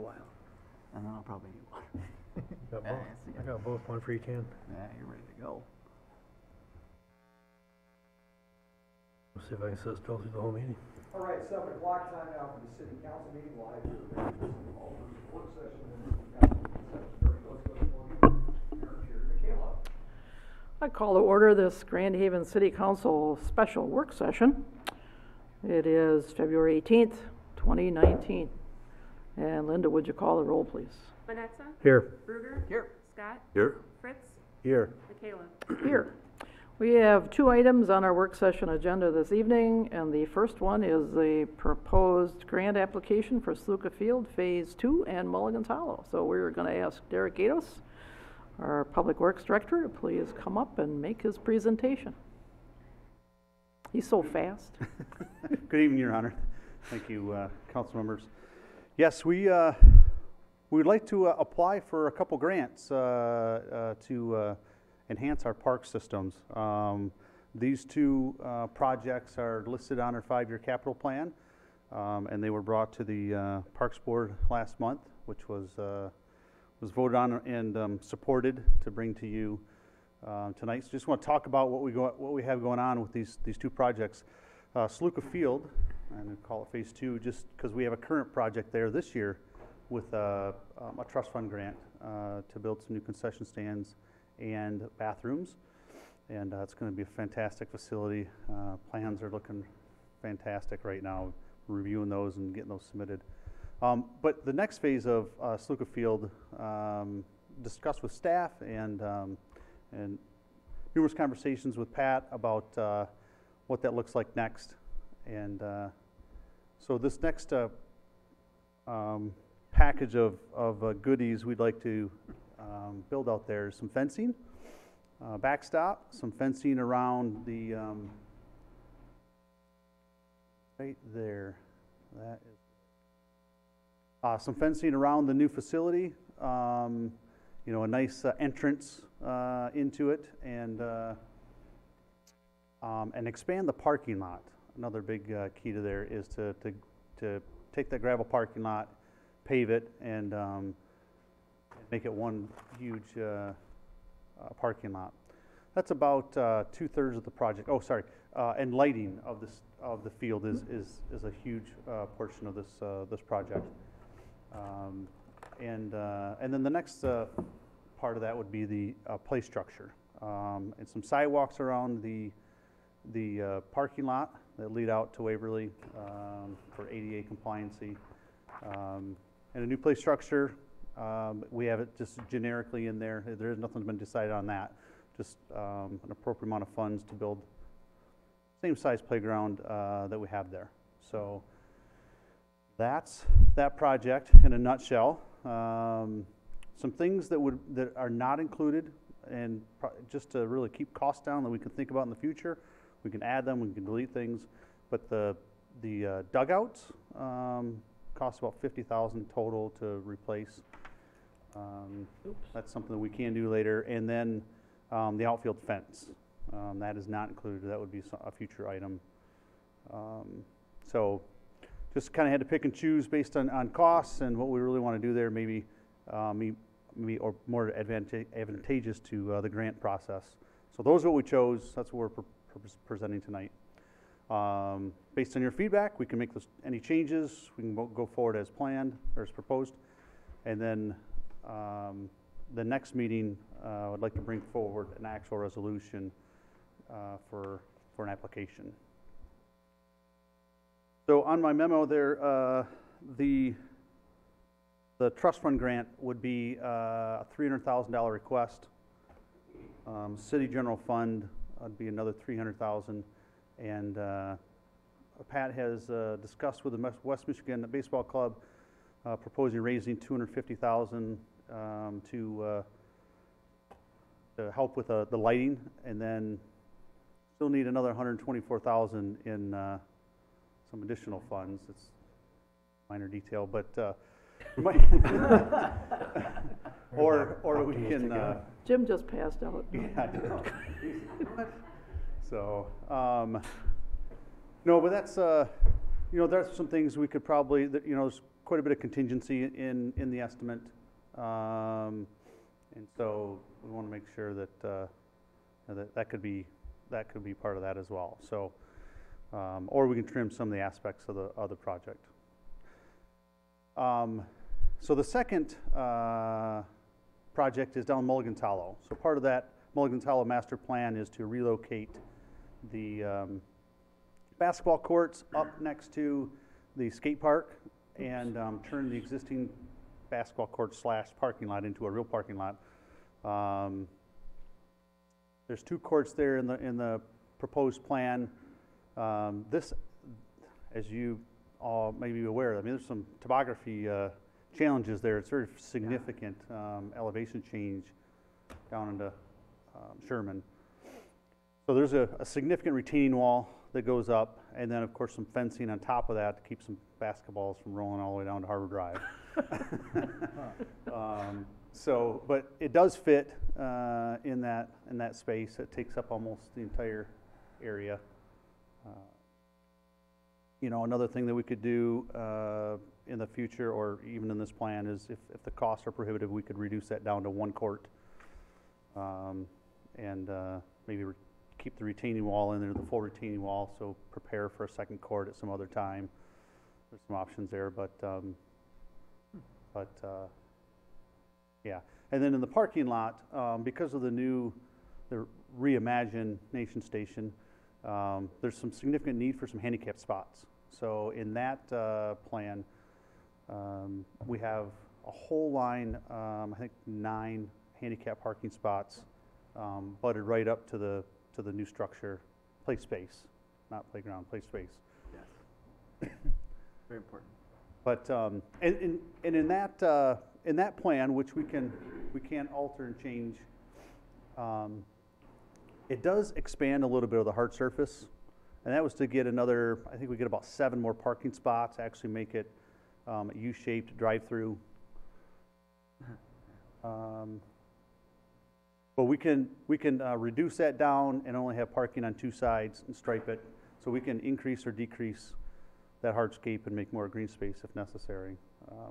while. And then I'll probably need one. Got Yeah, both. I see I it. got both, one for each hand. Yeah, you're ready to go. Let's see if I can sit still through the whole meeting. All right, 7 o'clock time now for the city council meeting live here. Work session and 7:30. Let's go to the Mayor Chair Michaela. I call to order this Grand Haven City Council special work session. It is February 18th, 2019. And Linda, would you call the roll, please? Vanessa? Here. Bruger? Here. Scott? Here. Fritz? Here. Michaela? Here. We have 2 items on our work session agenda this evening, and the first one is the proposed grant application for Sluka Field Phase 2 and Mulligan's Hollow. So we're going to ask Derek Gatos, our Public Works Director, to please come up and make his presentation. He's so fast. Good evening, Your Honor. Thank you, council members. Yes, we would like to apply for a couple grants to enhance our park systems. These 2 projects are listed on our 5-year capital plan, and they were brought to the Parks Board last month, which was voted on and supported to bring to you tonight. So just want to talk about what we have going on with these 2 projects. Sluka Field, and we call it Phase 2, just because we have a current project there this year with a trust fund grant to build some new concession stands and bathrooms, and it's going to be a fantastic facility. Plans are looking fantastic right now. We're reviewing those and getting those submitted. But the next phase of Sluka Field, discussed with staff and numerous conversations with Pat about what that looks like next. And so this next package of goodies we'd like to build out there is some fencing, backstop, some fencing around the right there. That is some fencing around the new facility. You know, a nice entrance into it, and expand the parking lot. Another big key to there is to take that gravel parking lot, pave it, and make it one huge parking lot. That's about 2/3 of the project. Oh, sorry. And lighting of the field is a huge portion of this project. And then the next part of that would be the play structure, and some sidewalks around the parking lot that lead out to Waverly for ADA compliancy, and a new play structure. We have it just generically in there. There's nothing's been decided on that. Just an appropriate amount of funds to build same size playground that we have there. So that's that project in a nutshell. Some things that are not included, and just to really keep costs down that we can think about in the future. We can add them, we can delete things, but the dugouts cost about $50,000 total to replace. That's something that we can do later. And then the outfield fence, that is not included. That would be a future item. So just kind of had to pick and choose based on costs and what we really want to do there, maybe or more advantageous to the grant process. So those are what we chose. That's what we're presenting tonight. Based on your feedback, we can make any changes. We can go forward as planned or as proposed. And then the next meeting, I would like to bring forward an actual resolution for an application. So on my memo there, the trust fund grant would be a $300,000 request. City general fund would be another $300,000, and Pat has discussed with the West Michigan Baseball Club proposing raising $250,000 to help with the lighting, and then still need another $124,000 in some additional funds. It's a minor detail, but or we can. Jim just passed out. Yeah, I know. So no, but that's there's some things we could probably there's quite a bit of contingency in the estimate. And so we want to make sure that, that could be part of that as well. So, or we can trim some of the aspects of the project. So the second project is down Mulligan's Hollow. So part of that Mulligan's Hollow master plan is to relocate the basketball courts up next to the skate park and turn the existing basketball court / parking lot into a real parking lot. There's 2 courts there in the proposed plan. This, as you all may be aware, I mean, there's some topography challenges there. It's very significant elevation change down into Sherman. So there's a significant retaining wall that goes up, and then of course some fencing on top of that to keep some basketballs from rolling all the way down to Harbor Drive. So, but it does fit in that space. It takes up almost the entire area. You know, another thing that we could do in the future, or even in this plan, is if the costs are prohibitive, we could reduce that down to 1 court, and maybe keep the retaining wall in there, the full retaining wall. So prepare for a 2nd court at some other time. There's some options there, but yeah. And then in the parking lot, because of the Reimagine Nation Station, there's some significant need for some handicap spots. So in that plan, we have a whole line, I think 9 handicap parking spots, butted right up to the new structure, play space, not playground, play space. Yes. Very important. But and in that plan, which we can alter and change, it does expand a little bit of the hard surface, and that was to get another. I think we get about 7 more parking spots. Actually, make it a U-shaped drive-through. But we can reduce that down and only have parking on 2 sides and stripe it, so we can increase or decrease that hardscape and make more green space if necessary.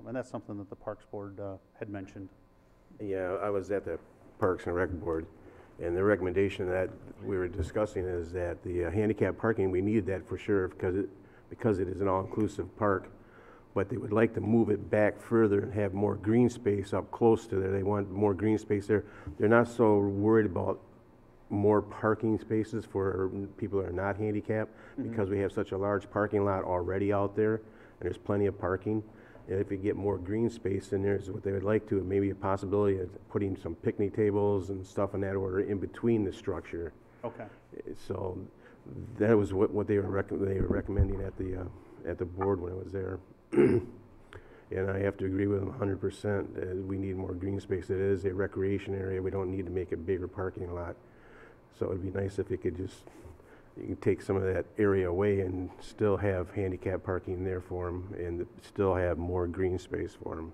And that's something that the Parks Board had mentioned. Yeah, I was at the Parks and Rec Board, and the recommendation that we were discussing is that the handicap parking, we need that for sure because it is an all-inclusive park, but they would like to move it back further and have more green space up close to there. They want more green space there. They're not so worried about more parking spaces for people that are not handicapped, because we have such a large parking lot already out there, and there's plenty of parking. And if you get more green space in there, is what they would like to, maybe a possibility of putting some picnic tables and stuff in that order in between the structure. Okay. So that was what they were recommending at the board when I was there. And I have to agree with them 100%. We need more green space. It is a recreation area. We don't need to make a bigger parking lot. So it'd be nice if you could you can take some of that area away and still have handicap parking there for them, and still have more green space for them.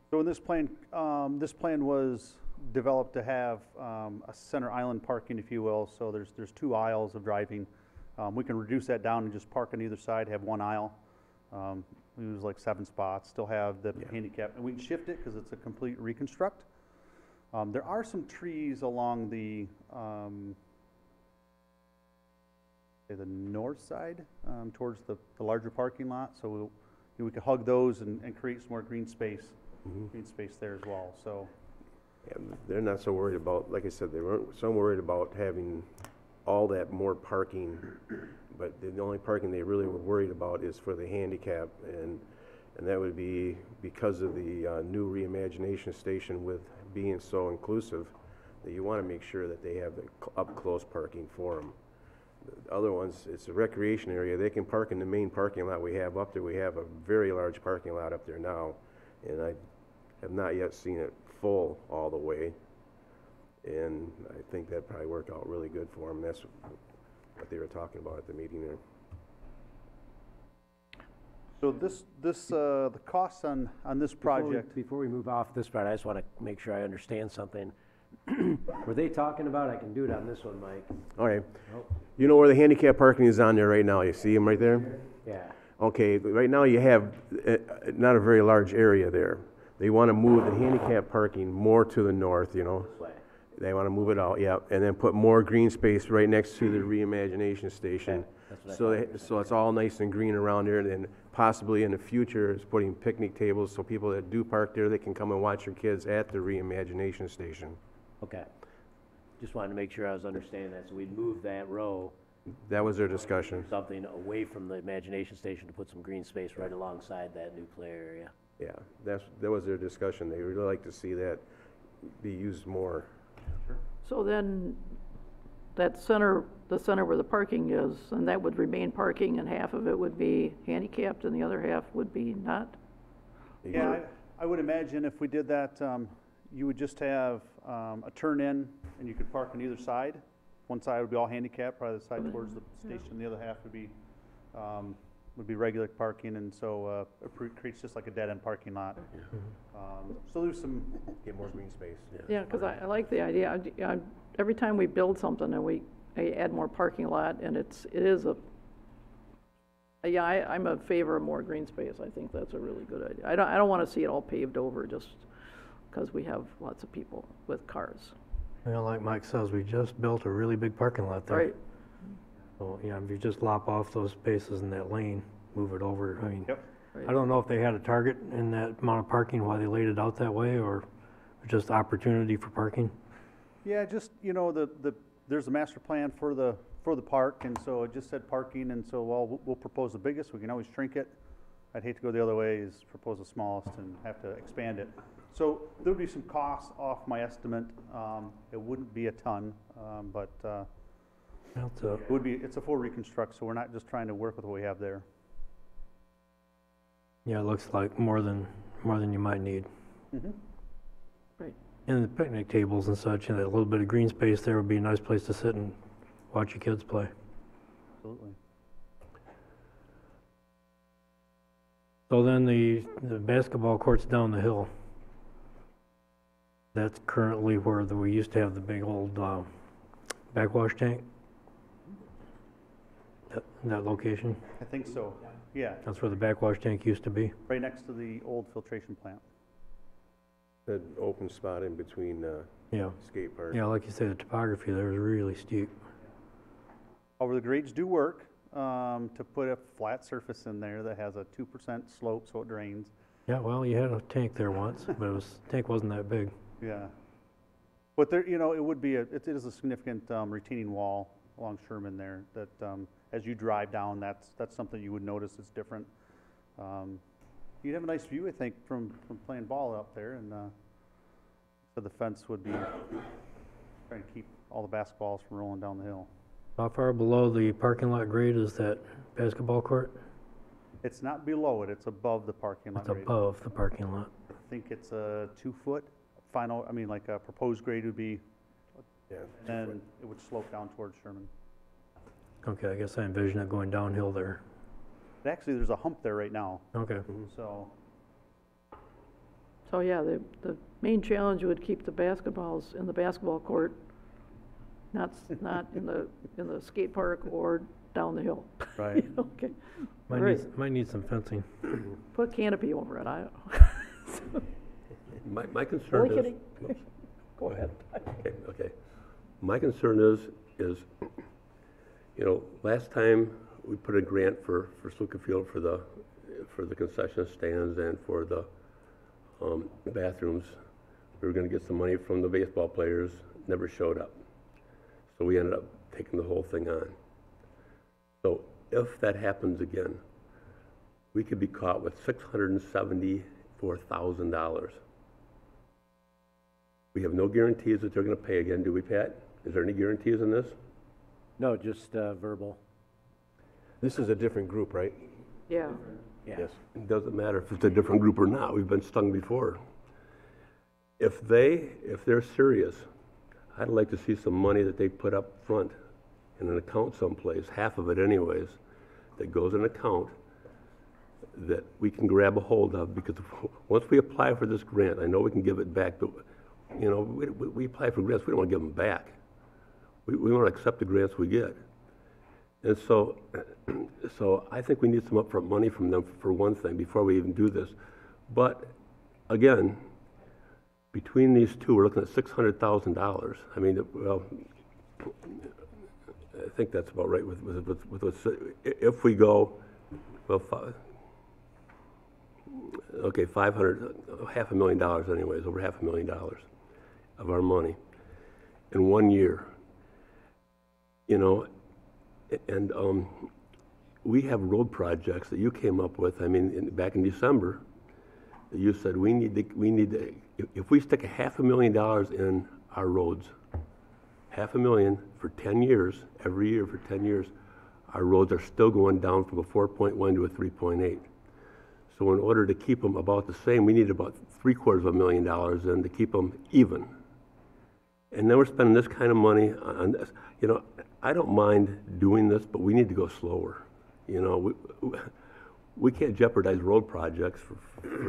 So in this plan was developed to have a center island parking, if you will. So there's 2 aisles of driving. We can reduce that down and just park on either side, have 1 aisle. We use like 7 spots, still have the handicap, and we can shift it because it's a complete reconstruct. There are some trees along the north side towards the larger parking lot, so we could hug those and create some more green space there as well. So Yeah, they're not so worried about, like I said, they weren't so worried about having all that more parking, but the only parking they really were worried about is for the handicap, and that would be because of the new reimagination station with being so inclusive, that you want to make sure that they have the up-close parking for them. The other ones, it's a recreation area. They can park in the main parking lot we have up there. We have a very large parking lot up there now, and I have not yet seen it full all the way, and I think that probably worked out really good for them. That's what they were talking about at the meeting there. So the costs on this project. Before we move off this part, I just want to make sure I understand something. Were they talking about, I can do it on this one, Mike. Okay. Oh. You know where the handicap parking is on there right now? You see them right there? Yeah. Okay, but right now you have not a very large area there. They want to move the handicap parking more to the north, you know. Way. They want to move it out, yep, and then put more green space right next to the reimagination station. Okay, that's what I So, thought you were so it's all nice and green around there, and then possibly in the future is putting picnic tables so people that do park there, they can come and watch their kids at the reimagination station. Okay. Just wanted to make sure I was understanding that, so we'd move that row, That was their discussion. something away from the imagination station to put some green space right alongside that new play area. Yeah, that was their discussion. They really like to see that be used more. So then, that center, the center where the parking is, and that would remain parking, and half of it would be handicapped, and the other half would be not? Yeah, I would imagine if we did that, you would just have a turn-in, and you could park on either side. One side would be all handicapped, probably the side towards the station, the other half would be regular parking, and so it creates just like a dead-end parking lot. So there's some, Get more green space. Yeah, because I like the idea. Every time we build something and I add more parking lot, and it is I'm a favor of more green space. I think that's a really good idea. I don't want to see it all paved over just because we have lots of people with cars. Well, like Mike says, we just built a really big parking lot there. Right. So, yeah, if you just lop off those spaces in that lane, move it over, I mean, yep. I don't know if they had a target in that amount of parking, why they laid it out that way, or just opportunity for parking. Yeah, just, you know, there's a master plan for the park, and so it just said parking, and so, well, we'll propose the biggest, we can always shrink it. I'd hate to go the other way, is propose the smallest and have to expand it. So there would be some costs off my estimate. It wouldn't be a ton, but it's a full reconstruct, so we're not just trying to work with what we have there. Yeah, it looks like more than you might need. Mm-hmm. Right. And the picnic tables and such, and a little bit of green space there would be a nice place to sit and watch your kids play. Absolutely. So then the basketball court's down the hill. That's currently where we used to have the big old backwash tank. That location, I think so, yeah, that's where the backwash tank used to be. right next to the old filtration plant. That open spot in between Yeah, skate park. yeah, like you say, the topography there is really steep. However, the grades do work to put a flat surface in there that has a 2% slope, so it drains. Yeah, well, you had a tank there once, but tank wasn't that big. Yeah. But there, you know, it is a significant retaining wall along Sherman there that as you drive down, that's something you would notice is different. You'd have a nice view, I think, from playing ball up there, and so the fence would be trying to keep all the basketballs from rolling down the hill. How far below the parking lot grade is that basketball court? It's not below it, it's above the parking lot It's grade. above the parking lot. I think it's a 2-foot final, like a proposed grade would be, Yeah. and it would slope down towards Sherman. Okay, I guess I envision it going downhill there. Actually, there's a hump there right now, Okay. so, So yeah, the main challenge would keep the basketballs in the basketball court, not in the skate park or down the hill. right. Okay. Might need some fencing. Put a canopy over it. I don't know. My concern Only is, kidding. Go ahead. okay. My concern is, you know, last time we put a grant for Sluka Field for the concession stands and for the bathrooms. We were gonna get some money from the baseball players, never showed up. So we ended up taking the whole thing on. So if that happens again, we could be caught with $674,000. We have no guarantees that they're gonna pay again, do we, Pat? Is there any guarantees in this? No, just verbal. This is a different group, right? Yeah. Yeah. Yes. It doesn't matter if it's a different group or not, we've been stung before. If they're serious, I'd like to see some money that they put up front in an account someplace, half of it anyways, that goes in an account that we can grab a hold of, because once we apply for this grant, I know we can give it back, but, you know, we apply for grants, we don't want to give them back. We want to accept the grants we get. And so, so I think we need some upfront money from them for one thing, before we even do this. But, again, between these two, we're looking at $600,000. I mean, well, I think that's about right with what's, if we go, well, okay, $500,000 anyways, over $500,000 of our money in 1 year. You know, and we have road projects that you came up with. I mean, back in December, you said we need to, if we stick $500,000 in our roads, $500,000 for 10 years, every year for 10 years, our roads are still going down from a 4.1 to a 3.8. So in order to keep them about the same, we need about $750,000 in to keep them even. And then we're spending this kind of money on this. You know, I don't mind doing this, but we need to go slower. You know, we can't jeopardize road projects for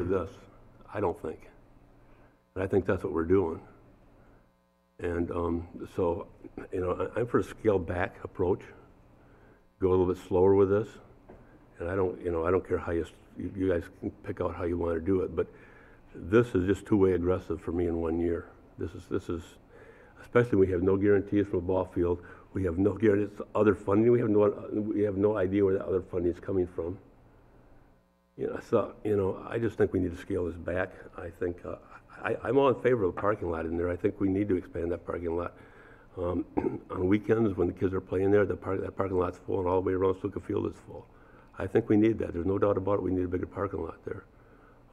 this, I don't think. And I think that's what we're doing. And so, you know, I'm for a scaled back approach. Go a little bit slower with this. And I don't care how you guys can pick out how you want to do it, but this is just two-way aggressive for me in 1 year. This is, especially when we have no guarantees from a ball field. We have no guarantees other funding. We have no idea where that other funding is coming from. You know, so, you know, I just think we need to scale this back. I think I'm all in favor of a parking lot in there. I think we need to expand that parking lot. On weekends when the kids are playing there, that parking lot's full, and all the way around Sluka Field is full. I think we need that. There's no doubt about it. We need a bigger parking lot there.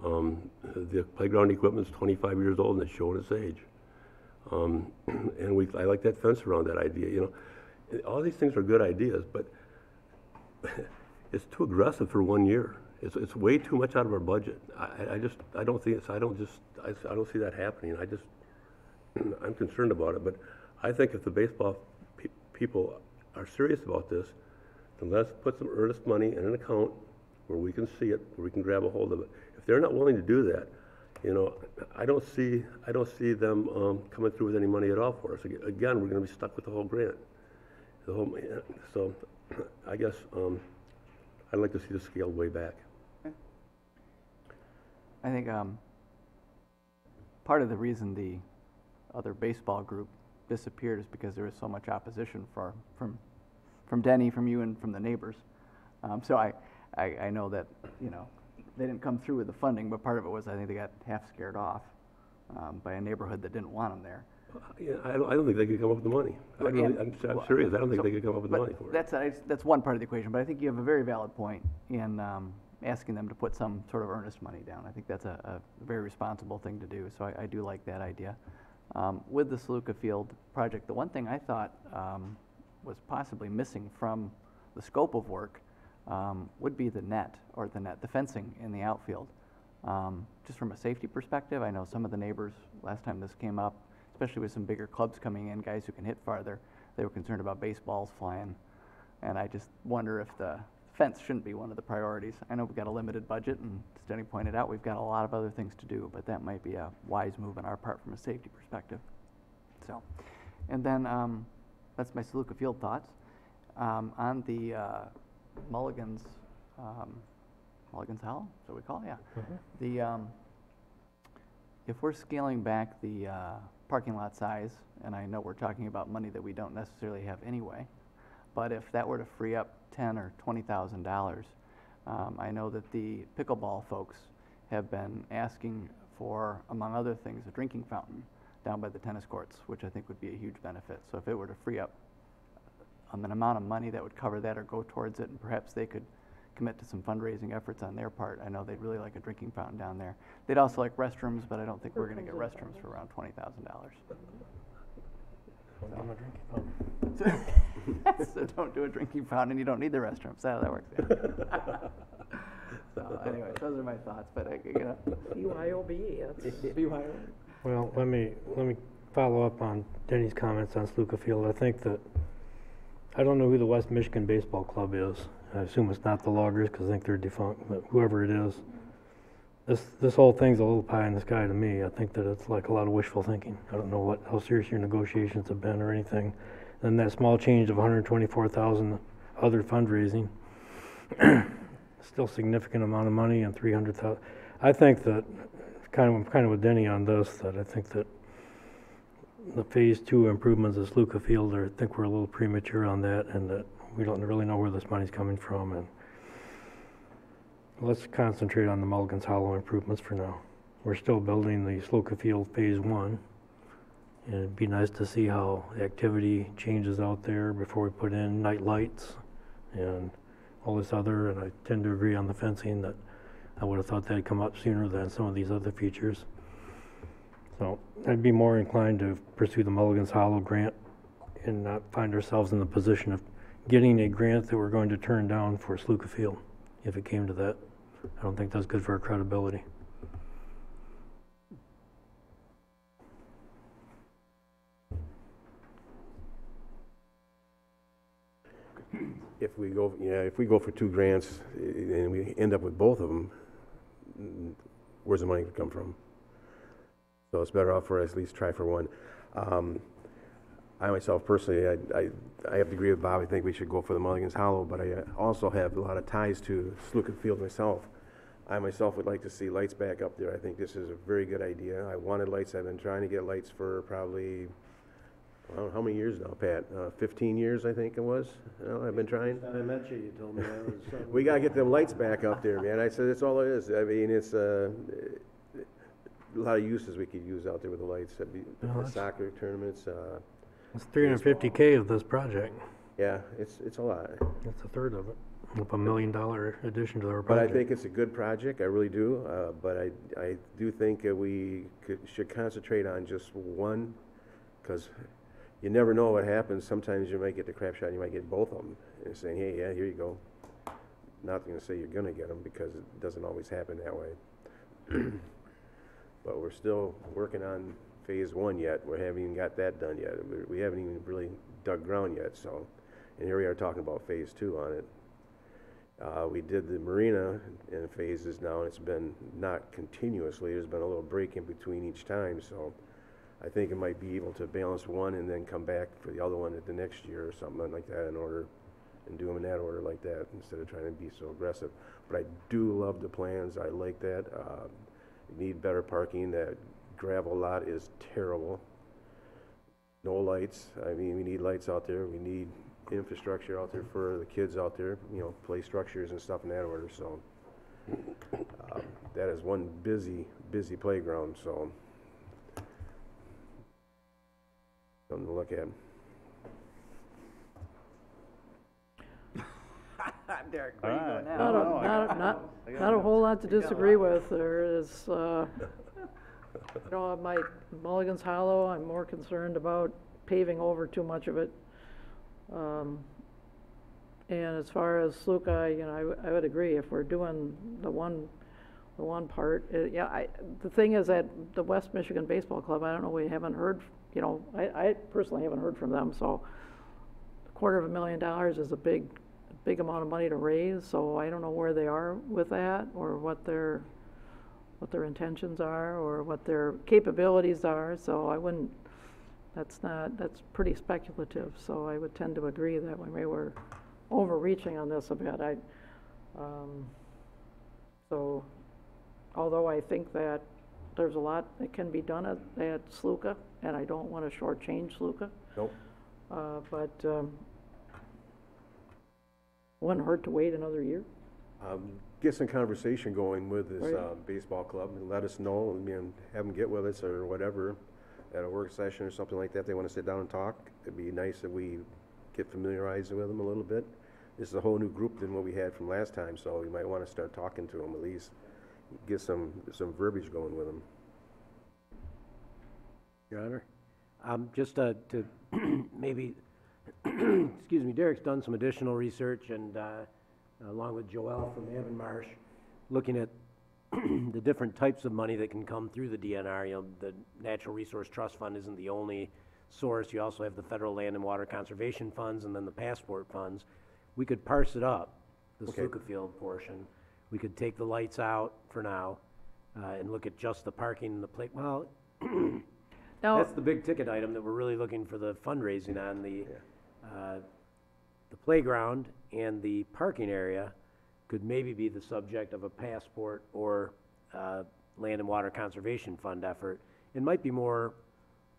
The playground equipment's 25 years old and it's showing its age. And I like that fence around that idea. You know, all these things are good ideas, but it's too aggressive for 1 year. It's way too much out of our budget. I don't see that happening. I'm concerned about it. But I think if the baseball people are serious about this, then let's put some earnest money in an account where we can see it, where we can grab a hold of it. If they're not willing to do that, you know, I don't see them coming through with any money at all for us. Again, we're going to be stuck with the whole grant. So I guess I'd like to see the scale way back. I think part of the reason the other baseball group disappeared is because there was so much opposition from Denny, from you, and from the neighbors. So I know that, you know, they didn't come through with the funding, but part of it was I think they got half scared off by a neighborhood that didn't want them there. Yeah, I don't think they could come up with the money. I'm serious. I don't think they could come up with the money for it. That's one part of the equation, but I think you have a very valid point in asking them to put some sort of earnest money down. I think that's a very responsible thing to do, so I do like that idea. With the Sluka Field project, the one thing I thought was possibly missing from the scope of work would be the fencing in the outfield. Just from a safety perspective, I know some of the neighbors, last time this came up, especially with some bigger clubs coming in, guys who can hit farther, they were concerned about baseballs flying. And I just wonder if the fence shouldn't be one of the priorities. I know we've got a limited budget, and as Denny pointed out, we've got a lot of other things to do, but that might be a wise move on our part from a safety perspective. So, and then that's my Sluka Field thoughts. On the Mulligan's Hollow, is that what we call it? Yeah. Mm-hmm. If we're scaling back the parking lot size, and I know we're talking about money that we don't necessarily have anyway, but if that were to free up $10,000 or $20,000, I know that the pickleball folks have been asking for, among other things, a drinking fountain down by the tennis courts, which I think would be a huge benefit. So if it were to free up an amount of money that would cover that or go towards it, and perhaps they could commit to some fundraising efforts on their part. I know they'd really like a drinking fountain down there. They'd also like restrooms, but I don't think we're going to get restrooms for around $20,000. So don't do a drinking fountain, and you don't need the restrooms. That's how that works. Yeah. So anyway, those are my thoughts. But you know, BYOB. BYOB. Well, let me follow up on Denny's comments on Sluka Field. I think that I don't know who the West Michigan Baseball Club is. I assume it's not the Loggers because I think they're defunct, but whoever it is, this whole thing's a little pie in the sky to me. I think that it's like a lot of wishful thinking. I don't know how serious your negotiations have been or anything. And that small change of $124,000 other fundraising. Still significant amount of money and 300,000. I think that, I'm kind of with Denny on this, that I think that the phase 2 improvements at Sluka Field, I think we're a little premature on that, and that we don't really know where this money's coming from, and let's concentrate on the Mulligan's Hollow improvements for now. We're still building the Sluka Field phase 1, and it'd be nice to see how the activity changes out there before we put in night lights and all this other, and I tend to agree on the fencing that I would have thought that'd come up sooner than some of these other features. So I'd be more inclined to pursue the Mulligan's Hollow grant and not find ourselves in the position of getting a grant that we're going to turn down for Sluka Field, if it came to that. I don't think that's good for our credibility. If we go for 2 grants and we end up with both of them, where's the money gonna come from? So it's better off for us at least try for one. I myself personally, I have to agree with Bob. I think we should go for the Mulligan's Hollow, but I also have a lot of ties to Sluka Field myself. I myself would like to see lights back up there. I think this is a very good idea. I wanted lights. I've been trying to get lights for probably, I don't know, how many years now, Pat? 15 years, I think it was. I've been trying. I met you told me I was... We gotta get them lights back up there, man. I said, that's all it is. I mean, it's a lot of uses we could use out there with the lights. That'd be soccer tournaments. It's $350K of this project. Yeah, it's a lot. That's a third of it, with $1 million addition to our But I project. think it's a good project, I really do. But I do think that we should concentrate on just one, because you never know what happens. Sometimes you might get the crap shot, you might get both of them. And saying, hey, yeah, here you go. Not going to say you're going to get them, because it doesn't always happen that way. But we're still working on phase 1 yet. We haven't even got that done yet. We haven't even really dug ground yet. So, and here we are talking about phase 2 on it. We did the Marina in phases now, and it's been not continuously. There's been a little break in between each time. So I think it might be able to balance one and then come back for the other one at the next year or something like that, in order, and do them in that order like that, instead of trying to be so aggressive. But I do love the plans. I like that. We need better parking. That gravel lot is terrible. No lights. I mean, we need lights out there. We need infrastructure out there for the kids out there, play structures and stuff in that order. So that is one busy playground. So something to look at. Derek, where are you going now? Not a whole lot to disagree with. There is, my Mulligan's Hollow, I'm more concerned about paving over too much of it. And as far as Sluka, I would agree, if we're doing the one part, the thing is that the West Michigan Baseball Club, I don't know, we haven't heard, I personally haven't heard from them, so $250,000 is a big amount of money to raise, so I don't know where they are with that, or what their intentions are, or what their capabilities are. So I wouldn't, that's pretty speculative. So I would tend to agree that we were overreaching on this a bit. So although I think that there's a lot that can be done at Sluka, and I don't want to shortchange Sluka. Nope. But wouldn't hurt to wait another year. Get some conversation going with this Right. baseball club, and let us know, and have them get with us or whatever at a work session or something like that. They want to sit down and talk. It'd be nice if we get familiarized with them a little bit. This is a whole new group than what we had from last time, so we might want to start talking to them, at least get some verbiage going with them. Your Honor, just to maybe, excuse me, Derek's done some additional research, and along with Joel from Avonmarsh, looking at the different types of money that can come through the DNR. The Natural Resource Trust Fund isn't the only source. You also have the Federal Land and Water Conservation Funds, and then the Passport Funds. We could parse it up, the Okay. Sluka Field portion. We could take the lights out for now, and look at just the parking and the plate. Well, Now, that's the big ticket item that we're really looking for the fundraising on, the playground and the parking area could maybe be the subject of a passport or Land and Water Conservation Fund effort. It might be more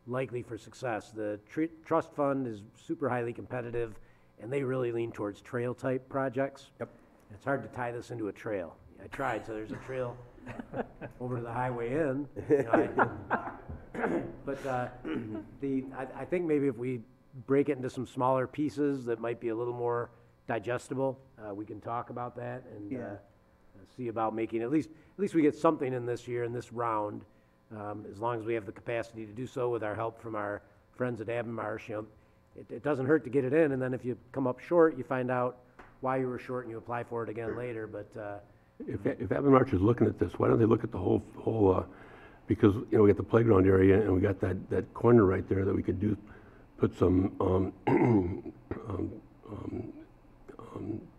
likely for success. The trust fund is super highly competitive, and they really lean towards trail type projects. Yep. It's hard to tie this into a trail. I tried, so there's a trail over to the highway in. You know, but I think maybe if we break it into some smaller pieces that might be a little more digestible, we can talk about that and see about making at least we get something in this year in this round, as long as we have the capacity to do so with our help from our friends at Abendmarsh. You know, it doesn't hurt to get it in, and then if you come up short, you find out why you were short and you apply for it again later. But If Appendix is looking at this, why don't they look at the whole, because, you know, we got the playground area and we got that corner right there that we could put some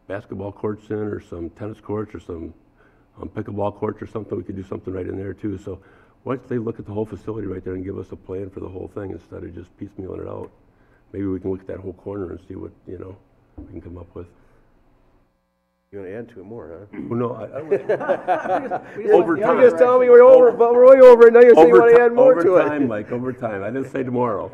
basketball courts in, or some tennis courts, or some pickleball courts or something. We could do something right in there too. So why don't they look at the whole facility right there and give us a plan for the whole thing instead of just piecemealing it out? Maybe we can look at that whole corner and see what, you know, we can come up with. You're gonna add to it more, huh? Well, no, Over time. You just tell me we're over, but we're way over, and now you're saying you wanna add more to Over it. time, Mike, over time. I didn't say tomorrow.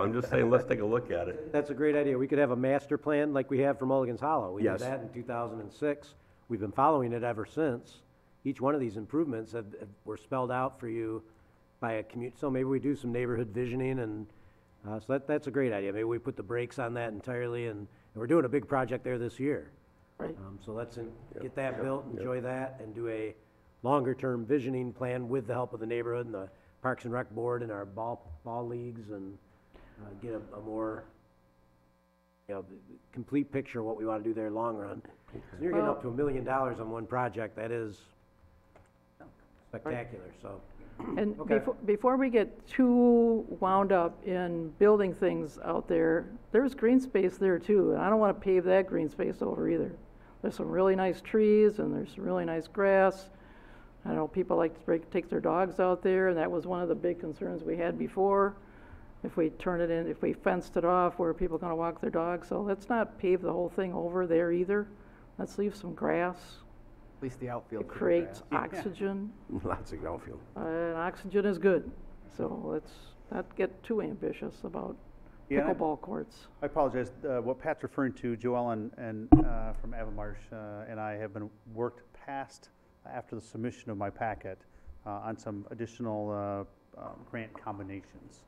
I'm just saying, let's take a look at it. that's a great idea. We could have a master plan like we have for Mulligan's Hollow. We Yes. did that in 2006. We've been following it ever since. Each one of these improvements were spelled out for you by a commute. So maybe we do some neighborhood visioning, and so that's a great idea. Maybe we put the brakes on that entirely, and we're doing a big project there this year. Right. So let's get that built, enjoy that, and do a longer-term visioning plan with the help of the neighborhood and the Parks and Rec Board and our ball leagues, and get a more, you know, complete picture of what we want to do there long run. So you're getting up to $1 million on one project. That is spectacular. So. And Okay. before we get too wound up in building things out there, there's green space there too, and I don't want to pave that green space over either. There's some really nice trees and there's some really nice grass. I know people like to take their dogs out there, and that was one of the big concerns we had before. If we fenced it off, where are people going to walk their dogs? So let's not pave the whole thing over there either. Let's leave some grass. At least the outfield. It for the creates grass. oxygen. Lots of outfield. And oxygen is good, so let's not get too ambitious about pickleball courts. I apologize. What Pat's referring to, Joel and from Avonmarsh and I have been worked past after the submission of my packet on some additional grant combinations.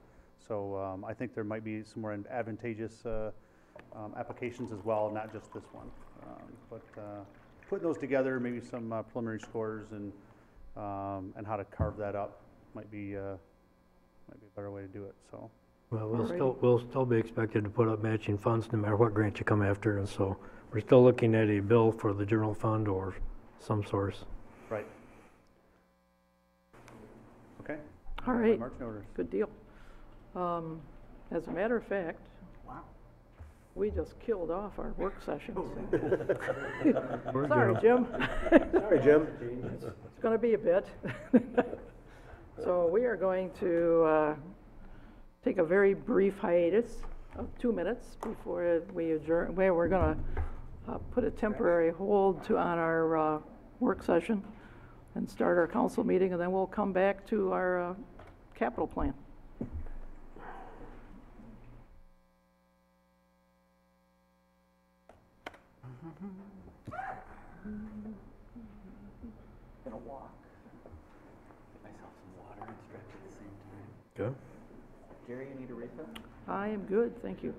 So I think there might be some more advantageous applications as well, not just this one. But putting those together, maybe some preliminary scores and how to carve that up might be a better way to do it. So. Well, we'll still be expected to put up matching funds no matter what grant you come after, and so we're still looking at a bill for the general fund or some source. Right. Okay. All right, Marching orders. good deal. As a matter of fact, we just killed off our work session. Sorry, Jim. Sorry, Jim. It's going to be a bit. So we are going to take a very brief hiatus of 2 minutes before we adjourn. We're going to put a temporary hold on our work session and start our council meeting, and then we'll come back to our capital plan. Gonna walk. Get myself some water and stretch at the same time. Good. Jerry, you need a refill? I am good, thank you.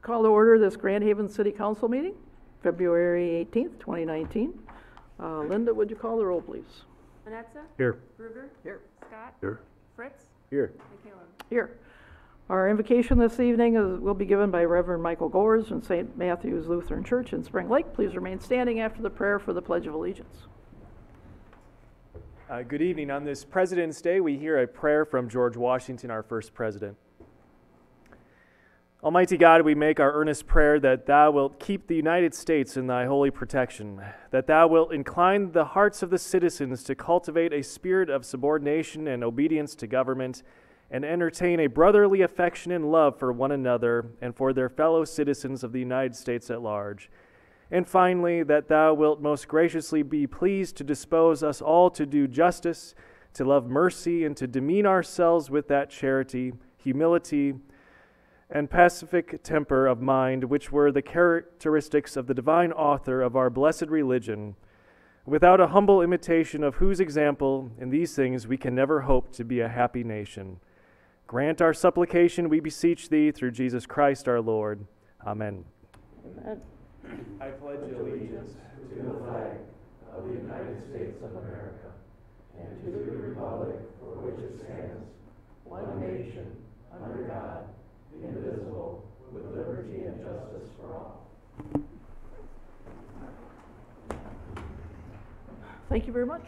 Call to order this Grand Haven City Council meeting, February 18th, 2019. Linda, would you call the roll, please? Vanessa? Here. Ruger? Here. Scott? Here. Fritz? Here. McCallum? Here. Our invocation this evening will be given by Reverend Michael Gores from St. Matthew's Lutheran Church in Spring Lake. Please remain standing after the prayer for the Pledge of Allegiance. Good evening. On this President's Day, we hear a prayer from George Washington, our first president. Almighty God, we make our earnest prayer that Thou wilt keep the United States in Thy holy protection, that Thou wilt incline the hearts of the citizens to cultivate a spirit of subordination and obedience to government, and entertain a brotherly affection and love for one another and for their fellow citizens of the United States at large. And finally, that Thou wilt most graciously be pleased to dispose us all to do justice, to love mercy, and to demean ourselves with that charity, humility, and pacific temper of mind which were the characteristics of the divine author of our blessed religion, without a humble imitation of whose example in these things we can never hope to be a happy nation. Grant our supplication, we beseech Thee, through Jesus Christ our Lord. Amen. Amen. I pledge allegiance to the flag of the United States of America and to the republic for which it stands, one nation, under God, indivisible, with liberty and justice for all. Thank you very much.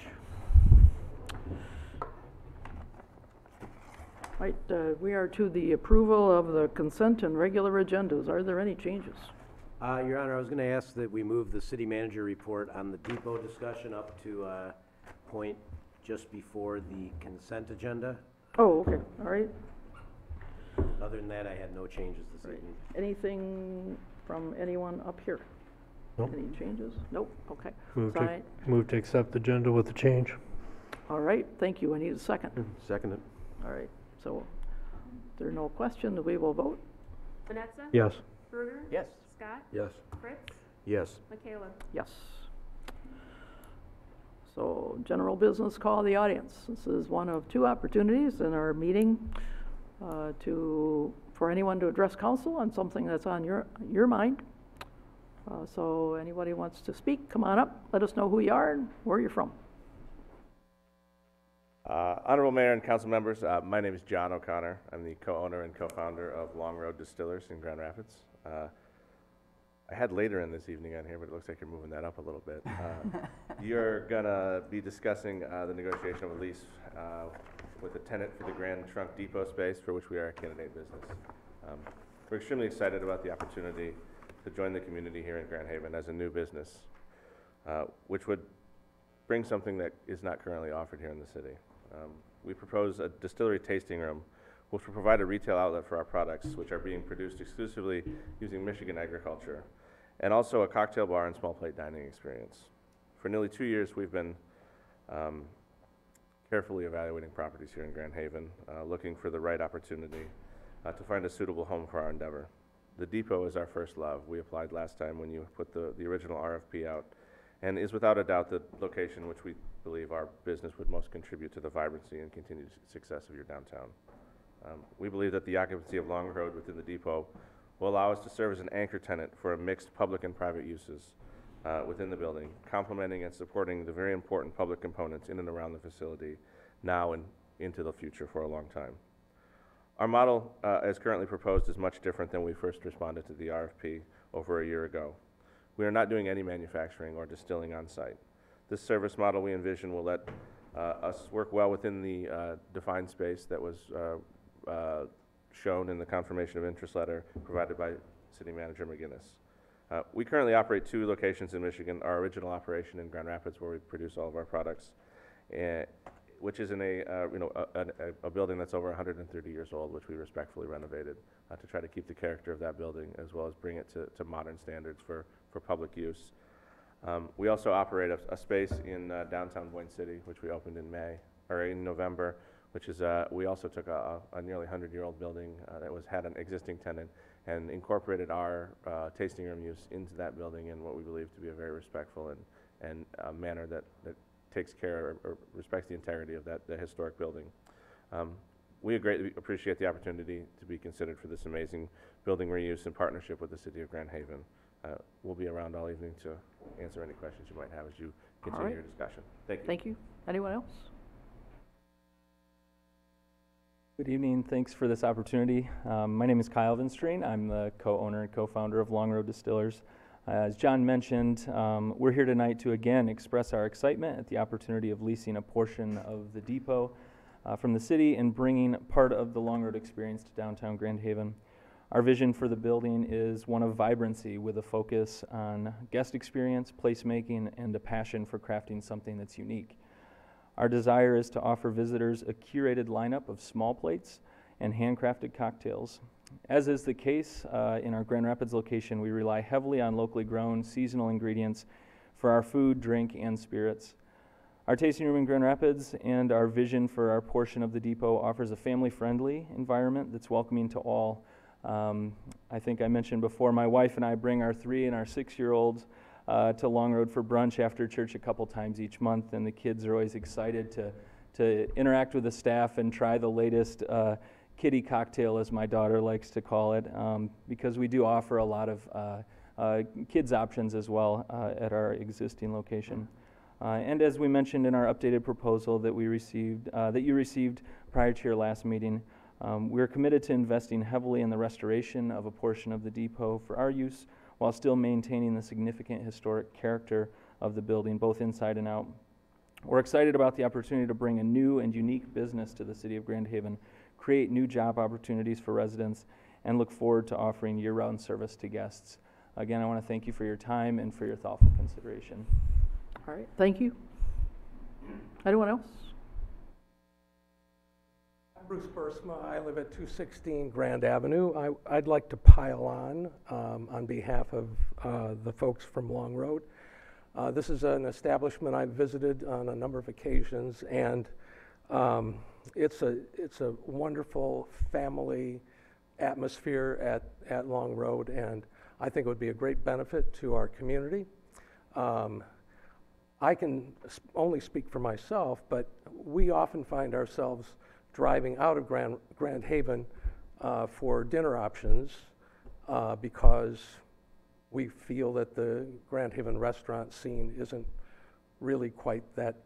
Right, we are to the approval of the consent and regular agendas. Are there any changes? Your Honor, I was going to ask that we move the city manager report on the depot discussion up to a point just before the consent agenda. Oh, okay, all right. Other than that, I had no changes this evening. Anything from anyone up here? Nope. Any changes? Nope, okay. Move Sign- to accept the agenda with the change. All right, thank you. I need a second. Second it. All right, so if there are no questions, we will vote. Vanessa? Yes. Ruger? Yes. Scott? Yes. Fritz? Yes. McCallum? Yes. So, general business, call the audience. This is one of two opportunities in our meeting for anyone to address council on something that's on your mind. So anybody wants to speak, come on up, let us know who you are and where you're from. Honorable Mayor and council members, my name is John O'Connor. I'm the co-owner and co-founder of Long Road Distillers in Grand Rapids. I had later in this evening on here, but it looks like you're moving that up a little bit. You're gonna be discussing the negotiation of a lease with the tenant for the Grand Trunk Depot space, for which we are a candidate business. We're extremely excited about the opportunity to join the community here in Grand Haven as a new business, which would bring something that is not currently offered here in the city. We propose a distillery tasting room, which will provide a retail outlet for our products, which are being produced exclusively using Michigan agriculture, and also a cocktail bar and small plate dining experience. For nearly 2 years, we've been carefully evaluating properties here in Grand Haven, looking for the right opportunity to find a suitable home for our endeavor. The depot is our first love. We applied last time when you put the original RFP out, and is without a doubt the location which we believe our business would most contribute to the vibrancy and continued success of your downtown. We believe that the occupancy of Long Road within the depot will allow us to serve as an anchor tenant for a mixed public and private uses within the building, complementing and supporting the very important public components in and around the facility now and into the future for a long time. Our model, as currently proposed, is much different than we first responded to the RFP over a year ago. We are not doing any manufacturing or distilling on site. This service model we envision will let us work well within the defined space that was shown in the confirmation of interest letter provided by City Manager McGinnis. We currently operate 2 locations in Michigan, our original operation in Grand Rapids, where we produce all of our products, which is in a building that's over 130 years old, which we respectfully renovated to try to keep the character of that building as well as bring it to modern standards for public use. We also operate a space in downtown Boyne City, which we opened in November, which is we also took a nearly 100-year-old building that had an existing tenant and incorporated our tasting room use into that building in what we believe to be a very respectful and a manner that takes care or respects the integrity of the historic building. we greatly appreciate the opportunity to be considered for this amazing building reuse in partnership with the City of Grand Haven. We'll be around all evening to answer any questions you might have as you continue right. your discussion. Thank you. Thank you. Anyone else? Good evening. Thanks for this opportunity. My name is Kyle Vinstrain. I'm the co-owner and co-founder of Long Road Distillers. As John mentioned, we're here tonight to again express our excitement at the opportunity of leasing a portion of the depot from the city and bringing part of the Long Road experience to downtown Grand Haven. Our vision for the building is one of vibrancy with a focus on guest experience, placemaking, and a passion for crafting something that's unique. Our desire is to offer visitors a curated lineup of small plates and handcrafted cocktails. As is the case in our Grand Rapids location, we rely heavily on locally grown seasonal ingredients for our food, drink, and spirits. Our tasting room in Grand Rapids and our vision for our portion of the depot offers a family-friendly environment that's welcoming to all. I think I mentioned before, my wife and I bring our 3 and our 6-year-olds to Long Road for brunch after church a couple times each month, and the kids are always excited to interact with the staff and try the latest kiddie cocktail, as my daughter likes to call it, because we do offer a lot of kids options as well at our existing location. And as we mentioned in our updated proposal that we received, that you received prior to your last meeting, we're committed to investing heavily in the restoration of a portion of the depot for our use, while still maintaining the significant historic character of the building, both inside and out. We're excited about the opportunity to bring a new and unique business to the city of Grand Haven, create new job opportunities for residents, and look forward to offering year-round service to guests. Again, I want to thank you for your time and for your thoughtful consideration. All right, thank you. Anyone else? I'm Bruce Bursma. I live at 216 Grand Avenue. I'd like to pile on behalf of the folks from Long Road. This is an establishment I've visited on a number of occasions, and it's a wonderful family atmosphere at Long Road, and I think it would be a great benefit to our community. I can only speak for myself, but we often find ourselves driving out of Grand Haven for dinner options because we feel that the Grand Haven restaurant scene isn't really quite that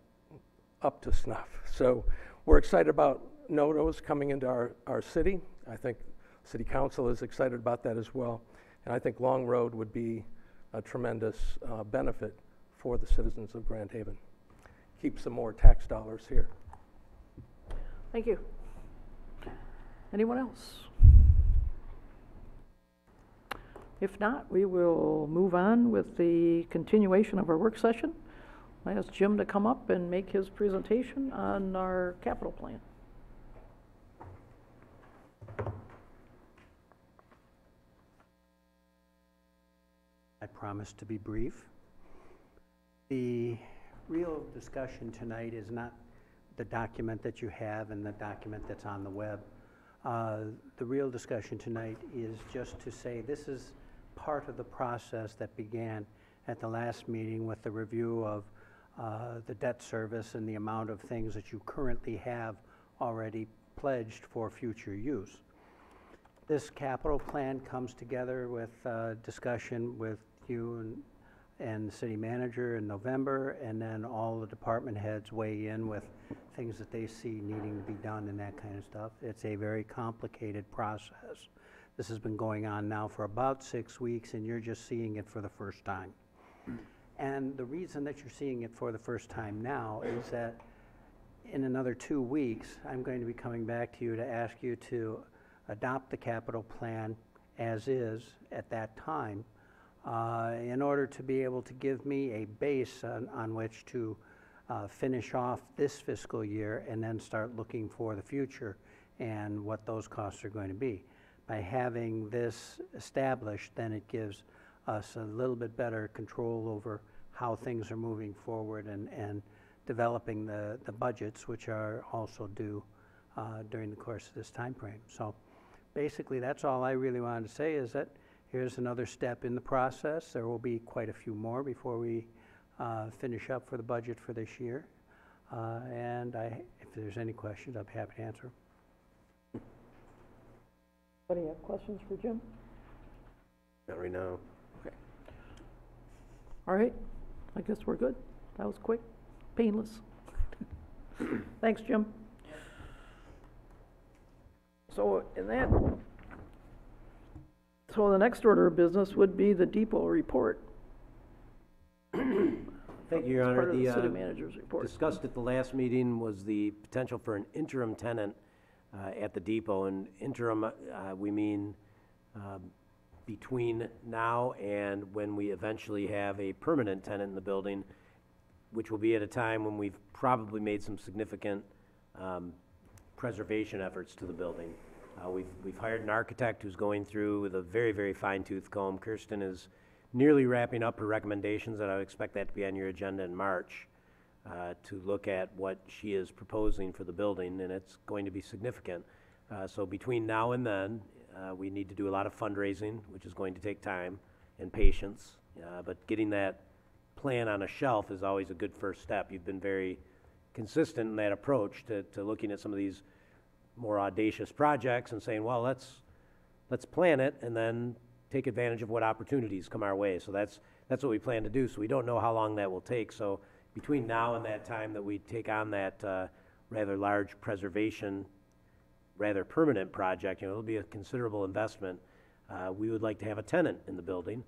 up to snuff. So we're excited about Noto's coming into our city. I think City Council is excited about that as well. And I think Long Road would be a tremendous benefit for the citizens of Grand Haven. Keep some more tax dollars here. Thank you. Anyone else? If not, we will move on with the continuation of our work session. I ask Jim to come up and make his presentation on our capital plan. I promise to be brief. The real discussion tonight is not the document that you have and the document that's on the web. The real discussion tonight is just to say this is part of the process that began at the last meeting with the review of the debt service and the amount of things that you currently have already pledged for future use. This capital plan comes together with discussion with you and the city manager in November, and then all the department heads weigh in with things that they see needing to be done and that kind of stuff. It's a very complicated process. This has been going on now for about 6 weeks, and you're just seeing it for the first time. And the reason that you're seeing it for the first time now is that in another 2 weeks, I'm going to be coming back to you to ask you to adopt the capital plan as is at that time, in order to be able to give me a base on which to finish off this fiscal year and then start looking for the future and what those costs are going to be. By having this established, then it gives us a little bit better control over how things are moving forward and developing the budgets, which are also due during the course of this time frame. So basically, that's all I really wanted to say, is that here's another step in the process. There will be quite a few more before we finish up for the budget for this year. And if there's any questions, I'd be happy to answer. Anybody have questions for Jim? Not right now. All right, I guess we're good. That was quick, painless. Thanks, Jim. So so the next order of business would be the depot report. Thank you, Your Honor. Part of the city manager's report. Discussed at the last meeting was the potential for an interim tenant at the depot. And interim, we mean between now and when we eventually have a permanent tenant in the building, which will be at a time when we've probably made some significant preservation efforts to the building. We've hired an architect who's going through with a very, very fine-tooth comb. Kirsten is nearly wrapping up her recommendations, and I would expect that to be on your agenda in March to look at what she is proposing for the building, and it's going to be significant. So between now and then, we need to do a lot of fundraising, which is going to take time and patience, but getting that plan on a shelf is always a good first step. You've been very consistent in that approach to looking at some of these more audacious projects and saying, well, let's plan it and then take advantage of what opportunities come our way. So that's what we plan to do. So we don't know how long that will take. So between now and that time that we take on that rather large preservation, rather permanent project, it'll be a considerable investment. We would like to have a tenant in the building.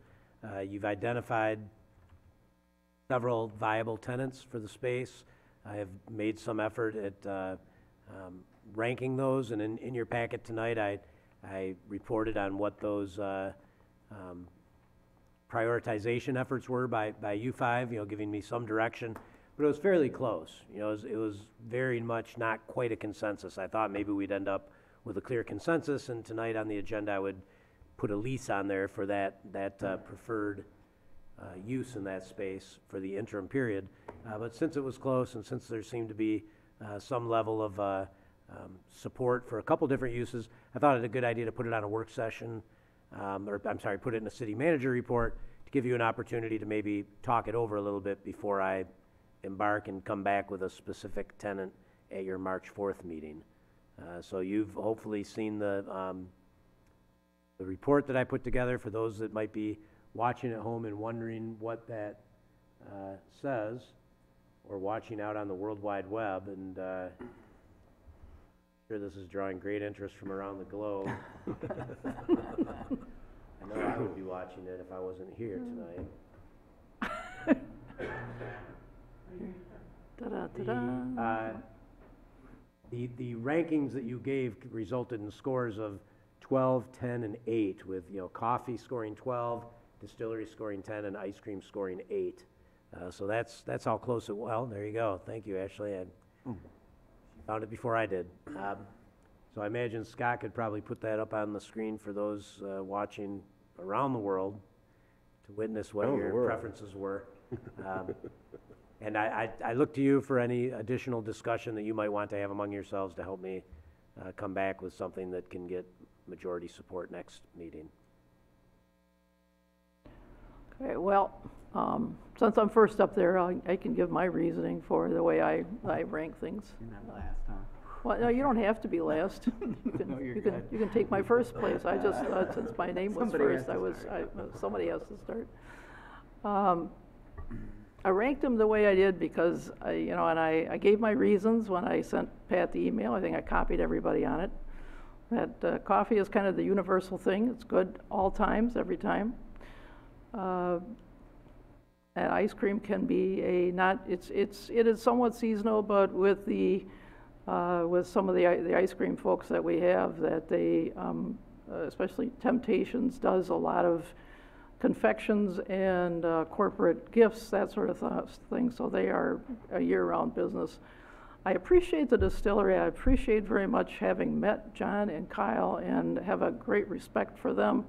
You've identified several viable tenants for the space. I have made some effort at ranking those, and in your packet tonight, I reported on what those prioritization efforts were by U5, giving me some direction, but it was fairly close. It was very much not quite a consensus. I thought maybe we'd end up with a clear consensus, and tonight on the agenda, I would put a lease on there for that preferred use in that space for the interim period. But since it was close, and since there seemed to be some level of support for a couple different uses, I thought it a good idea to put it on a work session, put it in a city manager report to give you an opportunity to maybe talk it over a little bit before I embark and come back with a specific tenant at your March 4th meeting. So you've hopefully seen the report that I put together. For those that might be watching at home and wondering what that says, or watching out on the World Wide Web, and sure this is drawing great interest from around the globe. I know I would be watching it if I wasn't here tonight. The rankings that you gave resulted in scores of 12, 10, and 8, with coffee scoring 12, Distillery scoring 10, and ice cream scoring 8. So that's how close it was. Well, there you go. Thank you, Ashley. I found it before I did. So I imagine Scott could probably put that up on the screen for those watching around the world to witness what your preferences were. And I look to you for any additional discussion that you might want to have among yourselves to help me come back with something that can get majority support next meeting. Okay, well, since I'm first up there, I can give my reasoning for the way I rank things. You're not last, huh? Well, no, you don't have to be last. You can take my first place. I just since my name was first, somebody has to start. I ranked them the way I did because I gave my reasons when I sent Pat the email. I think I copied everybody on it. That coffee is kind of the universal thing. It's good all times, every time. And ice cream can be it is somewhat seasonal, but with some of the ice cream folks that we have, that they especially Temptations does a lot of confections and corporate gifts, that sort of thing. So they are a year-round business. I appreciate the distillery. I appreciate very much having met John and Kyle and have a great respect for them,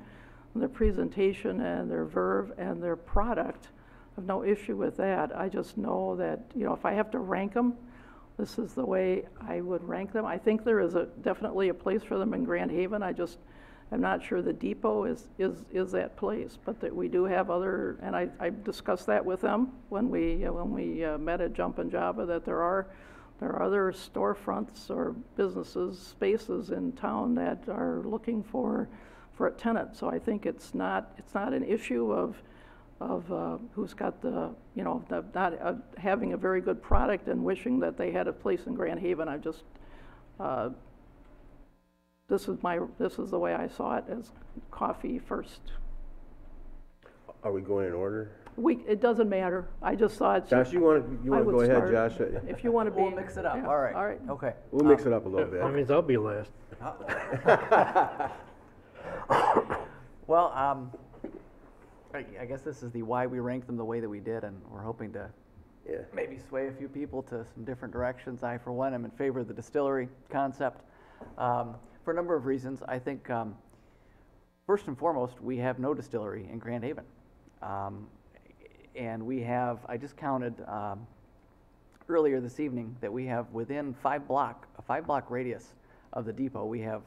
and their presentation and their verve and their product. I have no issue with that. I just know that if I have to rank them, this is the way I would rank them. I think there is definitely a place for them in Grand Haven. I'm not sure the depot is that place, but that we do have other, and I discussed that with them when we met at Jumpin' Java, that there are there are other storefronts or businesses, spaces in town that are looking for a tenant. So I think it's not an issue of who's got the, you know, not having a very good product and wishing that they had a place in Grand Haven. I just, this is the way I saw it, as coffee first. Are we going in order? It doesn't matter. I just saw it. Josh, you want to I would go ahead, start. Josh? If you want to be. We'll mix it up. Yeah, All right. All right. Okay. We'll mix it up a little bit. That means I'll be last. Well, I guess this is the why we ranked them the way that we did, and we're hoping to maybe sway a few people to some different directions. I, for one, am in favor of the distillery concept for a number of reasons. I think, first and foremost, we have no distillery in Grand Haven. And we have, I just counted earlier this evening that we have within a 5-block radius of the depot, we have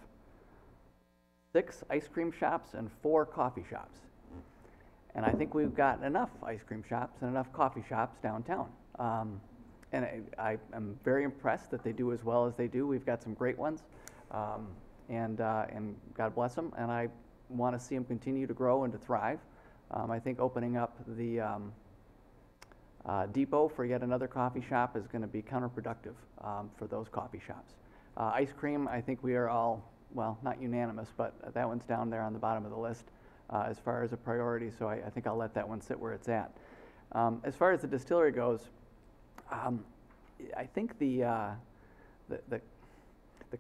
6 ice cream shops and 4 coffee shops. And I think we've got enough ice cream shops and enough coffee shops downtown. And I am very impressed that they do as well as they do. We've got some great ones, and God bless them. And I want to see them continue to grow and to thrive. I think opening up the depot for yet another coffee shop is going to be counterproductive for those coffee shops. Ice cream, I think we are all, well, not unanimous, but that one's down there on the bottom of the list as far as a priority, so I think I'll let that one sit where it's at. As far as the distillery goes, I think the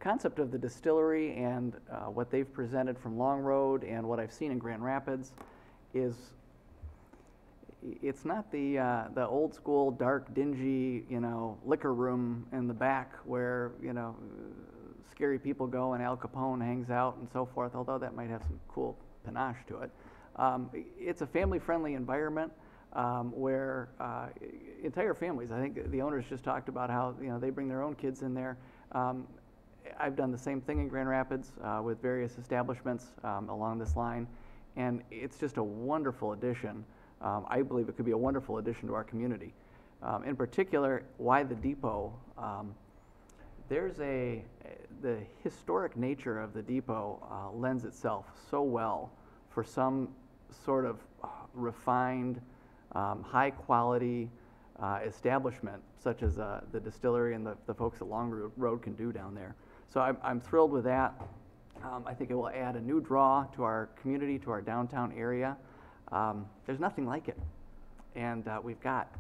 concept of the distillery and what they've presented from Long Road and what I've seen in Grand Rapids is, it's not the old school, dark, dingy, you know, liquor room in the back where, you know, scary people go and Al Capone hangs out and so forth, although that might have some cool panache to it. It's a family-friendly environment where entire families, I think the owners just talked about how, you know, they bring their own kids in there. I've done the same thing in Grand Rapids with various establishments along this line, and it's just a wonderful addition. I believe it could be a wonderful addition to our community. In particular, why the depot? The historic nature of the depot lends itself so well for some sort of refined, high quality establishment such as the distillery and the folks at Long Road can do down there. So I'm thrilled with that. I think it will add a new draw to our community, to our downtown area. There's nothing like it. And we've got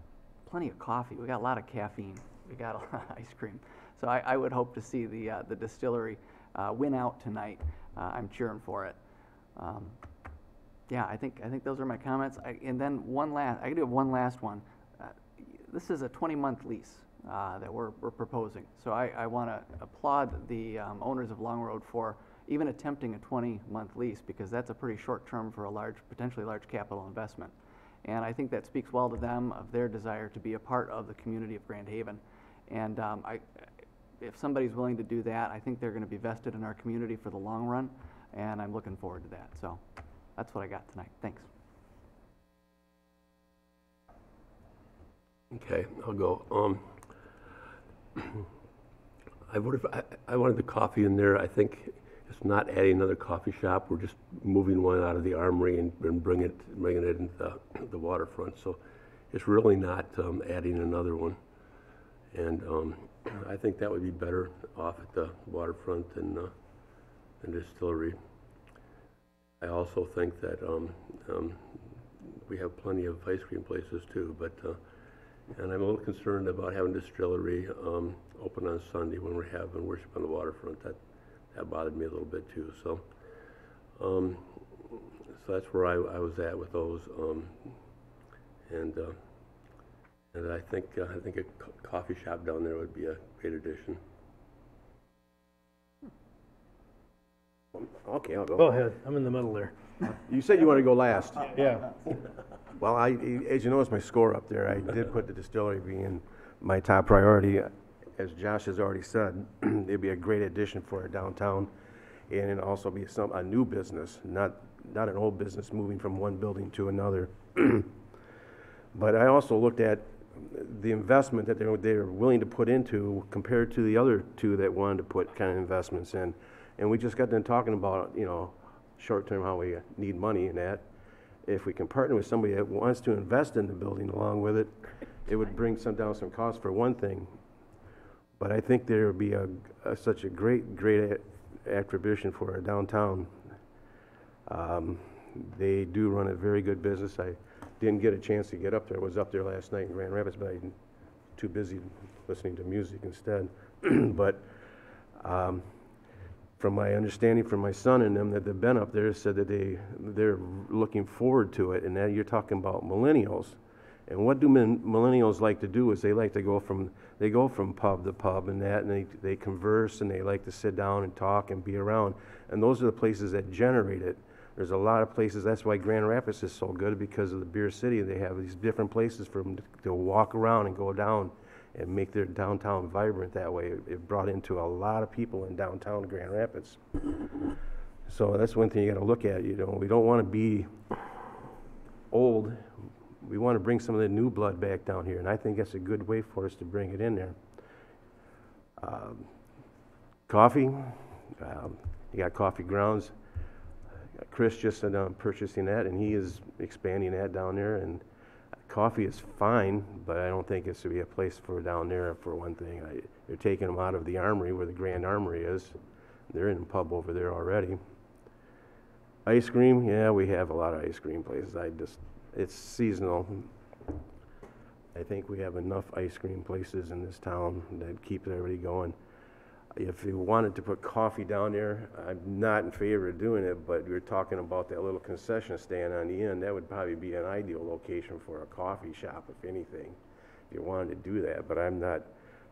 plenty of coffee. We've got a lot of caffeine. We've got a lot of ice cream. So I would hope to see the distillery win out tonight. I'm cheering for it. Yeah, I think those are my comments. And then I can do one last one. This is a 20-month lease that we're proposing. So I want to applaud the owners of Long Road for even attempting a 20-month lease, because that's a pretty short term for a potentially large capital investment. And I think that speaks well to them, of their desire to be a part of the community of Grand Haven. And if somebody's willing to do that, I think they're going to be vested in our community for the long run, and I'm looking forward to that. So that's what I got tonight. Thanks. Okay, I'll go. I wanted the coffee in there. I think it's not adding another coffee shop. We're just moving one out of the armory and bringing it into the waterfront. So it's really not adding another one. And I think that would be better off at the waterfront than the distillery. I also think that we have plenty of ice cream places too, but and I'm a little concerned about having distillery open on Sunday when we're having worship on the waterfront. That bothered me a little bit too. So so that's where I was at with those. And I think a coffee shop down there would be a great addition. Okay, I'll go. Go ahead, I'm in the middle there. You said you want to go last. Yeah. Well, as you notice my score up there, I did put the distillery being my top priority. As Josh has already said, it'd be a great addition for our downtown, and it'd also be a new business, not an old business moving from one building to another. But I also looked at the investment that they're willing to put into compared to the other two that wanted to put kind of investments in. And we just got done talking about, you know, short-term, how we need money in that. If we can partner with somebody that wants to invest in the building along with it, it would bring down some costs for one thing. But I think there would be such a great attribution for our downtown. They do run a very good business. I didn't get a chance to get up there. I was up there last night in Grand Rapids, but I'm too busy listening to music instead. But from my understanding from my son and them that have been up there, said that they're looking forward to it. And now you're talking about millennials. And what do millennials like to do is they like to go from pub to pub and that, and they converse and they like to sit down and talk and be around. And those are the places that generate it. There's a lot of places, that's why Grand Rapids is so good, because of the beer city. They have these different places for them to walk around and go down and make their downtown vibrant that way. It brought into a lot of people in downtown Grand Rapids. So that's one thing you got to look at. You know, we don't want to be old. We want to bring some of the new blood back down here, and I think that's a good way for us to bring it in there. Coffee, you got coffee grounds. Chris just said I'm purchasing that, and he is expanding that down there. And coffee is fine, but I don't think it's to be a place for down there. For one thing, they're taking them out of the Armory, where the Grand Armory is. They're in a pub over there already. Ice cream, yeah, we have a lot of ice cream places. It's seasonal. I think we have enough ice cream places in this town that keep everybody going. If you wanted to put coffee down there, I'm not in favor of doing it, but you're talking about that little concession stand on the end. That would probably be an ideal location for a coffee shop, if anything, if you wanted to do that. But I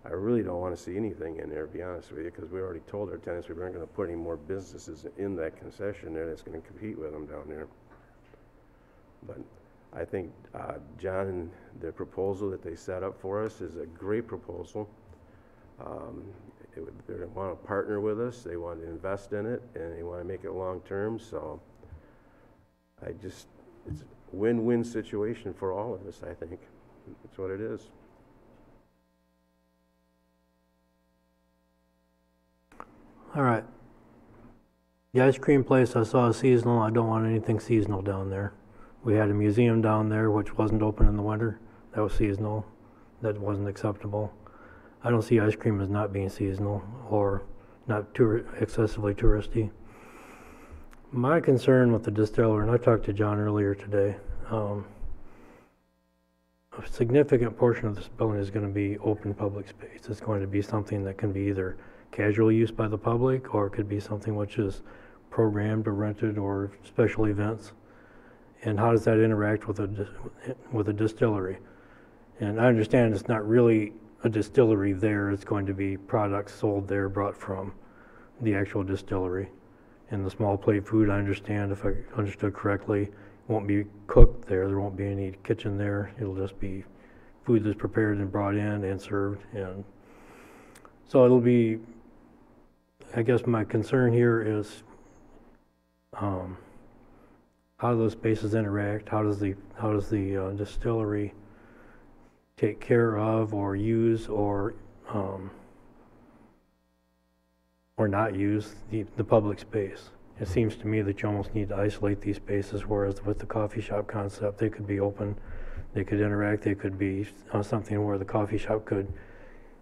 really don't want to see anything in there, to be honest with you, because we already told our tenants we weren't going to put any more businesses in that concession there that's going to compete with them down there. But I think John and the proposal that they set up for us is a great proposal. They want to partner with us, they want to invest in it, and they want to make it long-term, so it's a win-win situation for all of us, I think. That's what it is. All right. The ice cream place I saw is seasonal. I don't want anything seasonal down there. We had a museum down there which wasn't open in the winter. That was seasonal. That wasn't acceptable. I don't see ice cream as not being seasonal or not excessively touristy. My concern with the Distillery, and I talked to John earlier today, a significant portion of this building is going to be open public space. It's going to be something that can be either casual use by the public, or it could be something which is programmed or rented or special events. And how does that interact with a distillery? And I understand it's not really a distillery there. It's going to be products sold there brought from the actual distillery. And the small plate food, I understand, if I understood correctly, won't be cooked there. There won't be any kitchen there. It'll just be food that's prepared and brought in and served. And so it'll be, I guess my concern here is how do those spaces interact? How does the distillery take care of or use or not use the public space? It seems to me that you almost need to isolate these spaces, whereas with the coffee shop concept, they could be open, they could interact, they could be something where the coffee shop could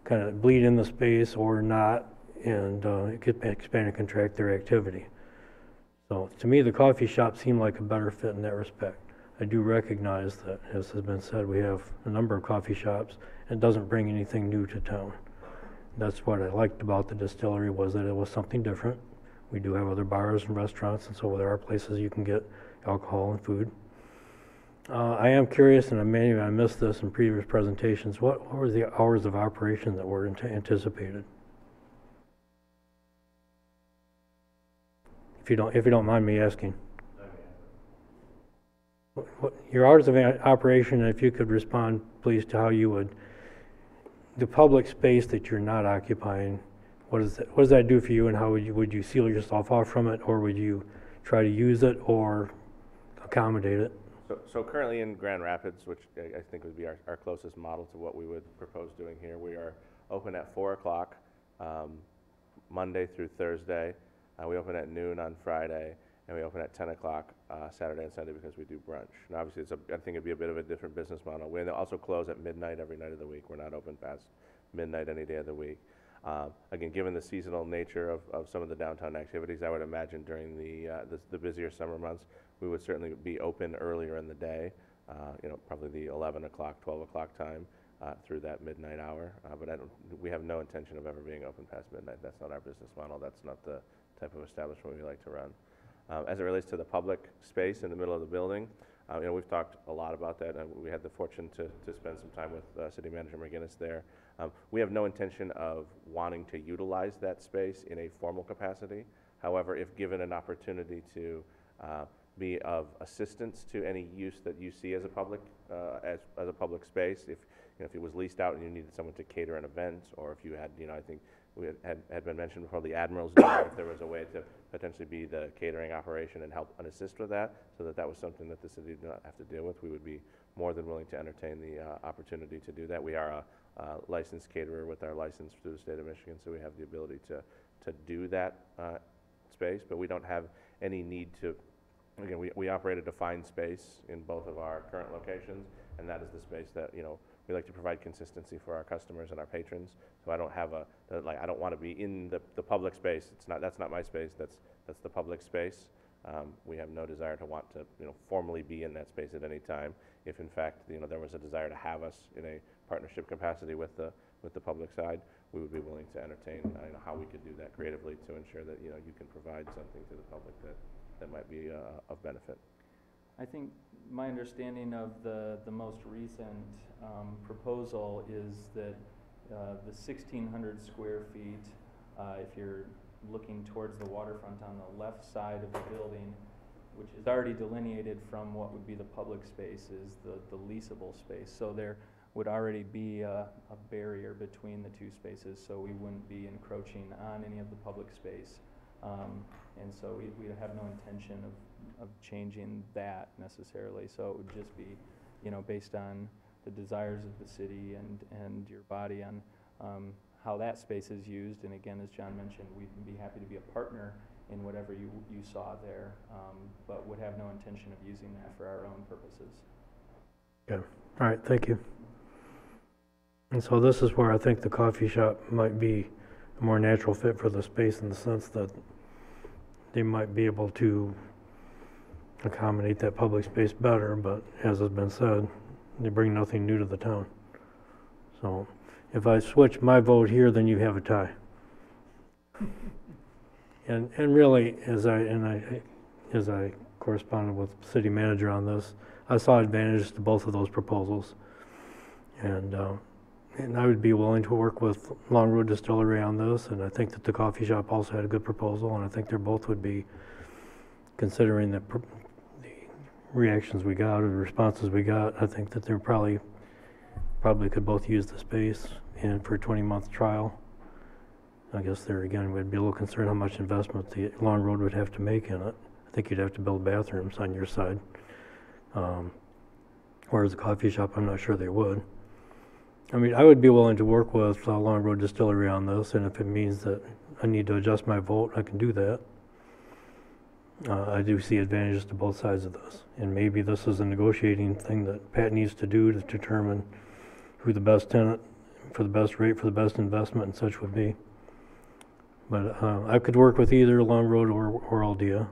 kind of bleed in the space or not, and it could expand and contract their activity. So to me, the coffee shop seemed like a better fit in that respect. I do recognize that, as has been said, we have a number of coffee shops, and it doesn't bring anything new to town. That's what I liked about the Distillery, was that it was something different. We do have other bars and restaurants, and so there are places you can get alcohol and food. I am curious, and maybe I missed this in previous presentations, what were the hours of operation that were anticipated? If you don't mind me asking. What your hours of operation, and if you could respond, please, to how you would, the public space that you're not occupying, what does that do for you, and how would you seal yourself off from it, or would you try to use it or accommodate it? So currently in Grand Rapids, which I think would be our closest model to what we would propose doing here, we are open at 4 o'clock Monday through Thursday. We open at noon on Friday, and we open at 10 o'clock Saturday and Sunday because we do brunch. And obviously, I think it'd be a bit of a different business model. We also close at midnight every night of the week. We're not open past midnight any day of the week. Again, given the seasonal nature of some of the downtown activities, I would imagine during the busier summer months, we would certainly be open earlier in the day, probably the 11 o'clock, 12 o'clock time through that midnight hour. But we have no intention of ever being open past midnight. That's not our business model. That's not the type of establishment we like to run. As it relates to the public space in the middle of the building, we've talked a lot about that, and we had the fortune to spend some time with City Manager McGinnis there. We have no intention of wanting to utilize that space in a formal capacity. However, if given an opportunity to be of assistance to any use that you see as a public as a public space, if it was leased out and you needed someone to cater an event, or if you had, I think we had been mentioned before, the Admiral's Dinner, if there was a way to potentially be the catering operation and help and assist with that, so that was something that the city did not have to deal with, we would be more than willing to entertain the opportunity to do that. We are a licensed caterer with our license through the state of Michigan, so we have the ability to do that space, but we don't have any need to. Again, we operate a defined space in both of our current locations, and that is the space that we like to provide consistency for our customers and our patrons. So I don't have I don't want to be in the public space. That's not my space. That's the public space. We have no desire to want to formally be in that space at any time. If in fact there was a desire to have us in a partnership capacity with the public side, we would be willing to entertain how we could do that creatively to ensure that you can provide something to the public that might be of benefit. I think my understanding of the most recent proposal is that the 1,600 square feet, if you're looking towards the waterfront on the left side of the building, which is already delineated from what would be the public space, is the leasable space. So there would already be a barrier between the two spaces, so we wouldn't be encroaching on any of the public space. And so we have no intention of changing that necessarily. So it would just be, based on the desires of the city and your body on how that space is used. And again, as John mentioned, we'd be happy to be a partner in whatever you saw there, but would have no intention of using that for our own purposes. Okay. All right. Thank you. And so this is where I think the coffee shop might be a more natural fit for the space, in the sense that they might be able to accommodate that public space better, but as has been said, they bring nothing new to the town. So if I switch my vote here, then you have a tie. And really, as I corresponded with the city manager on this, I saw advantages to both of those proposals, and I would be willing to work with Long Road Distillery on this, and I think that the coffee shop also had a good proposal, and I think they both would be, considering the reactions we got or the responses we got, I think that they're probably could both use the space and for a 20-month trial. I guess there again, we'd be a little concerned how much investment the Long Road would have to make in it. I think you'd have to build bathrooms on your side. Whereas the coffee shop, I'm not sure they would. I mean, I would be willing to work with Long Road Distillery on this, and if it means that I need to adjust my vote, I can do that. I do see advantages to both sides of this, and maybe this is a negotiating thing that Pat needs to do to determine who the best tenant for the best rate for the best investment and such would be. But I could work with either Long Road or Aldea.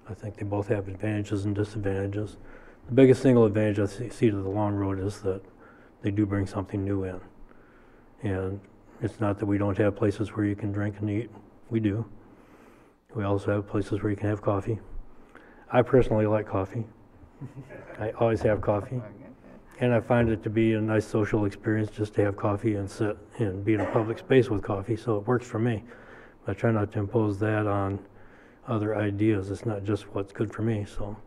I think they both have advantages and disadvantages. The biggest single advantage I see to the Long Road is that they do bring something new in. And it's not that we don't have places where you can drink and eat. We do. We also have places where you can have coffee. I personally like coffee. I always have coffee. And I find it to be a nice social experience just to have coffee and sit and be in a public space with coffee, so it works for me. I try not to impose that on other ideas. It's not just what's good for me. So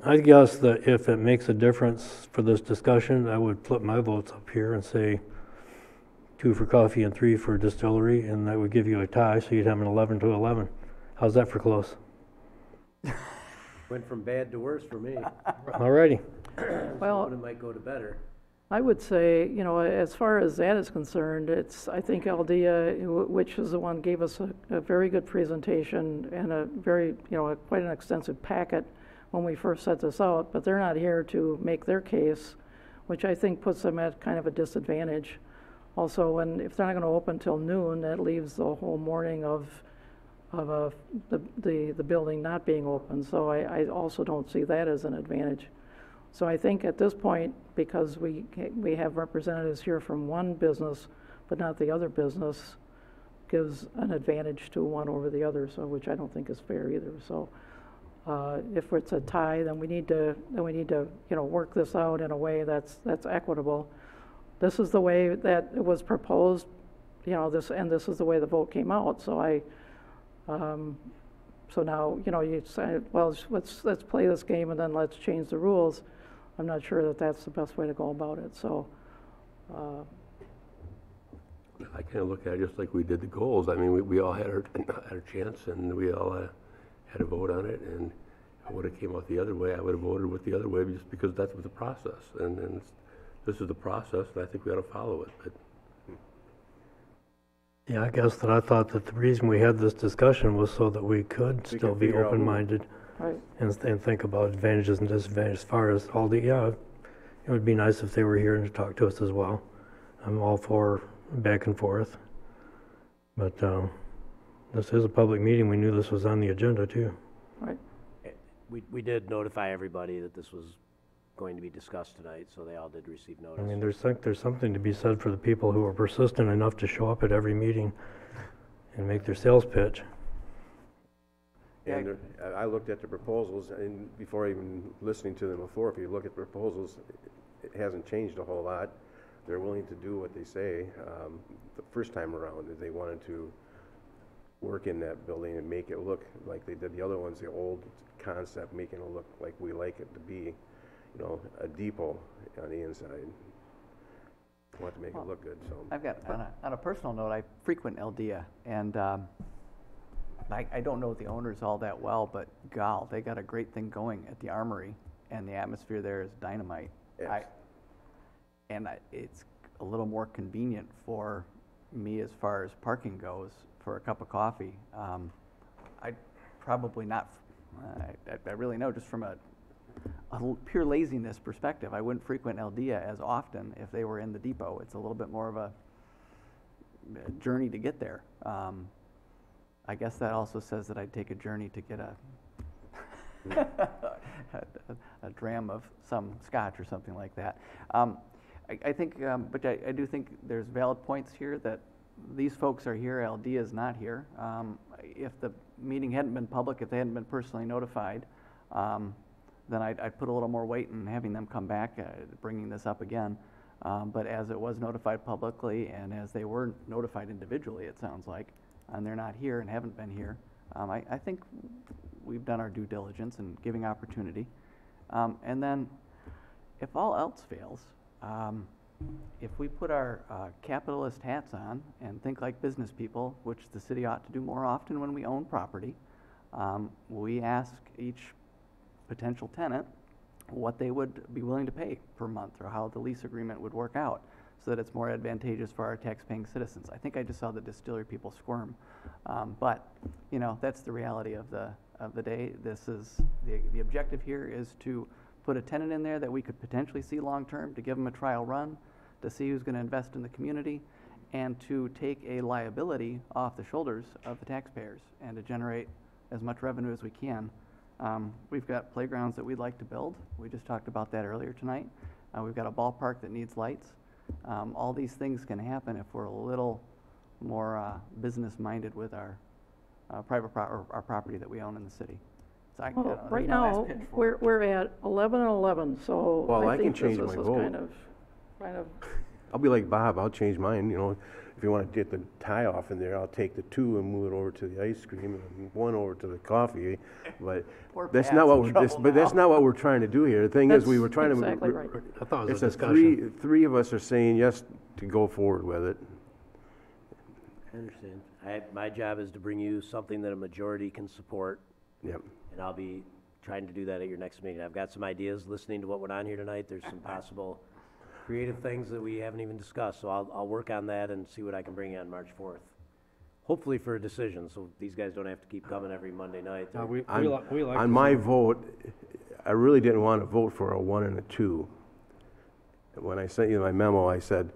I guess that if it makes a difference for this discussion, I would flip my votes up here and say 2 for coffee and 3 for distillery, and that would give you a tie, so you'd have an 11 to 11. How's that for close? Went from bad to worse for me. Alrighty. Well, It might go to better. I would say, as far as that is concerned, I think Aldea, which is the one, gave us a very good presentation and a very, quite an extensive packet when we first set this out, but they're not here to make their case, which I think puts them at kind of a disadvantage. Also, if they're not going to open till noon, that leaves the whole morning of the building not being open. So I also don't see that as an advantage. So I think at this point, because we have representatives here from one business, but not the other business, gives an advantage to one over the other, so which I don't think is fair either. So if it's a tie, then we need to work this out in a way that's equitable. This is the way that it was proposed, this is the way the vote came out. So so now you say, well, let's play this game and then let's change the rules. I'm not sure that that's the best way to go about it. So. I kind of look at it just like we did the goals. I mean, we all had our chance, and we all had a vote on it. And if it would have came out the other way, I would have voted with the other way, just because that's the process. And this is the process, and I think we ought to follow it. But Yeah, I guess that I thought that the reason we had this discussion was so that we could still be figure out open-minded Right. and think about advantages and disadvantages as far as all the, it would be nice if they were here and to talk to us as well. I'm all for back and forth. But this is a public meeting. We knew this was on the agenda too. Right. We did notify everybody that this was going to be discussed tonight, so they all did receive notice. I mean, there's something to be said for the people who are persistent enough to show up at every meeting and make their sales pitch. And I looked at the proposals, and before even listening to them before, if you look at the proposals, it hasn't changed a whole lot. They're willing to do what they say. The first time around, they wanted to work in that building and make it look like they did the other ones, the old concept, making it look like we like it to be, a depot on the inside. Want to make it look good, so. I've got, on a personal note, I frequent Aldea, and I don't know the owners all that well, but gol, they got a great thing going at the Armory, and the atmosphere there is dynamite. Yes. It's a little more convenient for me as far as parking goes for a cup of coffee. I'd probably not, I really know, just from a pure laziness perspective, I wouldn't frequent Aldea as often if they were in the depot. It's a little bit more of a journey to get there. I guess that also says that I'd take a journey to get a dram of some scotch or something like that. I think, but I do think there's valid points here that these folks are here, Aldea is not here. If the meeting hadn't been public, if they hadn't been personally notified, then I'd put a little more weight in having them come back, bringing this up again. But as it was notified publicly and as they were notified individually, it sounds like, and they're not here and haven't been here, I think we've done our due diligence in giving opportunity. And then if all else fails, if we put our capitalist hats on and think like business people, which the city ought to do more often when we own property, we ask each potential tenant what they would be willing to pay per month or how the lease agreement would work out so that it's more advantageous for our tax-paying citizens. I think I just saw the Distillery people squirm. But, that's the reality of the day. This is, the objective here is to put a tenant in there that we could potentially see long-term, to give them a trial run, to see who's going to invest in the community, and to take a liability off the shoulders of the taxpayers and to generate as much revenue as we can. We've got playgrounds that we'd like to build. We just talked about that earlier tonight. We've got a ballpark that needs lights. All these things can happen if we're a little more business-minded with our our property that we own in the city. So right now, we're at 11 and 11, so Well, I think can change this my is vote. kind of, I'll be like Bob, I'll change mine, if you want to get the tie off in there, I'll take the 2 and move it over to the ice cream and 1 over to the coffee, but Poor that's Pat's not what in we're, trouble but that's now. not what we're trying to do here. The thing is, we were trying to. exactly right. I thought it It's was a a discussion. three of us are saying yes to go forward with it. I understand. My job is to bring you something that a majority can support, Yep. and I'll be trying to do that at your next meeting. I've got some ideas, listening to what went on here tonight. There's some possible creative things that we haven't even discussed, so I'll work on that and see what I can bring on March 4th. Hopefully for a decision, so these guys don't have to keep coming every Monday night. We like On to my see- vote, I really didn't want to vote for a 1 and a 2. When I sent you my memo, I said,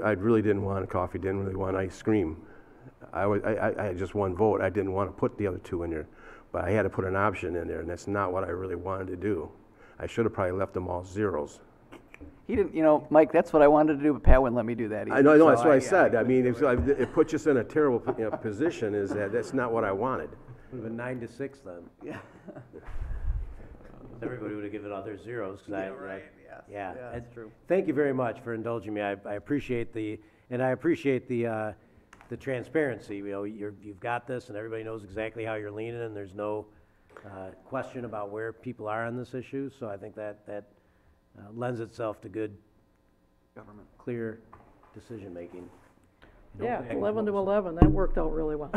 I really didn't want a coffee, didn't really want ice cream. I had just one vote. I didn't want to put the other 2 in there, but I had to put an option in there, and that's not what I really wanted to do. I should have probably left them all zeros. He didn't, you know, Mike, that's what I wanted to do, but Pat wouldn't let me do that either. I know, so that's what I said. yeah. I mean, it puts us in a terrible position, is that's not what I wanted. Would have been 9 to 6 then. Yeah. Everybody would have given out their zeros, because Yes. yeah. That's true. Thank you very much for indulging me. I appreciate the transparency. You know, you've got this, and everybody knows exactly how you're leaning, and there's no question about where people are on this issue. So I think that lends itself to good, Government. clear decision making. Yeah, 11 to 11, that worked out really well.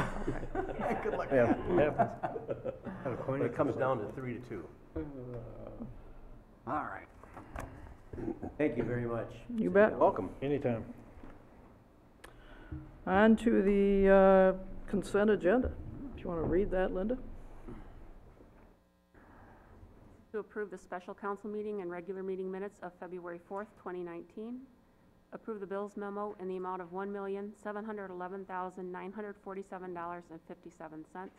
Good luck. Yeah, Pat. happens. But it comes down to 3 to 2. All right. Thank you very much. You bet. Welcome. Anytime. On to the consent agenda. Do you want to read that, Linda? To approve the special council meeting and regular meeting minutes of February 4th, 2019. Approve the bills memo in the amount of $1,711,947.57.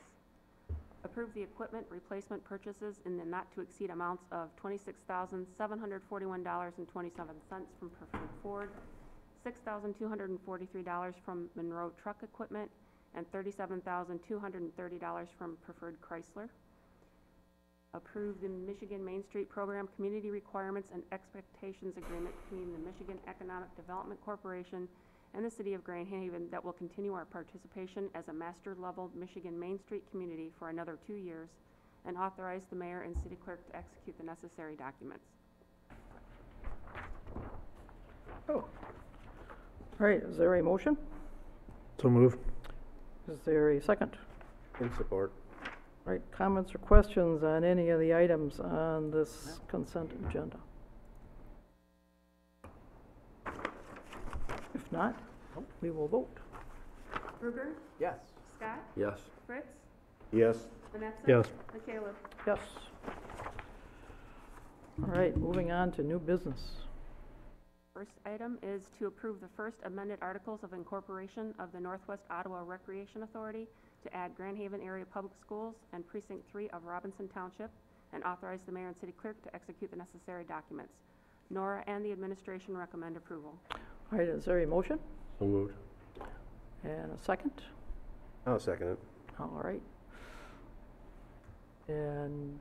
Approve the equipment replacement purchases in the not-to-exceed amounts of $26,741.27 from Preferred Ford, $6,243 from Monroe Truck Equipment, and $37,230 from Preferred Chrysler. Approve the Michigan Main Street Program Community Requirements and Expectations Agreement between the Michigan Economic Development Corporation and the City of Grand Haven that will continue our participation as a master-level Michigan Main Street community for another 2 years, and authorize the mayor and city clerk to execute the necessary documents. Oh. All right, is there a motion? So moved. Is there a second? In support. All right, comments or questions on any of the items on this consent agenda? If not, we will vote. Ruger? Yes. Scott? Yes. Fritz? Yes. Vanessa? Yes. McCaleb? Yes. All right, moving on to new business. First item is to approve the first amended articles of incorporation of the Northwest Ottawa Recreation Authority to add Grand Haven Area Public Schools and Precinct 3 of Robinson Township, and authorize the mayor and city clerk to execute the necessary documents. Nora and the administration recommend approval. All right, is there a motion? So moved. And a second? I'll second it. All right. And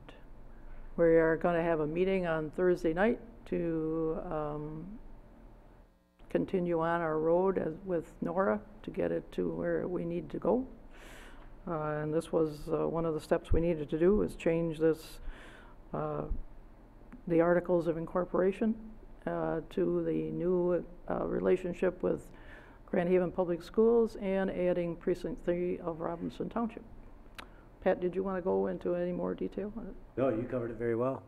we are going to have a meeting on Thursday night to continue on our road with Nora to get it to where we need to go. And this was one of the steps we needed to do, is change this, the articles of incorporation to the new relationship with Grand Haven Public Schools and adding Precinct 3 of Robinson Township. Pat, did you want to go into any more detail on it? No, you covered it very well.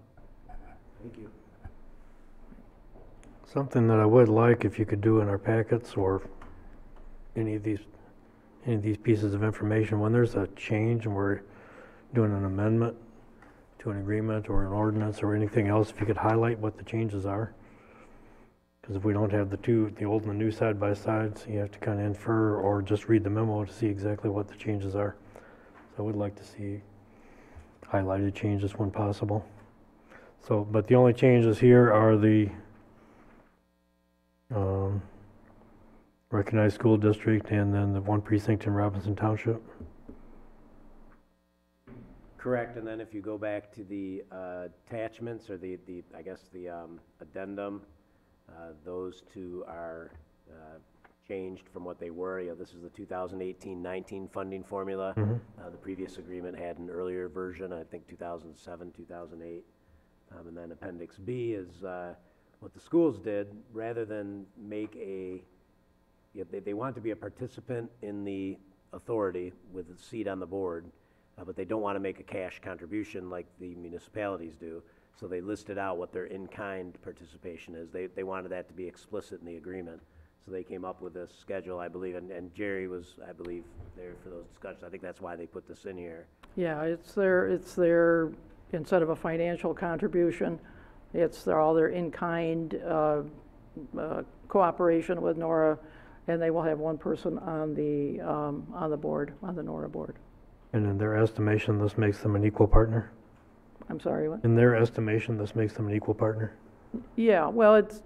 Thank you. Something that I would like if you could do in our packets or any of these pieces of information, when there's a change and we're doing an amendment to an agreement or an ordinance or anything else, if you could highlight what the changes are. Because if we don't have the old and the new side by sides, you have to kind of infer or just read the memo to see exactly what the changes are. So I would like to see highlighted changes when possible. So, but the only changes here are the recognized school district and then the one precinct in Robinson Township. Correct, and then if you go back to the attachments or the I guess the addendum, those two are changed from what they were. You know, this is the 2018-19 funding formula. Mm-hmm. The previous agreement had an earlier version, I think 2007, 2008. And then Appendix B is what the schools did. Rather than make they want to be a participant in the authority with a seat on the board. but they don't want to make a cash contribution like the municipalities do. So they listed out what their in-kind participation is. They wanted that to be explicit in the agreement. So they came up with this schedule, I believe, and Jerry was, I believe, there for those discussions. I think that's why they put this in here. Yeah, it's their, instead of a financial contribution, it's all their in-kind cooperation with Nora, and they will have one person on the board, on the Nora board. And in their estimation, this makes them an equal partner? I'm sorry, what? In their estimation, this makes them an equal partner? Yeah, well, that's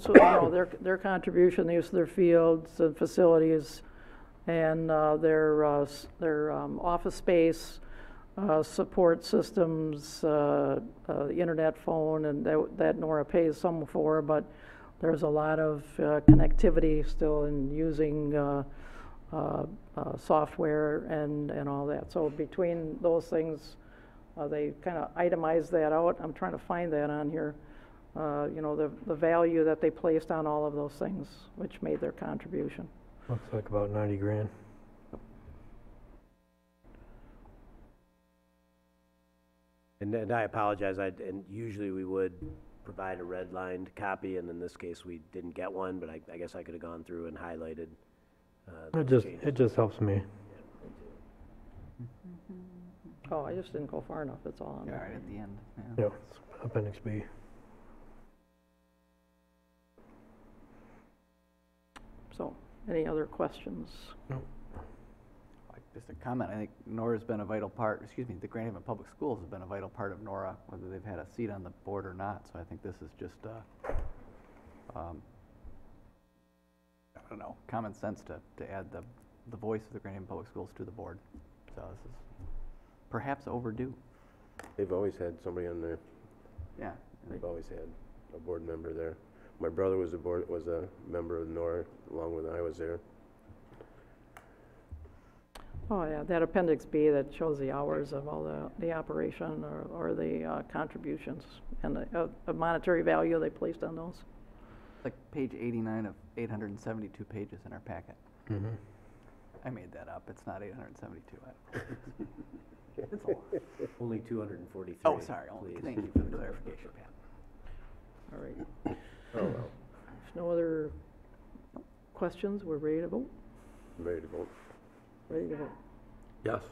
what, their contribution, the use of their fields and facilities, and their office space, support systems, the internet, phone, and that Nora pays some for, but there's a lot of connectivity still in using software and all that. So between those things, they kind of itemize that out. I'm trying to find that on here. The value that they placed on all of those things, which made their contribution. Looks like about 90 grand. And I apologize, and usually we would provide a redlined copy, and in this case, we didn't get one, but I guess I could have gone through and highlighted It just helps me. Oh, I just didn't go far enough, that's all on Yeah, there. right at the end, yeah. Yeah, it's Appendix B. So, any other questions? Just a comment, I think Nora's been a vital part, the Grand Haven Public Schools have been a vital part of Nora, whether they've had a seat on the board or not, so I think this is just, I don't know, common sense to add the voice of the Grand Haven Public Schools to the board. So this is perhaps overdue. They've always had somebody on there. Yeah. They've always had a board member there. My brother was a member of NOR along with I was there. Oh, yeah, that Appendix B that shows the hours of all the operation or the contributions and the monetary value they placed on those. Like page 89 of 872 pages in our packet. Mm-hmm. I made that up. It's not 872. It's a lot. Only 243. Oh, sorry. please. Thank you for the clarification, Pat. All right. Oh, well. If no other questions, we're ready to vote. Ready to vote? Ready to vote. Yes.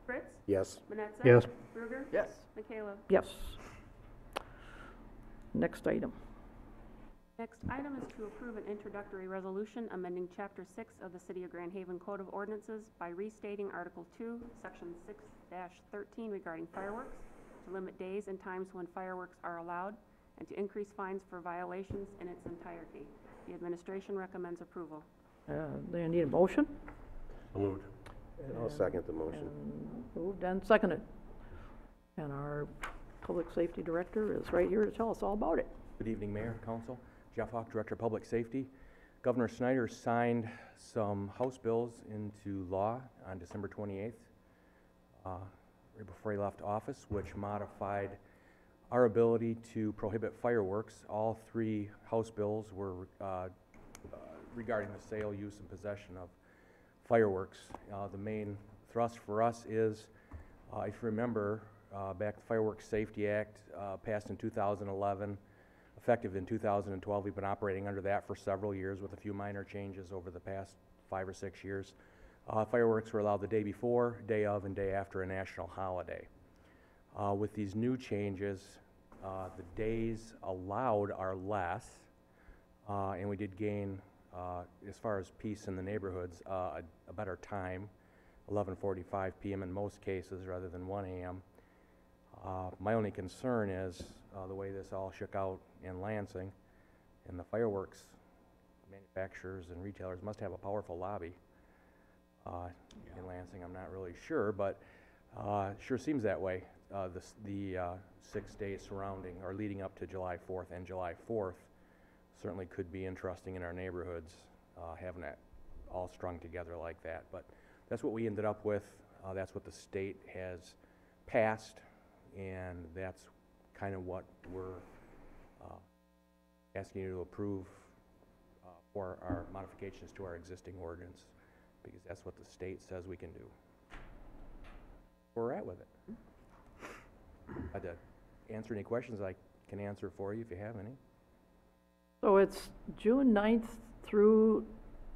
Fritz? Yes. Manetza? Yes. Bruger? Yes. Michaela? Yes. Next item. Next item is to approve an introductory resolution amending Chapter 6 of the City of Grand Haven Code of Ordinances by restating Article 2, Section 6-13 regarding fireworks, to limit days and times when fireworks are allowed, and to increase fines for violations in its entirety. The administration recommends approval. Do you need a motion? Moved. And I'll second the motion. And moved and seconded. And our Public Safety Director is right here to tell us all about it. Good evening, Mayor, Council. Jeff Hawk, Director of Public Safety. Governor Snyder signed some House bills into law on December 28th, right before he left office, which modified our ability to prohibit fireworks. All three House bills were regarding the sale, use, and possession of fireworks. The main thrust for us is, if you remember, back the Fireworks Safety Act passed in 2011, effective in 2012. We've been operating under that for several years with a few minor changes over the past 5 or 6 years. Fireworks were allowed the day before, day of, and day after a national holiday. With these new changes, the days allowed are less, and we did gain, as far as peace in the neighborhoods, a better time, 11:45 p.m. in most cases rather than 1 a.m. My only concern is the way this all shook out in Lansing, and the fireworks manufacturers and retailers must have a powerful lobby in Lansing. I'm not really sure, but sure seems that way. The 6 days surrounding or leading up to July 4th and July 4th certainly could be interesting in our neighborhoods, having it all strung together like that. But that's what we ended up with. That's what the state has passed, and that's kind of what we're asking you to approve for our modifications to our existing ordinance, because that's what the state says we can do. where we're at with it. I'd answer any questions I can answer for you if you have any. So it's June 9th through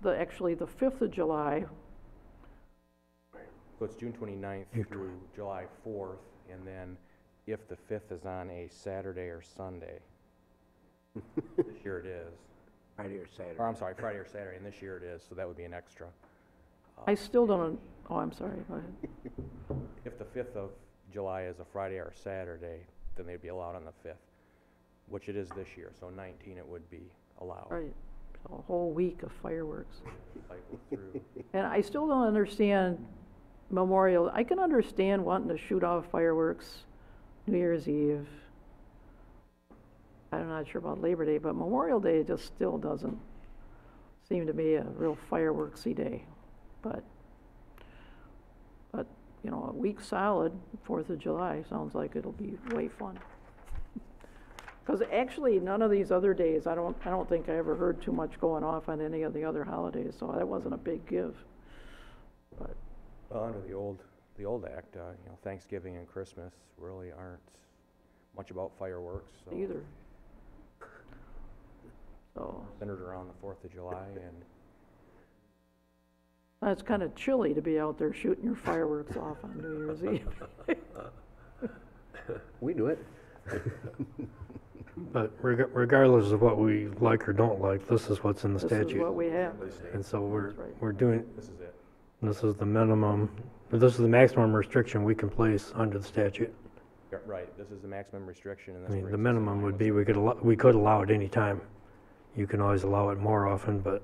actually the 5th of July. So it's June 29th through July 4th, and then if the 5th is on a Saturday or Sunday, this year it is. Friday or Saturday. Or I'm sorry, Friday or Saturday, and this year it is, so that would be an extra. I still don't, oh, I'm sorry, go ahead. If the 5th of July is a Friday or Saturday, then they'd be allowed on the 5th, which it is this year, so 19 it would be allowed. Right, so a whole week of fireworks. Cycle through. And I still don't understand Memorial. I can understand wanting to shoot off fireworks New Year's Eve. I'm not sure about Labor Day, but Memorial Day just still doesn't seem to be a real fireworksy day. But you know, a week solid, 4th of July, sounds like it'll be way fun. Because actually, none of these other days, I don't think I ever heard too much going off on any of the other holidays, so that wasn't a big give. But Well, under the old act, you know, Thanksgiving and Christmas really aren't much about fireworks. So either. So centered around the 4th of July, and it's kind of chilly to be out there shooting your fireworks off on New Year's Eve. We do it. But regardless of what we like or don't like, this is what's in the This statute. is what we have. And so That's right. we're doing, this is it. this is the minimum, this is the maximum restriction we can place under the statute. Yeah, right, this is the maximum restriction, and I this mean, brings the us in minimum line would with be, we could allow it any time. You can always allow it more often, but,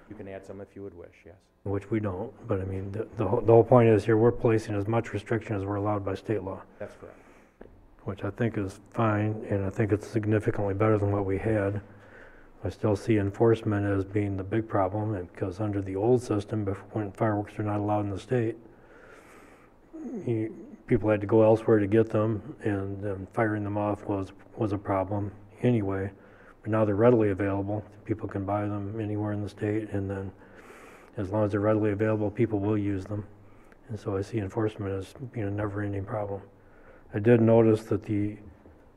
You can add some if you would wish, yes. which we don't. But I mean, the whole point is here, we're placing as much restriction as we're allowed by state law, That's correct. which I think is fine, and I think it's significantly better than what we had. I still see enforcement as being the big problem, and because under the old system, when fireworks are not allowed in the state, people had to go elsewhere to get them, and then firing them off was a problem anyway. But now they're readily available. People can buy them anywhere in the state, and then as long as they're readily available, people will use them. And so I see enforcement as being a never-ending problem. I did notice that the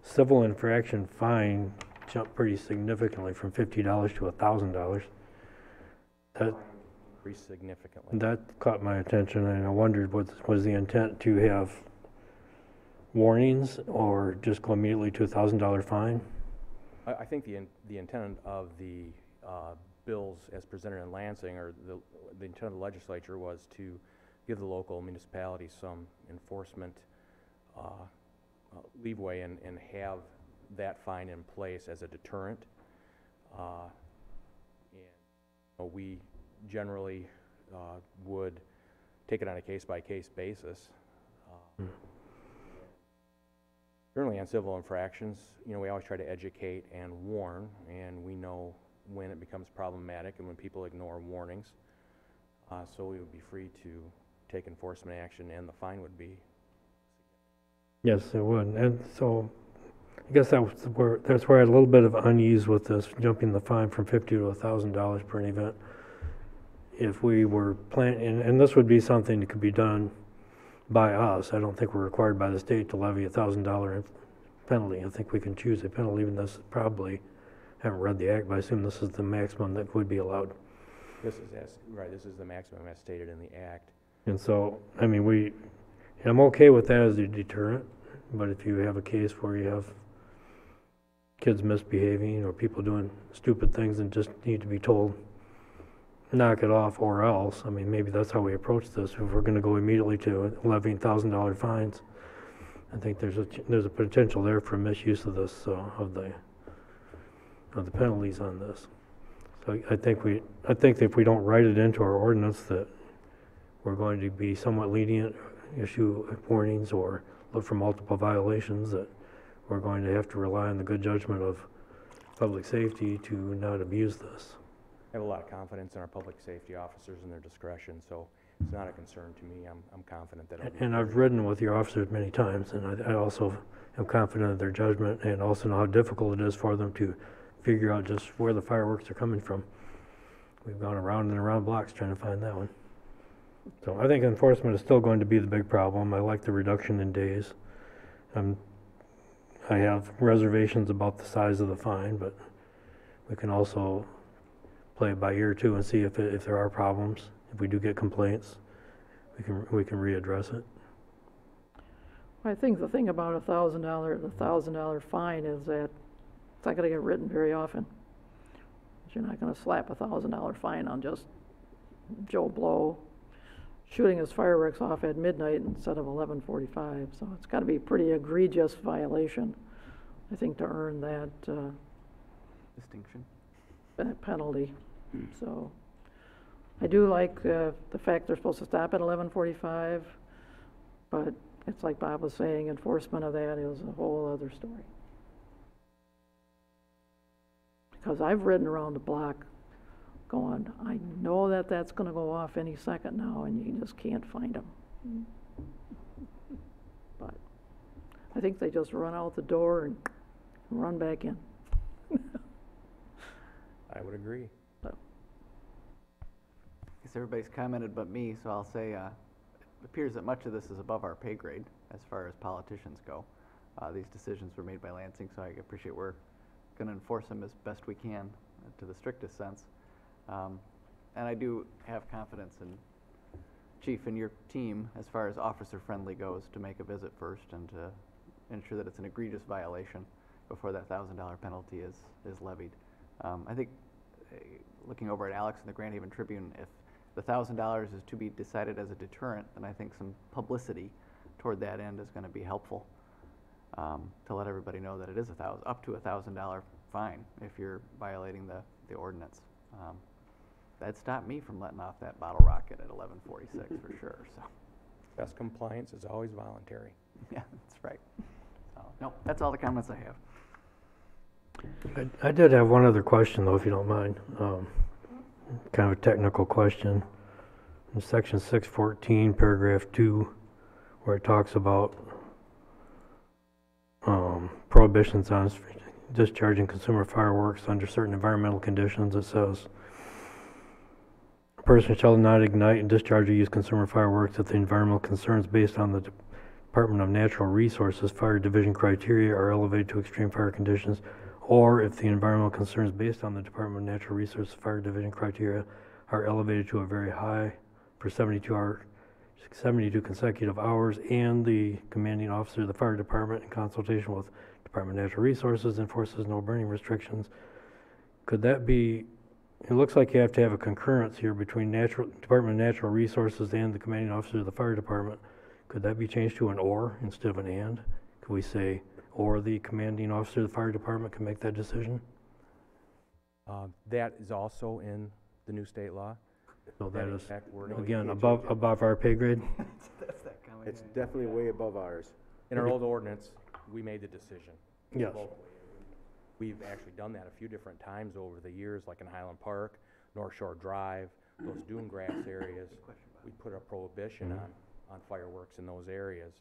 civil infraction fine jumped pretty significantly from $50 to $1,000. That Increased significantly. that caught my attention, and I wondered, was the intent to have warnings or just go immediately to $1,000 fine? I think the intent of the bills as presented in Lansing, or the intent of the legislature, was to give the local municipalities some enforcement leeway and have that fine in place as a deterrent. And we generally would take it on a case-by-case basis. Certainly on civil infractions, you know, we always try to educate and warn, and we know when it becomes problematic and when people ignore warnings. So we would be free to take enforcement action, and the fine would be. Yes, it would. And so I guess that's where I had a little bit of unease with this, jumping the fine from $50 to $1,000 per an event. If we were planning, and this would be something that could be done by us. I don't think we're required by the state to levy a $1,000 penalty. I think we can choose a penalty, even this probably, haven't read the act, but I assume this is the maximum that would be allowed. This is this is the maximum as stated in the act. And so, I mean, I'm okay with that as a deterrent, but if you have a case where you have kids misbehaving or people doing stupid things and just need to be told, knock it off or else, I mean, maybe that's how we approach this. If we're going to go immediately to levying $1,000 fines, I think there's a potential there for misuse of this, of the penalties on this. So I think if we don't write it into our ordinance that we're going to be somewhat lenient, issue warnings or look for multiple violations, that we're going to have to rely on the good judgment of public safety to not abuse this. I have a lot of confidence in our public safety officers and their discretion, so it's not a concern to me. I'm confident that it'll be. And I've ridden with your officers many times, and I also am confident in their judgment and also know how difficult it is for them to figure out just where the fireworks are coming from. We've gone around and around blocks trying to find that one. So I think enforcement is still going to be the big problem. I like the reduction in days. I have reservations about the size of the fine, but we can also play it by ear too and see if there are problems. If we do get complaints, we can readdress it. I think the thing about the $1,000 fine is that it's not gonna get written very often. You're not gonna slap a $1,000 fine on just Joe Blow shooting his fireworks off at midnight instead of 11:45. So it's gotta be a pretty egregious violation, I think, to earn that, Distinction. that penalty. So I do like the fact they're supposed to stop at 11:45, but it's like Bob was saying, enforcement of that is a whole other story. Because I've ridden around the block going, I know that that's going to go off any second now, and you just can't find them. But I think they just run out the door and run back in. I would agree. I guess everybody's commented but me, so I'll say it appears that much of this is above our pay grade as far as politicians go. These decisions were made by Lansing, so I appreciate we're going to enforce them as best we can to the strictest sense. And I do have confidence in Chief and your team as far as officer friendly goes to make a visit first and to ensure that it's an egregious violation before that $1,000 penalty is levied. I think looking over at Alex in the Grand Haven Tribune, if the $1,000 is to be decided as a deterrent, then I think some publicity toward that end is going to be helpful to let everybody know that it is up to $1,000 fine if you're violating the ordinance. That stopped me from letting off that bottle rocket at 11:46 for sure. So, Best compliance is always voluntary. yeah, that's right. So, no, that's all the comments I have. I did have one other question though, if you don't mind. Kind of a technical question. In section 614, paragraph 2, where it talks about prohibitions on discharging consumer fireworks under certain environmental conditions, it says, a person shall not ignite and discharge or use consumer fireworks if the environmental concerns based on the Department of Natural Resources Fire Division criteria are elevated to extreme fire conditions, or if the environmental concerns based on the Department of Natural Resources Fire Division criteria are elevated to a very high for 72 consecutive hours, and the commanding officer of the fire department in consultation with Department of Natural Resources enforces no burning restrictions. Could that be, it looks like you have to have a concurrence here between Department of Natural Resources and the commanding officer of the fire department. Could that be changed to an or instead of an and? Could we say, or the commanding officer of the fire department can make that decision? That is also in the new state law. So that is, No, you again, can't above our pay grade? That's that comment. It's definitely way above ours. In our old ordinance, we made the decision. Yes. Locally. We've actually done that a few different times over the years, like in Highland Park, North Shore Drive, those dune grass areas. We put a prohibition on fireworks in those areas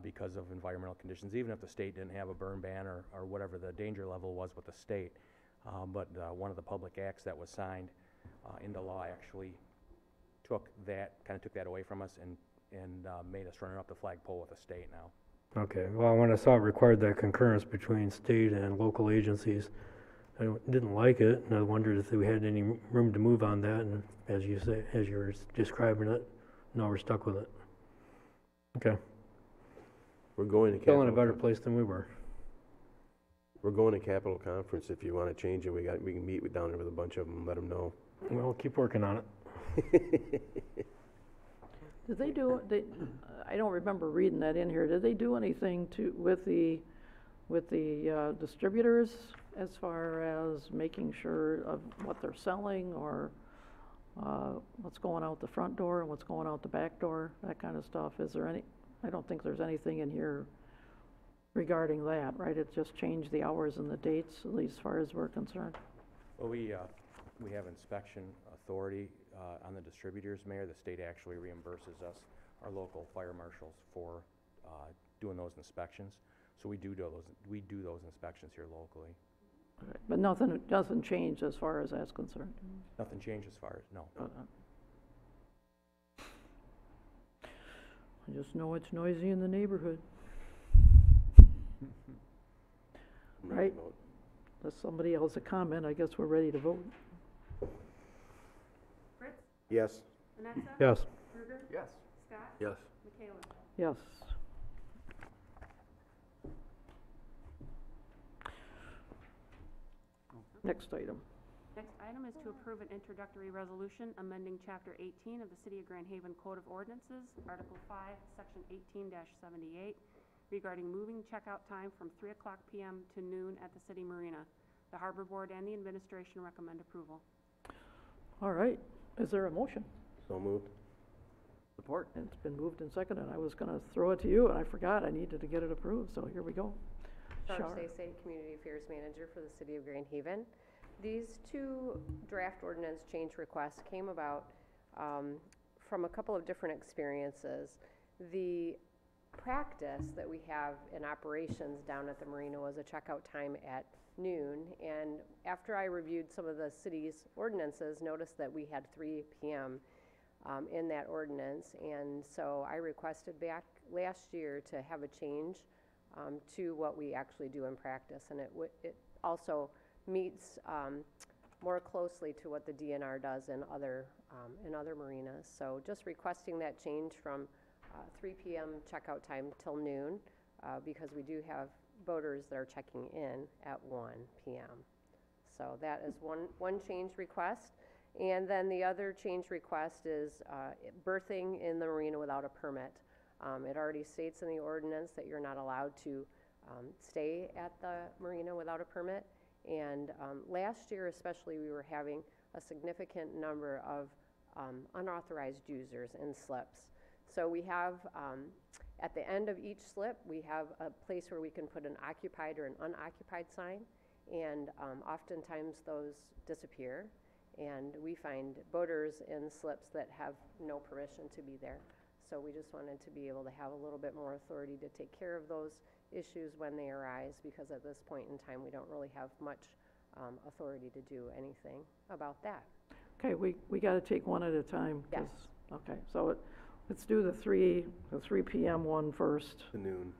because of environmental conditions, even if the state didn't have a burn ban or whatever the danger level was with the state. But one of the public acts that was signed into law actually took that away from us and made us run up the flagpole with the state now. Okay, well, when I saw it required that concurrence between state and local agencies, I didn't like it, and I wondered if we had any room to move on that, and as you say, as you were describing it, no, we're stuck with it. Okay. We're going to Still in a Capitol better place than we were. We're going to Capitol Conference. If you want to change it, we can meet down there with a bunch of them and let them know. Well, keep working on it. Did they do, I don't remember reading that in here, did they do anything with the distributors as far as making sure of what they're selling, or what's going out the front door and what's going out the back door, that kind of stuff? Is there any, I don't think there's anything in here regarding that, right? It just changed the hours and the dates, at least as far as we're concerned. Well, we have inspection authority on the distributors, Mayor. The state actually reimburses us, our local fire marshals, for doing those inspections. So we do those inspections here locally. Okay. But nothing doesn't change as far as that's concerned. Nothing changed as far as, no. I just know it's noisy in the neighborhood. Right? Unless somebody else a comment, I guess we're ready to vote. Fritz? Yes. Vanessa? Yes. Krueger? Yes. Scott? Yes. Michaela? Yes. Next item. Next item is to approve an introductory resolution amending Chapter 18 of the City of Grand Haven Code of Ordinances, Article 5, Section 18-78, regarding moving checkout time from 3 o'clock p.m. to noon at the City Marina. The Harbor Board and the Administration recommend approval. All right. Is there a motion? So moved. Support. It's been moved and seconded. I was going to throw it to you, and I forgot I needed to get it approved, so here we go. Shar Stacey, Community Affairs Manager for the City of Grand Haven. These two draft ordinance change requests came about from a couple of different experiences. The practice that we have in operations down at the Marina was a checkout time at noon, and after I reviewed some of the city's ordinances, noticed that we had 3 p.m. In that ordinance, and so I requested back last year to have a change to what we actually do in practice, and it also meets more closely to what the DNR does in other marinas. So just requesting that change from 3 p.m. checkout time till noon, because we do have boaters that are checking in at 1 p.m. So that is one change request. And then the other change request is berthing in the marina without a permit. It already states in the ordinance that you're not allowed to stay at the marina without a permit. And last year especially, we were having a significant number of unauthorized users in slips. So we have, at the end of each slip, we have a place where we can put an occupied or an unoccupied sign. And oftentimes those disappear. And we find boaters in slips that have no permission to be there. So we just wanted to be able to have a little bit more authority to take care of those issues when they arise, because at this point in time, we don't really have much authority to do anything about that. Okay, we got to take one at a time. Yes. Okay, so let's do the 3 p.m. one first. To noon.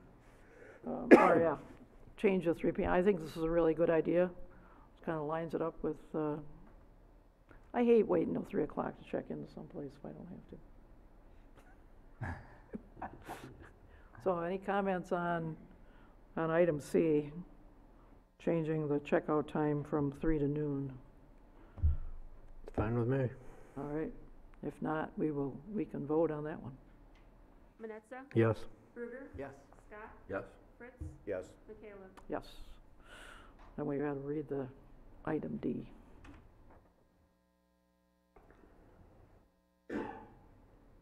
Or yeah, change the 3 p.m. I think this is a really good idea. It kind of lines it up with, I hate waiting till 3 o'clock to check into someplace if I don't have to. So any comments on item C, changing the checkout time from 3 to noon? It's fine with me. All right. If not, we can vote on that one. Manetza? Yes. Krueger? Yes. Scott? Yes. Fritz? Yes. Michaela? Yes. Then we got to read the item D.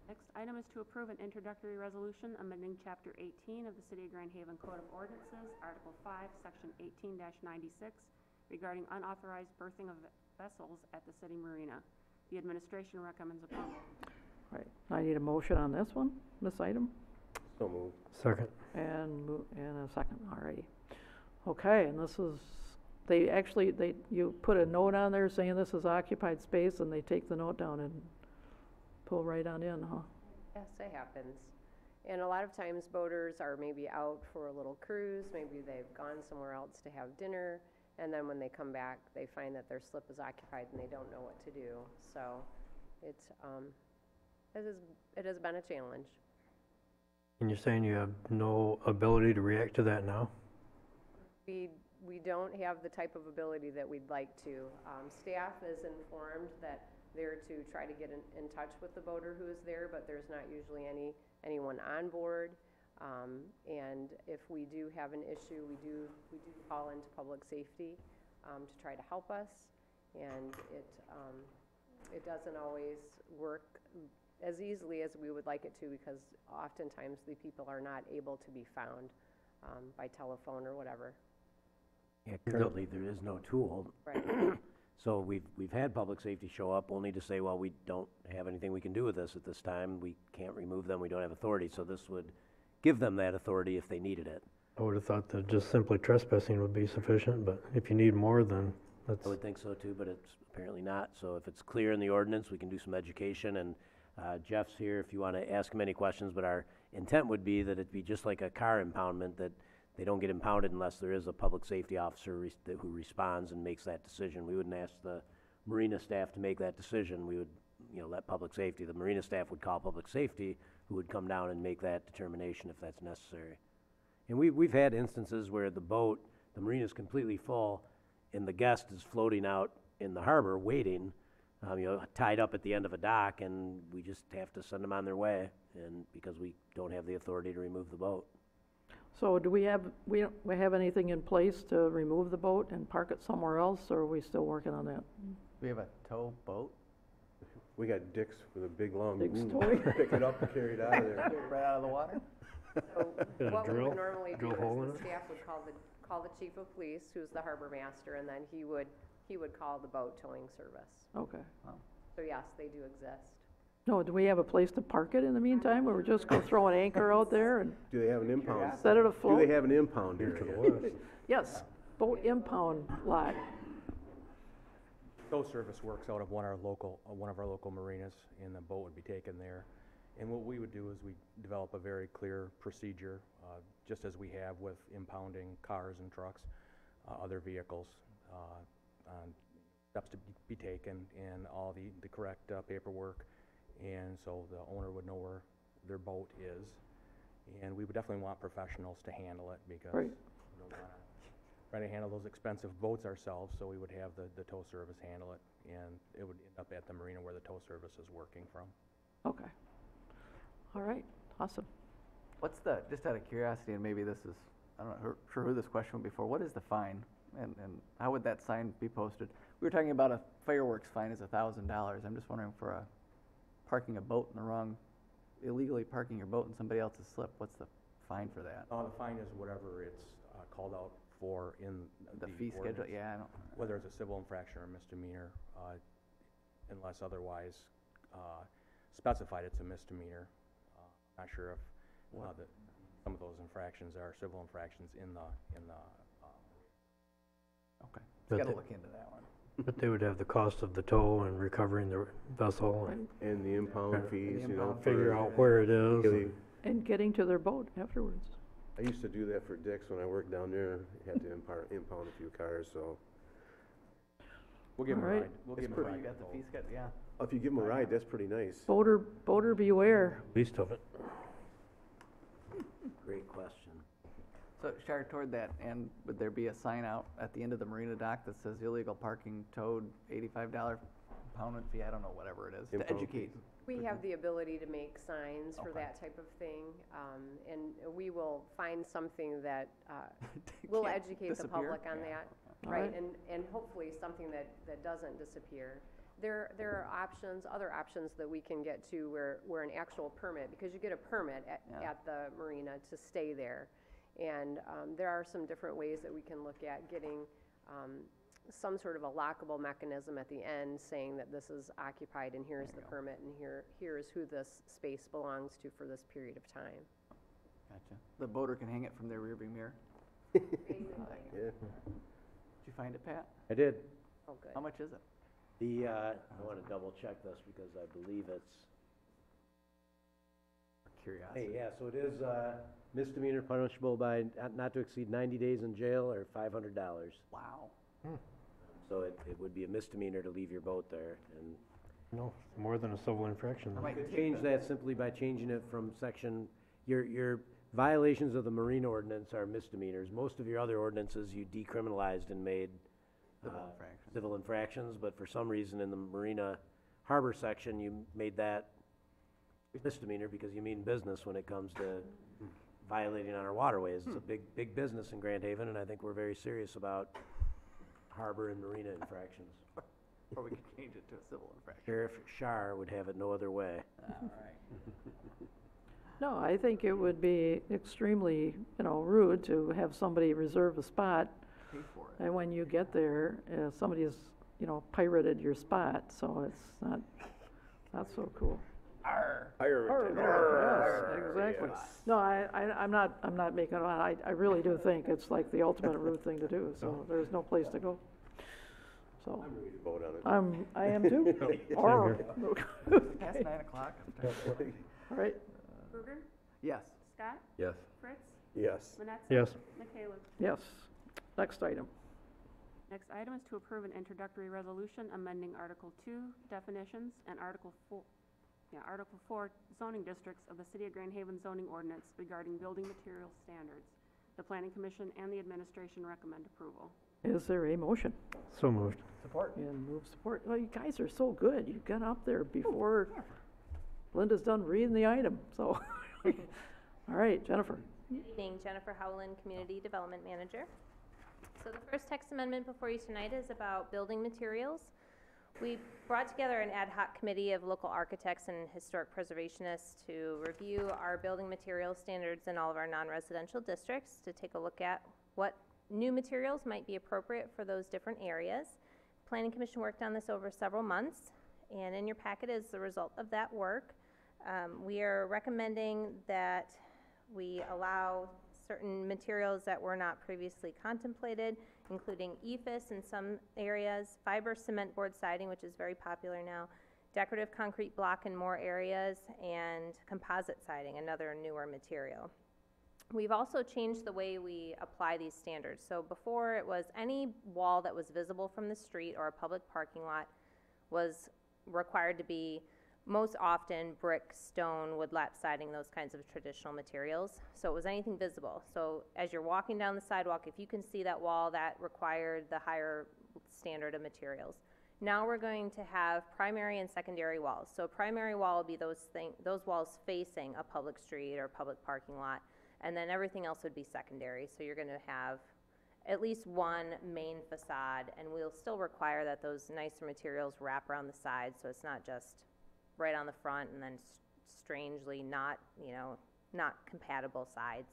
Next item is to approve an introductory resolution amending Chapter 18 of the City of Grand Haven Code of Ordinances, Article 5, Section 18-96, regarding unauthorized berthing of vessels at the City Marina. The administration recommends approval. Right. I need a motion on this one, this item, So moved. Second. and a second. All righty. Okay, and this is, you put a note on there saying this is occupied space, and they take the note down and pull right on in, huh? Yes, it happens. And a lot of times boaters are maybe out for a little cruise, maybe they've gone somewhere else to have dinner, and then when they come back, they find that their slip is occupied and they don't know what to do. So it has been a challenge. And you're saying you have no ability to react to that now? We don't have the type of ability that we'd like to. Staff is informed that they're to try to get in touch with the boater who is there, but there's not usually anyone on board. And if we do have an issue, we do call into public safety to try to help us. And it doesn't always work as easily as we would like it to, because oftentimes the people are not able to be found by telephone or whatever. Yeah, currently there is no tool. Right. So we've had public safety show up only to say, well, we don't have anything we can do with this at this time. We can't remove them. We don't have authority. So this would give them that authority if they needed it. I would have thought that just simply trespassing would be sufficient, but if you need more, then that's... I would think so too, but it's apparently not. So if it's clear in the ordinance, we can do some education, and Jeff's here if you want to ask him any questions, but our intent would be that it be just like a car impoundment, that they don't get impounded unless there is a public safety officer who responds and makes that decision. We wouldn't ask the Marina staff to make that decision. We would, let public safety, the Marina staff would call public safety, who would come down and make that determination if that's necessary. And we've had instances where the Marina's completely full, and the guest is floating out in the harbor waiting, tied up at the end of a dock, and we just have to send them on their way, and because we don't have the authority to remove the boat. So do we have anything in place to remove the boat and park it somewhere else, or are we still working on that? We have a tow boat? We got Dick's with a big long, Dick's toy? pick it up and carry it out of there. Right out of the water? So Got a what we drill? would normally do Drill hole in is it? the staff would call the chief of police, who's the harbor master, and then he would call the boat towing service. Okay. So yes, they do exist. No, do we have a place to park it in the meantime, or we're just gonna throw an anchor out there and Do they have an impound? set it Do afloat? they have an impound Here to the area? west. Yes, boat impound lot. Tow service works out of one of our local marinas, and the boat would be taken there. And what we would do is we develop a very clear procedure, just as we have with impounding cars and trucks, other vehicles, steps to be taken, and all the correct paperwork. And so the owner would know where their boat is. And we would definitely want professionals to handle it, because Right. we don't want to try to handle those expensive boats ourselves, so we would have the tow service handle it, and it would end up at the marina where the tow service is working from. Okay. All right, awesome. What's just out of curiosity, and maybe this is, I don't know, sure who this question was before, what is the fine? And how would that sign be posted? We were talking about a fireworks fine is $1,000. I'm just wondering for parking a boat in the wrong, illegally parking your boat in somebody else's slip, what's the fine for that? The fine is whatever it's called out for in The fee schedule, ordinance. yeah, I don't. Whether it's a civil infraction or a misdemeanor, unless otherwise specified, it's a misdemeanor. Not sure if some of those infractions are civil infractions in the. Okay, But gotta they- look into that one. But they would have the cost of the tow and recovering the vessel and And the impound fees, figure out where it is. Really, And getting to their boat afterwards. I used to do that for Dick's when I worked down there. Had to impound a few cars, so. We'll give them a All right. ride. We'll It's give them a pretty, ride. you got the fee schedule, yeah. If you give them a ride, that's pretty nice. Boater beware. Least of it. Great question. So, Shar, toward that end, would there be a sign out at the end of the marina dock that says illegal parking towed, $85 impoundment fee, I don't know, whatever it is, to Impound educate? We have the ability to make signs for Okay. that type of thing, and we will find something that will Can't educate the disappear? public on Yeah. that, All right? right. And hopefully something that doesn't disappear. There are other options that we can get to where an actual permit, because you get a permit Yeah. at the marina to stay there. And there are some different ways that we can look at getting some sort of a lockable mechanism at the end saying that this is occupied and here's the permit and here is who this space belongs to for this period of time. Gotcha. The boater can hang it from their rearview mirror? Yeah. Did you find it, Pat? I did. Oh, good. How much is it? I want to double check this because I believe it's, Curiosity. hey, yeah, so it is misdemeanor punishable by not to exceed 90 days in jail or $500. Wow. So it would be a misdemeanor to leave your boat there. And No, more than a civil infraction. I might you could take change that simply by changing it from section, your violations of the marine ordinance are misdemeanors. Most of your other ordinances you decriminalized and made Civil infraction. civil infractions, but for some reason in the marina harbor section, you made that misdemeanor because you mean business when it comes to violating on our waterways. It's a big business in Grand Haven, and I think we're very serious about harbor and marina infractions. Or we could change it to a civil infraction. Sheriff Shar would have it no other way. All right. No, I think it would be extremely, rude to have somebody reserve a spot, Pay for it. and when you get there, somebody's, pirated your spot, so it's not so cool. Yes, exactly. No, I'm not making it on. I really do think it's like the ultimate rude thing to do, so there's no place to go. so. I'm ready to vote on it. I am too. Same Or, Past 9 o'clock. all right, Kruger, Yes. Scott, Yes. Fritz, Yes. Manetza. Yes. McCaleb. yes. Next item. Next item is to approve an introductory resolution amending Article 2 definitions and Article 4 zoning districts of the City of Grand Haven zoning ordinance regarding building material standards. The Planning Commission and the administration recommend approval. Is there a motion? So moved. Support. And move support. Well, you guys are so good. You got up there before Linda's done reading the item, so. All right, Jennifer. Good evening, Jennifer Howland, Community Development Manager. So the first text amendment before you tonight is about building materials. We brought together an ad hoc committee of local architects and historic preservationists to review our building material standards in all of our non-residential districts to take a look at what new materials might be appropriate for those different areas. Planning Commission worked on this over several months, and in your packet is the result of that work. We are recommending that we allow certain materials that were not previously contemplated, including EFIS in some areas, fiber cement board siding, which is very popular now, decorative concrete block in more areas, and composite siding, another newer material. We've also changed the way we apply these standards. So before it was any wall that was visible from the street or a public parking lot was required to be most often brick, stone, wood lap siding, those kinds of traditional materials. So it was anything visible. So as you're walking down the sidewalk, if you can see that wall, that required the higher standard of materials. Now we're going to have primary and secondary walls. So primary wall will be those walls facing a public street or public parking lot, and then everything else would be secondary. So you're going to have at least one main facade, and we'll still require that those nicer materials wrap around the sides, so it's not just right on the front and then strangely not compatible sides.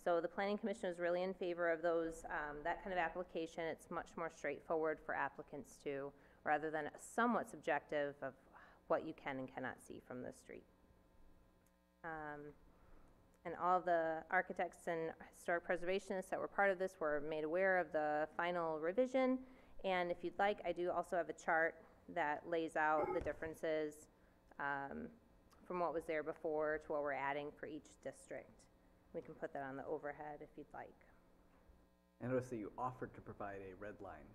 So the Planning Commission is really in favor of those, that kind of application. It's much more straightforward for applicants too, rather than somewhat subjective of what you can and cannot see from the street. And all the architects and historic preservationists that were part of this were made aware of the final revision. And if you'd like, I do also have a chart that lays out the differences from what was there before to what we're adding for each district. We can put that on the overhead if you'd like. I noticed that you offered to provide a red line.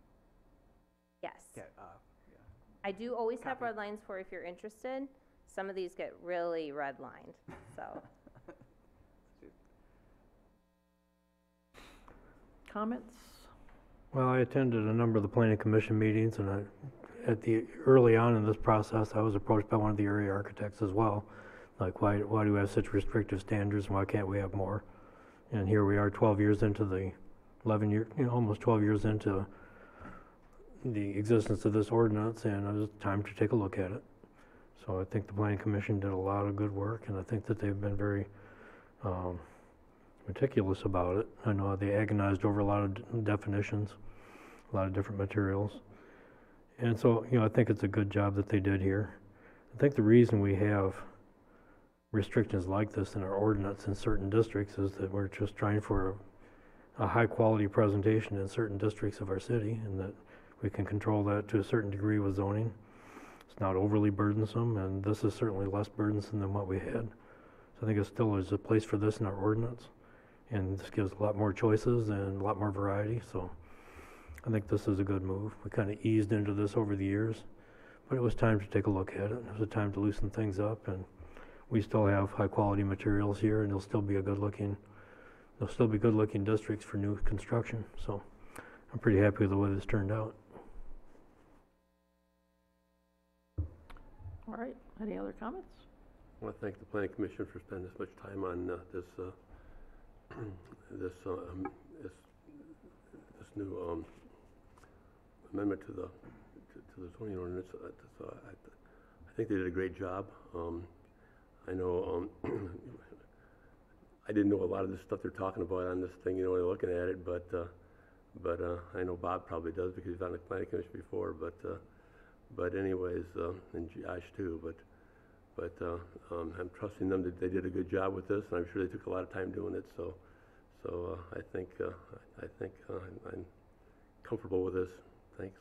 Yes. Yeah. I do always have Copy. red lines for if you're interested. Some of these get really red lined, so. Comments? Well, I attended a number of the Planning Commission meetings, and early on in this process, I was approached by one of the area architects as well. Like, why do we have such restrictive standards, and why can't we have more? And here we are 12 years into the, almost 12 years into the existence of this ordinance, and it was time to take a look at it. So I think the Planning Commission did a lot of good work, and I think that they've been very meticulous about it. I know they agonized over a lot of definitions, a lot of different materials. And so, I think it's a good job that they did here. I think the reason we have restrictions like this in our ordinance in certain districts is that we're just trying for a high quality presentation in certain districts of our city, and that we can control that to a certain degree with zoning. It's not overly burdensome, and this is certainly less burdensome than what we had. So I think it still is a place for this in our ordinance, and this gives a lot more choices and a lot more variety. So I think this is a good move. We kind of eased into this over the years, but it was time to take a look at it. It was a time to loosen things up, and we still have high quality materials here, and there'll still be good looking districts for new construction. So I'm pretty happy with the way this turned out. All right, any other comments? I want to thank the Planning Commission for spending this much time on this new amendment to the zoning ordinance. I think they did a great job. I know I didn't know a lot of this stuff they're talking about on this thing, when looking at it, but I know Bob probably does because he's on the Planning Commission before. But anyways, and Josh too. But I'm trusting them that they did a good job with this, and I'm sure they took a lot of time doing it. So I think I'm comfortable with this. Thanks.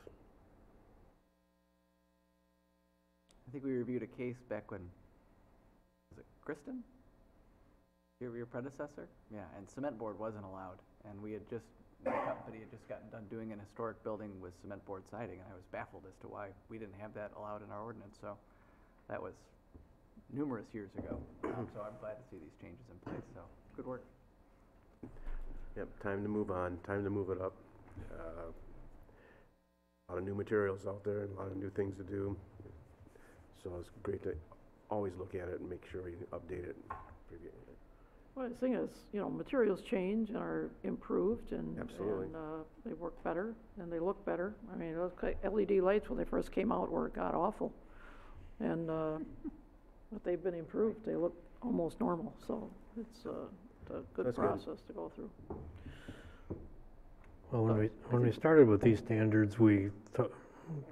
I think we reviewed a case back when, was it Kristen? Your predecessor? Yeah, and cement board wasn't allowed. And we had just, my company had just gotten done doing an historic building with cement board siding, and I was baffled as to why we didn't have that allowed in our ordinance. So that was numerous years ago. So I'm glad to see these changes in place. So good work. Yep, time to move on, time to move it up. A lot of new materials out there and a lot of new things to do. So it's great to always look at it and make sure we update it. Well, the thing is, you know, materials change and are improved and, Absolutely. and they work better and they look better. I mean, those LED lights when they first came out were god awful. And, but they've been improved. They look almost normal. So it's a good That's process to go through. Well, when we started with these standards, when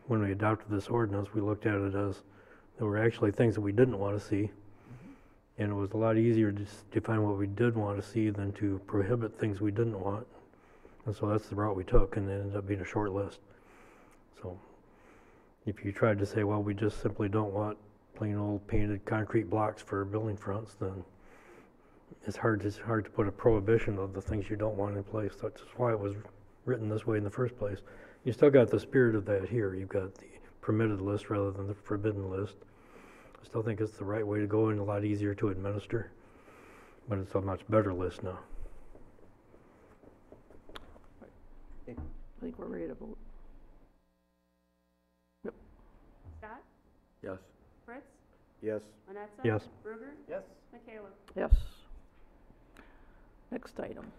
we adopted this ordinance, we looked at it as there were actually things that we didn't want to see. And it was a lot easier to define what we did want to see than to prohibit things we didn't want. And so that's the route we took, and it ended up being a short list. So if you tried to say, well, we just simply don't want plain old painted concrete blocks for building fronts, then it's hard to put a prohibition of the things you don't want in place. That's why it was written this way in the first place. You still got the spirit of that here. You've got the permitted list rather than the forbidden list. I still think it's the right way to go and a lot easier to administer, but it's a much better list now. I think we're ready to vote. Yep. Scott? Yes. Fritz? Yes. Manetza? Yes. Ruger? Yes. Michaela? Yes. Next item.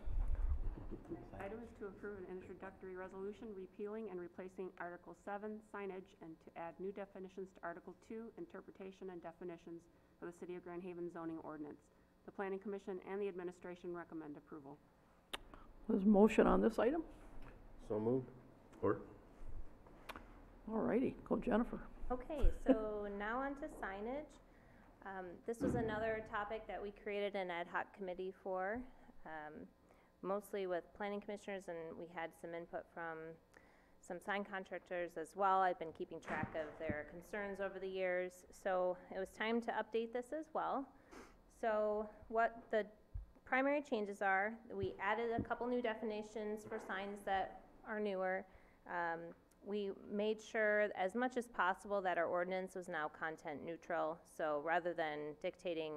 Next item is to approve an introductory resolution repealing and replacing Article 7, signage, and to add new definitions to Article 2, interpretation and definitions of the City of Grand Haven zoning ordinance. The Planning Commission and the administration recommend approval. There's a motion on this item. So moved. Or? All righty, go Jennifer. Okay, so now on to signage. This was another topic that we created an ad hoc committee for, mostly with planning commissioners, and we had some input from some sign contractors as well. I've been keeping track of their concerns over the years, so it was time to update this as well. So what the primary changes are, we added a couple new definitions for signs that are newer. We made sure as much as possible that our ordinance was now content neutral. So rather than dictating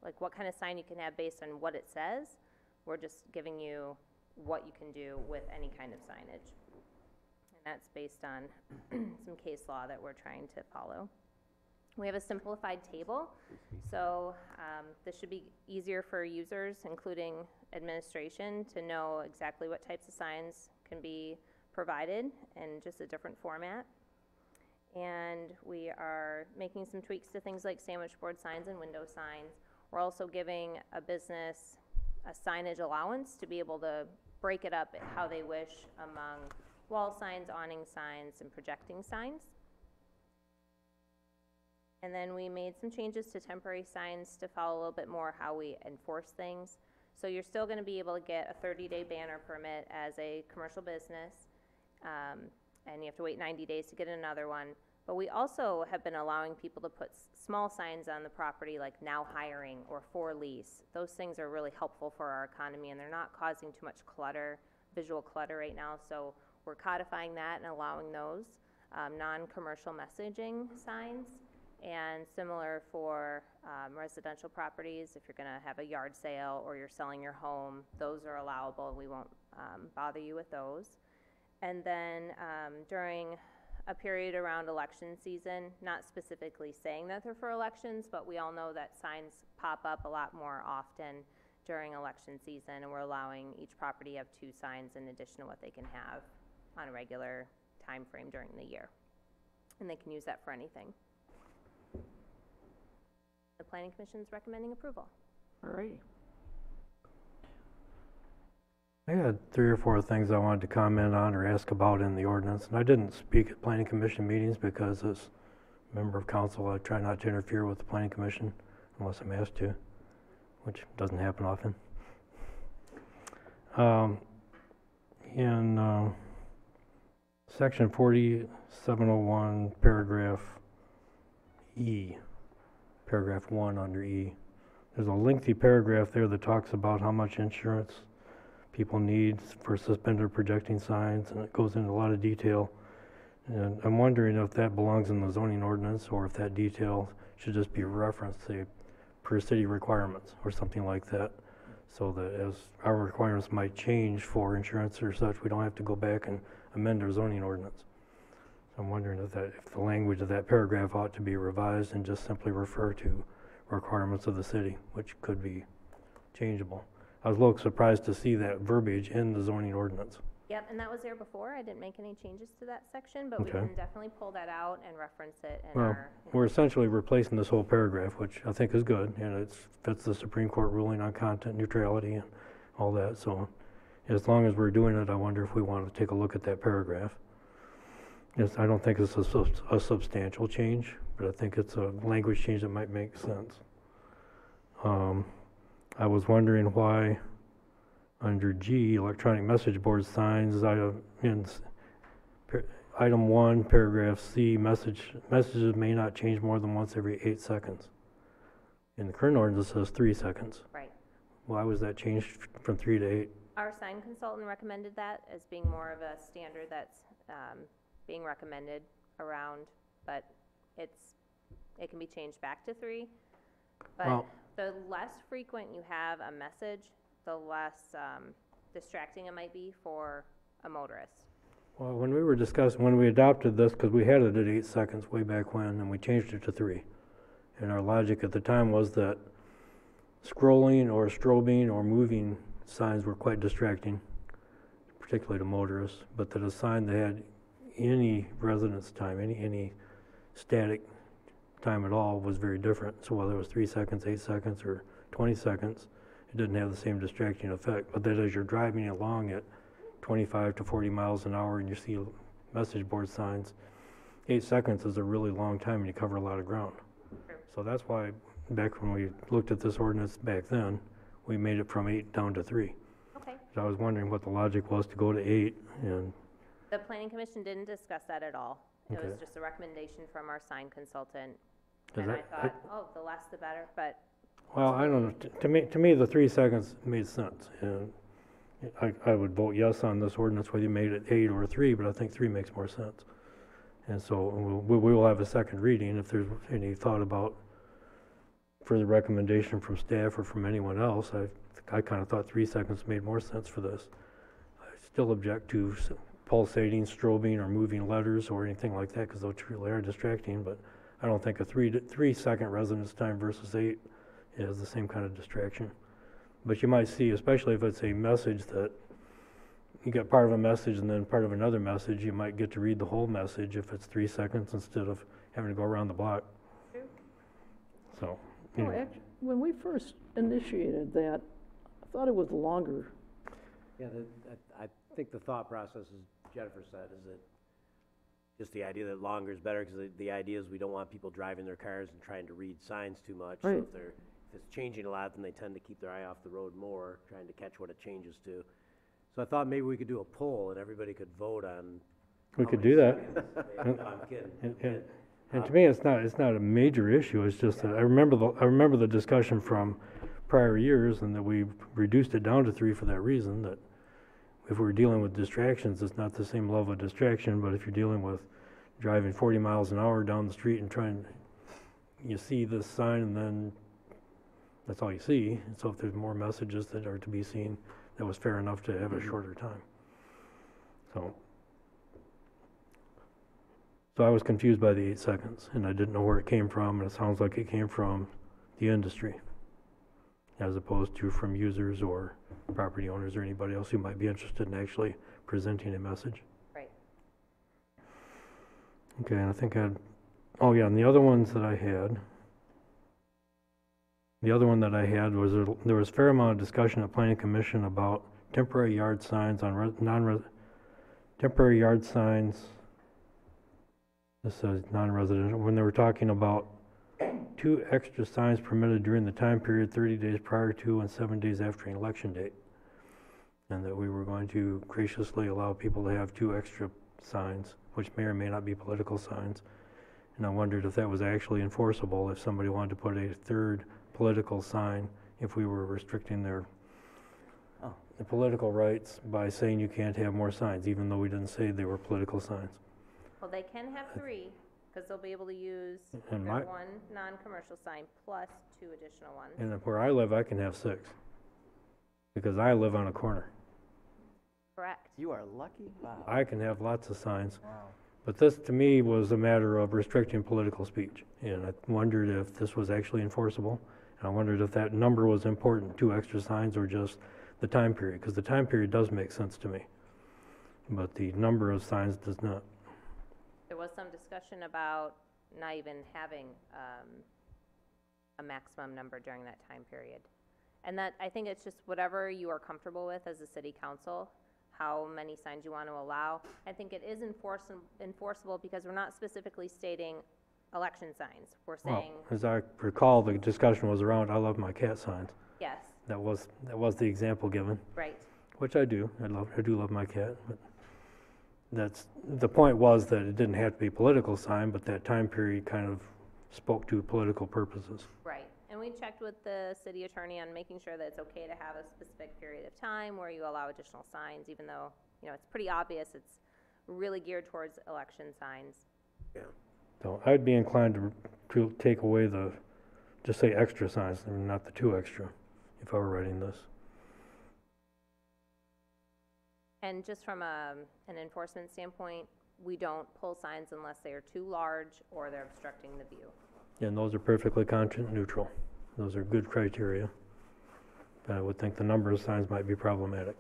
like what kind of sign you can have based on what it says, we're just giving you what you can do with any kind of signage. And that's based on some case law that we're trying to follow. We have a simplified table. So this should be easier for users, including administration, to know exactly what types of signs can be provided in just a different format. And we are making some tweaks to things like sandwich board signs and window signs. We're also giving a business a signage allowance to be able to break it up how they wish among wall signs, awning signs, and projecting signs. And then we made some changes to temporary signs to follow a little bit more how we enforce things. So you're still going to be able to get a 30-day banner permit as a commercial business. And you have to wait 90 days to get another one. But we also have been allowing people to put small signs on the property like now hiring or for lease. Those things are really helpful for our economy, and they're not causing too much clutter, visual clutter right now. So we're codifying that and allowing those. Non-commercial messaging signs, and similar for residential properties. If you're gonna have a yard sale or you're selling your home, those are allowable. We won't bother you with those. And then during a period around election season, not specifically saying that they're for elections, but we all know that signs pop up a lot more often during election season, and we're allowing each property to have 2 signs in addition to what they can have on a regular time frame during the year. And they can use that for anything. The Planning Commission's recommending approval. All righty. I had 3 or 4 things I wanted to comment on or ask about in the ordinance, and I didn't speak at planning commission meetings because as a member of council, I try not to interfere with the planning commission unless I'm asked to, which doesn't happen often. In section 4701, paragraph E, paragraph 1 under E. There's a lengthy paragraph there that talks about how much insurance people need for suspended projecting signs, and it goes into a lot of detail. And I'm wondering if that belongs in the zoning ordinance, or if that detail should just be referenced, say, per city requirements, or something like that, so that as our requirements might change for insurance or such, we don't have to go back and amend our zoning ordinance. So I'm wondering if the language of that paragraph ought to be revised and just simply refer to requirements of the city, which could be changeable. I was a little surprised to see that verbiage in the zoning ordinance. Yep, and that was there before. I didn't make any changes to that section, but we Okay. can definitely pull that out and reference it in Well, our. we're essentially replacing this whole paragraph, which I think is good, and it fits the Supreme Court ruling on content neutrality and all that. So as long as we're doing it, I wonder if we want to take a look at that paragraph. Yes, I don't think it's a substantial change, but I think it's a language change that might make sense. I was wondering why under G, electronic message board signs, item 1, paragraph C, messages may not change more than once every 8 seconds. In the current ordinance, it says 3 seconds. Right. Why was that changed from 3 to 8? Our sign consultant recommended that as being more of a standard that's being recommended around, but it can be changed back to 3. But Well, the less frequent you have a message, the less distracting it might be for a motorist. well, when we adopted this, because we had it at 8 seconds way back when, and we changed it to 3. And our logic at the time was that scrolling or strobing or moving signs were quite distracting, particularly to motorists, but that a sign that had any residence time, any static time at all was very different. So whether it was 3 seconds, 8 seconds, or 20 seconds, it didn't have the same distracting effect. But that as you're driving along at 25 to 40 miles an hour and you see message board signs, 8 seconds is a really long time and you cover a lot of ground. So that's why back when we looked at this ordinance back then, we made it from 8 down to 3. Okay. So I was wondering what the logic was to go to 8, and The planning commission didn't discuss that at all. It was Okay. just a recommendation from our sign consultant. Is And I that- thought, oh, the less the better, but well, I don't know. To me, the 3 seconds made sense, and I would vote yes on this ordinance whether you made it 8 or 3, but I think 3 makes more sense. And so we will have a second reading if there's any thought about further recommendation from staff or from anyone else. I kind of thought 3 seconds made more sense for this. I still object to pulsating, strobing, or moving letters or anything like that because those truly are distracting, but I don't think a 3 second residence time versus 8 is the same kind of distraction. But you might see, especially if it's a message that you get part of a message and then part of another message, you might get to read the whole message if it's 3 seconds instead of having to go around the block. True. So, No, anyway. actually, when we first initiated that, I thought it was longer. Yeah, I think the thought process, as Jennifer said, is that just the idea that longer is better, because the idea is we don't want people driving their cars and trying to read signs too much. So Right. if it's changing a lot, then they tend to keep their eye off the road more, trying to catch what it changes to. So I thought maybe we could do a poll and everybody could vote on. We how could many do that. seconds. I'm kidding. And to me, it's not a major issue. It's just that I remember the discussion from prior years, and that we reduced it down to 3 for that reason. That if we're dealing with distractions, it's not the same level of distraction. But if you're dealing with driving 40 miles an hour down the street and you see this sign, and then that's all you see. And so if there's more messages that are to be seen, that was fair enough to have a shorter time. So I was confused by the 8 seconds, and I didn't know where it came from, and it sounds like it came from the industry, as opposed to from users or property owners or anybody else who might be interested in actually presenting a message. Right. Okay, and I think and the other ones that I had, was there was a fair amount of discussion at Planning Commission about temporary yard signs on temporary yard signs. This says non-residential, when they were talking about 2 extra signs permitted during the time period 30 days prior to and 7 days after an election date. And that we were going to graciously allow people to have 2 extra signs, which may or may not be political signs. And I wondered if that was actually enforceable, if somebody wanted to put a third political sign, if we were restricting their the political rights by saying you can't have more signs, even though we didn't say they were political signs. Well, they can have 3, because they'll be able to use And their my- 1 non-commercial sign plus 2 additional ones. And where I live, I can have 6, because I live on a corner. Correct. You are lucky. Wow. I can have lots of signs. Wow. But this, to me, was a matter of restricting political speech. And I wondered if this was actually enforceable. And I wondered if that number was important, 2 extra signs, or just the time period, because the time period does make sense to me. But the number of signs does not. There was some discussion about not even having a maximum number during that time period. And that, I think it's just whatever you are comfortable with as a city council, how many signs you want to allow. I think it is enforceable because we're not specifically stating election signs. We're saying, Well, as I recall, the discussion was around, I love my cat signs. yes, That was the example given, right. which I do. I do love my cat. But the point was that it didn't have to be a political sign, but that time period kind of spoke to political purposes. Right, and we checked with the city attorney on making sure that it's okay to have a specific period of time where you allow additional signs, even though, you know, it's pretty obvious it's really geared towards election signs. Yeah. So I'd be inclined to take away just say extra signs, and not the 2 extra, if I were writing this. And just from an enforcement standpoint, we don't pull signs unless they are too large or they're obstructing the view. And those are perfectly content neutral. Those are good criteria. But I would think the number of signs might be problematic.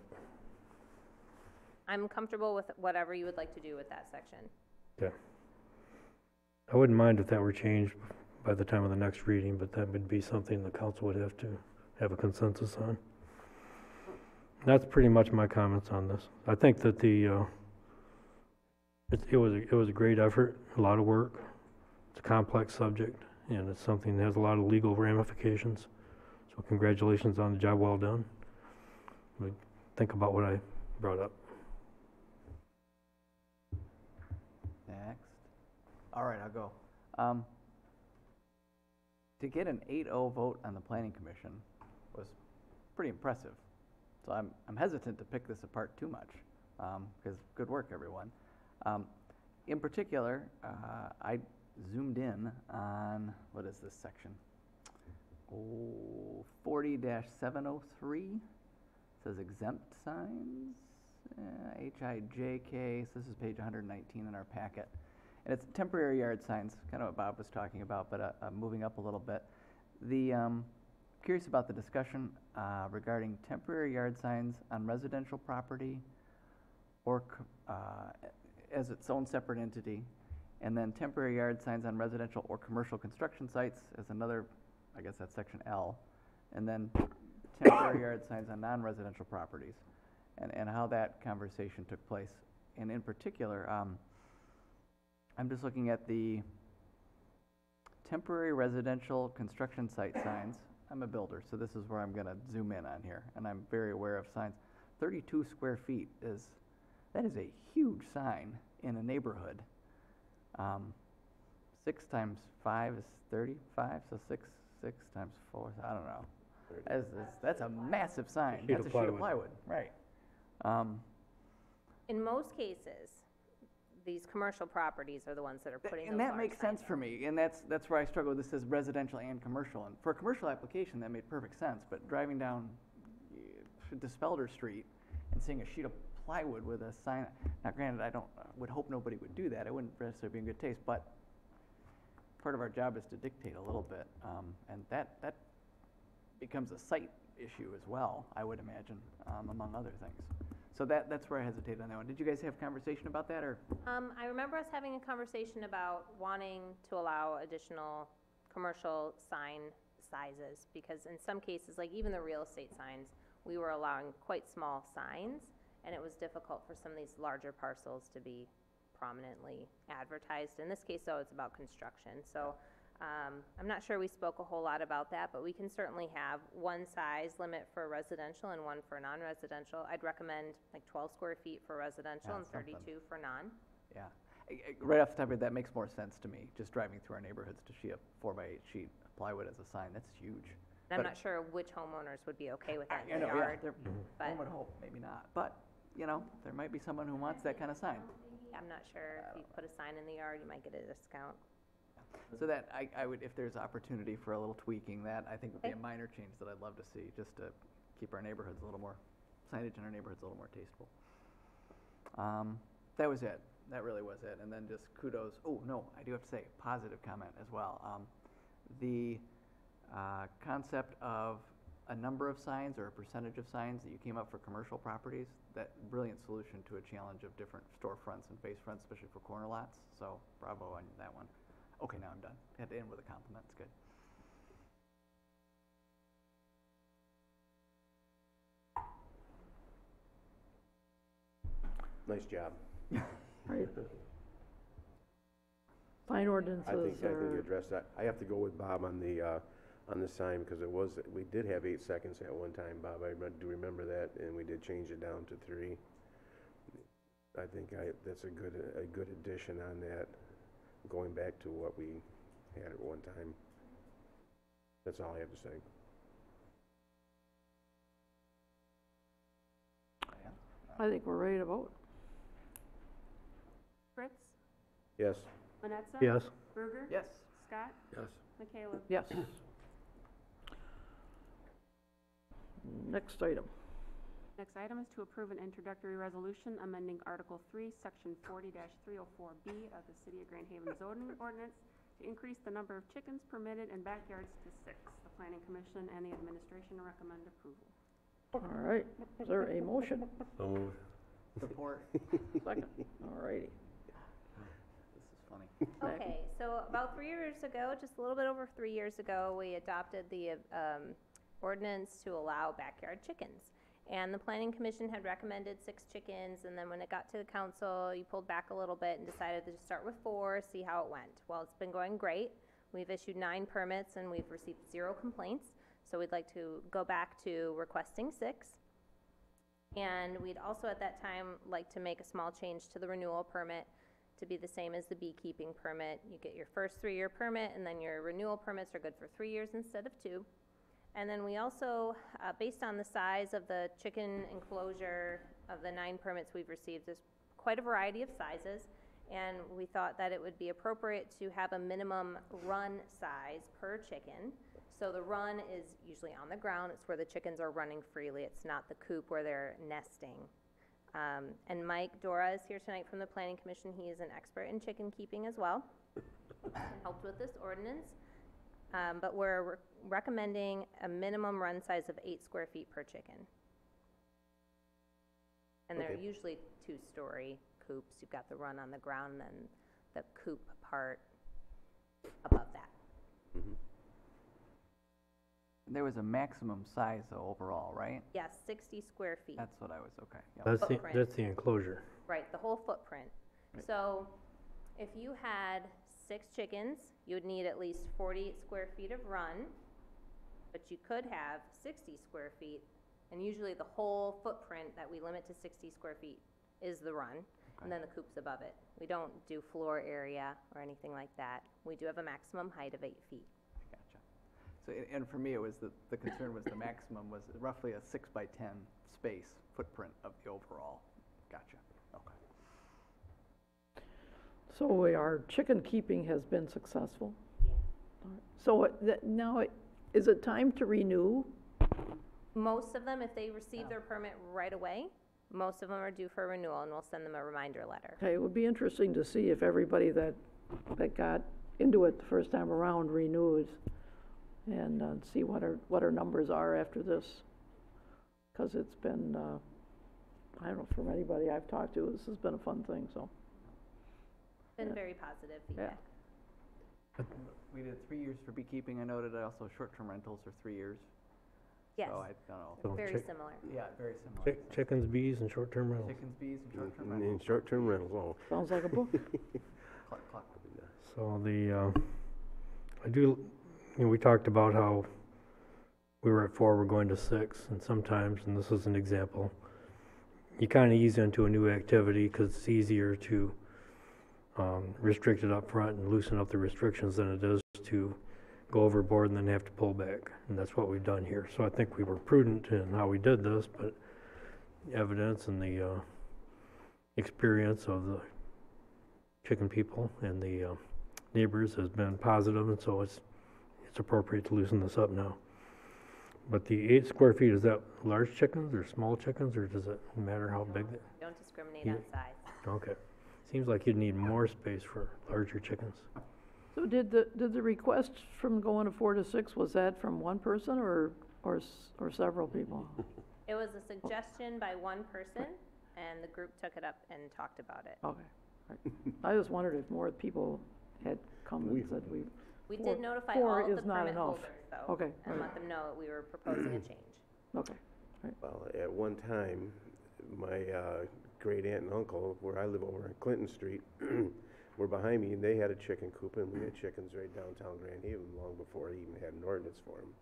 I'm comfortable with whatever you would like to do with that section. Okay. I wouldn't mind if that were changed by the time of the next reading, but that would be something the council would have to have a consensus on. That's pretty much my comments on this. I think that it was a great effort, a lot of work. It's a complex subject, and it's something that has a lot of legal ramifications. So congratulations on the job well done. Think about what I brought up. Next. All right, I'll go. To get an 8-0 vote on the planning commission was pretty impressive. So I'm hesitant to pick this apart too much, because good work, everyone. In particular, I zoomed in on, what is this section? 40-703, says exempt signs, HIJK, so this is page 119 in our packet. And it's temporary yard signs, kind of what Bob was talking about, but moving up a little bit. Curious about the discussion regarding temporary yard signs on residential property or as its own separate entity, and then temporary yard signs on residential or commercial construction sites as another, I guess that's section L, and then temporary yard signs on non-residential properties, and how that conversation took place. And in particular, I'm just looking at the temporary residential construction site signs. I'm a builder, so this is where I'm going to zoom in on here, and I'm very aware of signs. 32 square feet that is a huge sign in a neighborhood. 6 times 5 is 35, so 6 times 4, I don't know. That's a massive sign. That's a sheet of plywood, right. In most cases, these commercial properties are the ones that are putting And those that large makes signs sense for me, and that's where I struggle. This says residential and commercial, and for a commercial application, that made perfect sense, but driving down Dispelder Street and seeing a sheet of plywood with a sign, now granted, would hope nobody would do that. It wouldn't necessarily be in good taste, but part of our job is to dictate a little bit, and that becomes a site issue as well, I would imagine, among other things. So that's where I hesitated on that one. Did you guys have conversation about that, or? I remember us having a conversation about wanting to allow additional commercial sign sizes, because in some cases, like even the real estate signs, we were allowing quite small signs, and it was difficult for some of these larger parcels to be prominently advertised. In this case, though, it's about construction. So I'm not sure we spoke a whole lot about that, but we can certainly have one size limit for residential and one for non-residential. I'd recommend like 12 square feet for residential and 32 for non. Yeah. Right off the top of it, that makes more sense to me, just driving through our neighborhoods to see a 4x8 sheet of plywood as a sign, that's huge. And I'm But- not sure which homeowners would be okay with that I in the know, yeah, yard. there- but- one would hope, maybe not, but, you know, there might be someone who wants that kind of sign. I'm not sure if you put a sign in the yard, you might get a discount. So that, I would, if there's opportunity for a little tweaking, that I think would be Okay. a minor change that I'd love to see, just to keep our neighborhoods a little more, signage in our neighborhoods a little more tasteful. That was it, that really was it, and then just kudos, oh, no, I do have to say, positive comment as well. The concept of a number of signs or a percentage of signs that you came up for commercial properties, that brilliant solution to a challenge of different storefronts and face fronts, especially for corner lots, so bravo on that one. Okay, now I'm done. Had to end with a compliment, it's good. Nice job. Right. Sign ordinances I think you are, addressed that. I have to go with Bob on the sign, because it was, we did have 8 seconds at one time, Bob, do remember that, and we did change it down to 3. I think that's a good addition on that, going back to what we had at one time. That's all I have to say. I think we're ready to vote. Fritz? Yes. Manetza? Yes. Berger? Yes. Scott? Yes. McCallum? Yes. Next item. Next item is to approve an introductory resolution amending Article 3, Section 40-304B of the City of Grand Haven zoning ordinance to increase the number of chickens permitted in backyards to 6. The Planning Commission and the administration recommend approval. All right, is there a motion? So moved. Support. Second, all righty. This is funny. Okay, so about 3 years ago, just a little bit over 3 years ago, we adopted the ordinance to allow backyard chickens. And the Planning Commission had recommended 6 chickens, and then when it got to the council, you pulled back a little bit and decided to just start with 4, see how it went. Well, it's been going great. We've issued 9 permits and we've received 0 complaints. So we'd like to go back to requesting 6. And we'd also at that time like to make a small change to the renewal permit to be the same as the beekeeping permit. You get your first 3-year permit, and then your renewal permits are good for 3 years instead of 2. And then we also, based on the size of the chicken enclosure of the 9 permits we've received, there's quite a variety of sizes, and we thought that it would be appropriate to have a minimum run size per chicken. So the run is usually on the ground. It's where the chickens are running freely. It's not the coop where they're nesting. And Mike Dora is here tonight from the Planning Commission. He is an expert in chicken keeping as well, and helped with this ordinance. But we're recommending a minimum run size of 8 square feet per chicken. And they're Okay. usually 2-story coops. You've got the run on the ground and then the coop part above that. Mhm. There was a maximum size though overall, right? Yes, 60 square feet. That's what I was, okay. Yep. Footprint. the enclosure. Right, the whole footprint. Right. So if you had 6 chickens, you would need at least 48 square feet of run, but you could have 60 square feet, and usually the whole footprint that we limit to 60 square feet is the run, and then the coop's above it. We don't do floor area or anything like that. We do have a maximum height of 8 feet. Gotcha. So, and for me, it was the concern was the maximum was roughly a 6 by 10 space footprint of the overall. Gotcha, okay. So our chicken keeping has been successful? All right. So now, is it time to renew? Most of them, if they receive their permit right away, most of them are due for renewal, and we'll send them a reminder letter. Okay, it would be interesting to see if everybody that got into it the first time around renews, and see what our numbers are after this. Because it's been, I don't know, from anybody I've talked to, this has been a fun thing, so. Been very positive feedback. We did 3 years for beekeeping, I noted, also short-term rentals are 3 years. Yes, So I don't know. So very chick- similar. Yeah, very similar. Chickens, bees, and short-term rentals. Chickens, bees, and short-term And rentals. short-term rentals, oh. Sounds like a book. Cluck, cluck. So we talked about how we were at 4, we're going to 6, and sometimes, and this is an example, you kind of ease into a new activity because it's easier to restricted up front and loosen up the restrictions than it is to go overboard and then have to pull back. And that's what we've done here. So I think we were prudent in how we did this, but the evidence and the experience of the chicken people and the neighbors has been positive, and so it's appropriate to loosen this up now. But the 8 square feet, is that large chickens or small chickens, or does it matter how big? Don't discriminate on size. Okay. Seems like you'd need more space for larger chickens. So did the request from going to 4 to 6, was that from one person or several people? It was a suggestion by one person, and the group took it up and talked about it. Okay. Right. I just wondered if more people had come and said We did notify four all of the is not permit enough. holders, though. Okay, And right. let them know that we were proposing a change. Okay. Right. Well, at one time, my great aunt and uncle, where I live over on Clinton Street, were behind me, and they had a chicken coop, and we had chickens right downtown Grand Haven long before they even had an ordinance for them.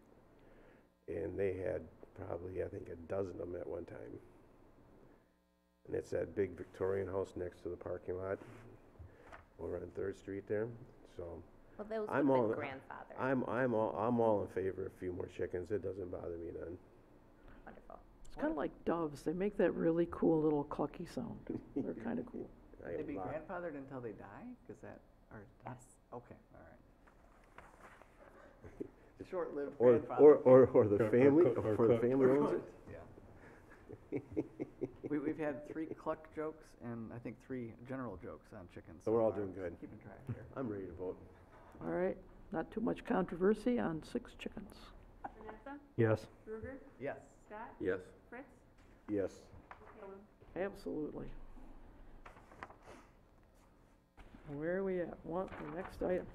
And they had probably, I think, a dozen of them at one time. And it's that big Victorian house next to the parking lot over on 3rd Street there. So Well, those I'm would have all been grandfathered. I'm all in favor of a few more chickens. It doesn't bother me none. Wonderful. It's kind of like doves. They make that really cool little clucky sound. They're kind of cool. Would they be grandfathered until they die? Because that, or Yes. okay, all right. Short-lived Or grandfather. or the family the family owns it. Yeah. We've had 3 cluck jokes and I think 3 general jokes on chickens. So we're all far. doing good. Keeping track here. I'm ready to vote. All right. Not too much controversy on 6 chickens. Vanessa? Yes. Ruger? Yes. Scott? Yes. Fritz? Yes. Caleb? Absolutely. Where are we at? What, the next item?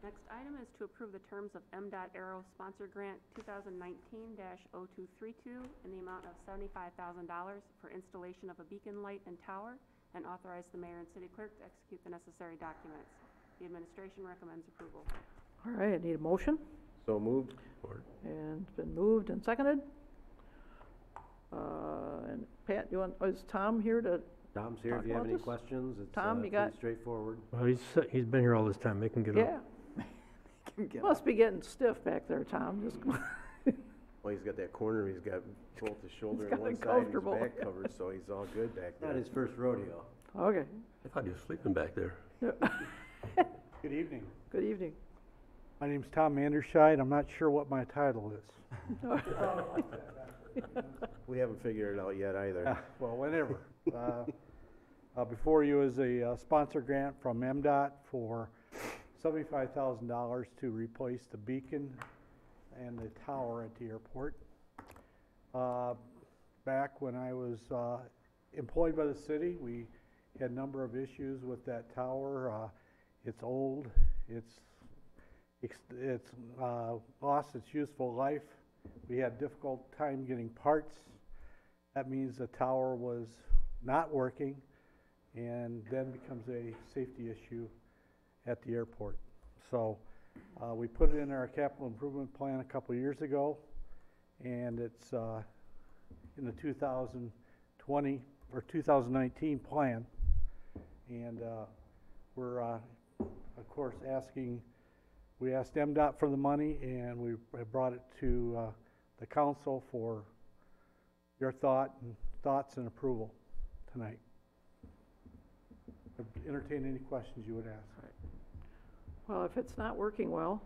Next item is to approve the terms of MDOT Aero Sponsor Grant 2019-0232 in the amount of $75,000 for installation of a beacon light and tower, and authorize the mayor and city clerk to execute the necessary documents. The administration recommends approval. All right, I need a motion. So moved. And it's been moved and seconded. And Pat, is Tom here to? Tom's here Talk if you have about any this? questions. It's Tom, you pretty got- straightforward. Well, he's been here all this time. Make him get up. Yeah. Must be getting stiff back there, Tom. Just Well, he's got that corner. He's got both his shoulder He's on got one it side, and his comfortable. back covered, so he's all good back there. Not his first rodeo. Okay. I thought he was sleeping back there. Good evening. Good evening. My name's Tom Anderscheid. I'm not sure what my title is. We haven't figured it out yet either. Well, whenever. Before you is a sponsor grant from MDOT for $75,000 to replace the beacon and the tower at the airport. Back when I was employed by the city, we had a number of issues with that tower. It's old. It's lost its useful life. We had difficult time getting parts. That means the tower was not working, and then becomes a safety issue at the airport. So we put it in our capital improvement plan a couple of years ago, and it's in the 2020 or 2019 plan. And we're, of course, we asked MDOT for the money, and we brought it to the council for your thoughts and approval tonight. Entertain any questions you would ask. Well, if it's not working well,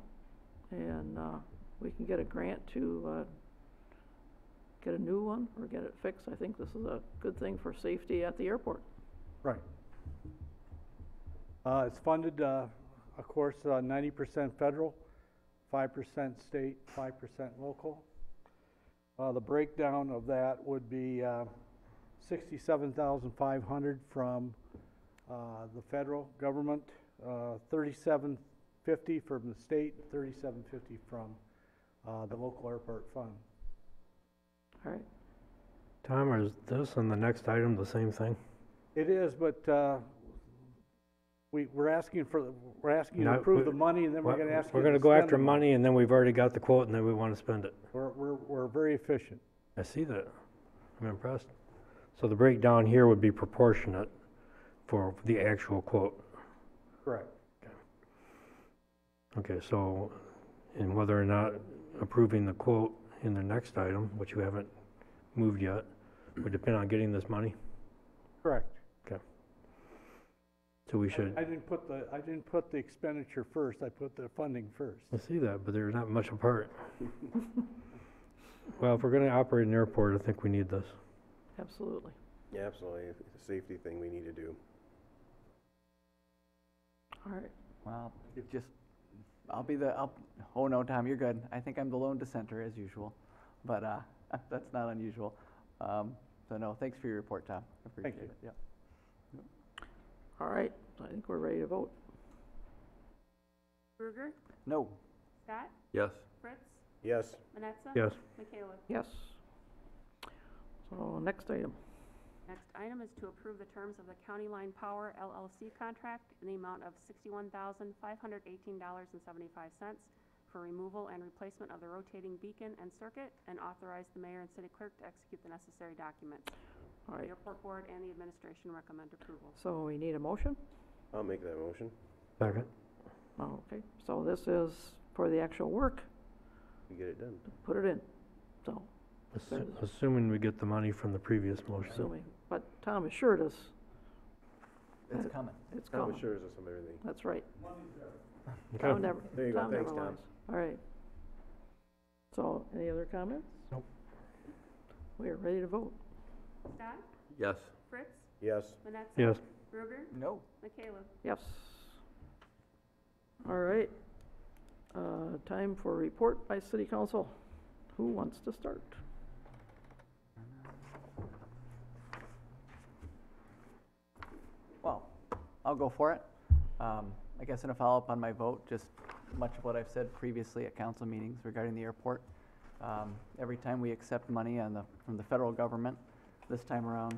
and we can get a grant to get a new one or get it fixed, I think this is a good thing for safety at the airport. Right. It's funded, of course, 90% federal, 5% state, 5% local. The breakdown of that would be $67,500 from the federal government, $37.50 from the state, $37.50 from the local airport fund. All right. Tom, is this and the next item the same thing? It is, but we're asking you to No, approve the money, and then we're going to ask you We're gonna to go spend after the money, and then we've already got the quote, and then we want to spend it. We're very efficient. I see that. I'm impressed. So the breakdown here would be proportionate for the actual quote. Correct. Okay, so, and whether or not approving the quote in the next item, which you haven't moved yet, would depend on getting this money? Correct. Okay. So we should, I didn't put the expenditure first, I put the funding first. I see that, but they're not much apart. Well, if we're gonna operate an airport, I think we need this. Absolutely. Yeah, absolutely. It's a safety thing we need to do. All right. Well, oh no, Tom, you're good. I think I'm the lone dissenter as usual, but that's not unusual. So no, thanks for your report, Tom. I appreciate it. Yeah. All right, I think we're ready to vote. Bruger, No. Scott, Yes. Fritz, Yes. Manetza. Yes. Michaela. Yes. So next item. Next item is to approve the terms of the County Line Power LLC contract in the amount of $61,518.75 for removal and replacement of the rotating beacon and circuit, and authorize the mayor and city clerk to execute the necessary documents. All right. The airport board and the administration recommend approval. So we need a motion? I'll make that motion. Second. Okay, so this is for the actual work, We get it done. put it in, so, Assuming we get the money from the previous motion. assuming. But Tom assured us It's coming. it's Tom coming. assures us of everything. That's right. Okay. Tom never, There you go. Tom Thanks, never Tom. lies. All right. So, any other comments? Nope. We are ready to vote. Scott, Yes. Fritz, Yes. Manetza. Yes. Bruger, No. Michaela. Yes. All right. Time for report by city council. Who wants to start? Well, I'll go for it. I guess in a follow-up on my vote, just much of what I've said previously at council meetings regarding the airport. Every time we accept money from the federal government, this time around,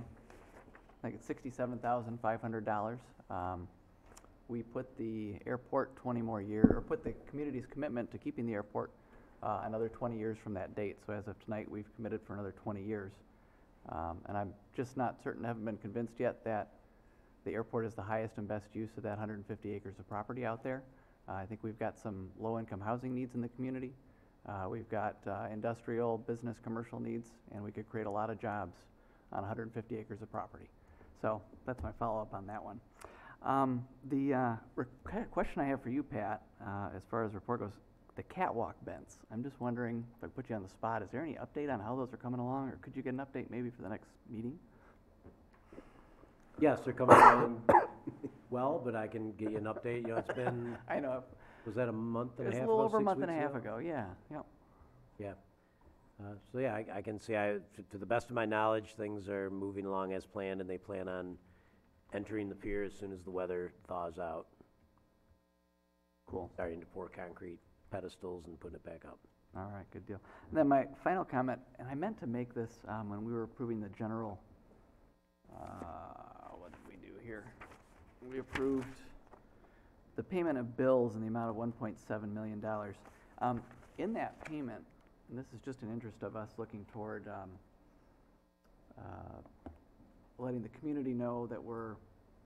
I think it's $67,500. We put the airport 20 more years, or put the community's commitment to keeping the airport another 20 years from that date. So as of tonight, we've committed for another 20 years. And I'm just not certain, haven't been convinced yet that the airport is the highest and best use of that 150 acres of property out there. I think we've got some low-income housing needs in the community. We've got industrial, business, commercial needs, and we could create a lot of jobs on 150 acres of property. So that's my follow-up on that one. The question I have for you, Pat, as far as report goes, the catwalk vents. I'm just wondering, if I put you on the spot, is there any update on how those are coming along, or could you get an update maybe for the next meeting? Yes, they're coming along well, but I can get you an update. You know, it's been, I know. was that a month and a half It was ago? a little over a 6 month and a weeks half ago? ago, yeah, yep. Yeah. So yeah, I can see, to the best of my knowledge, things are moving along as planned, and they plan on entering the pier as soon as the weather thaws out. Cool. Starting to pour concrete pedestals and putting it back up. All right, good deal. And then my final comment, and I meant to make this when we were approving the general, what did we do here? We approved the payment of bills in the amount of $1.7 million. In that payment, and this is just an interest of us looking toward letting the community know that we're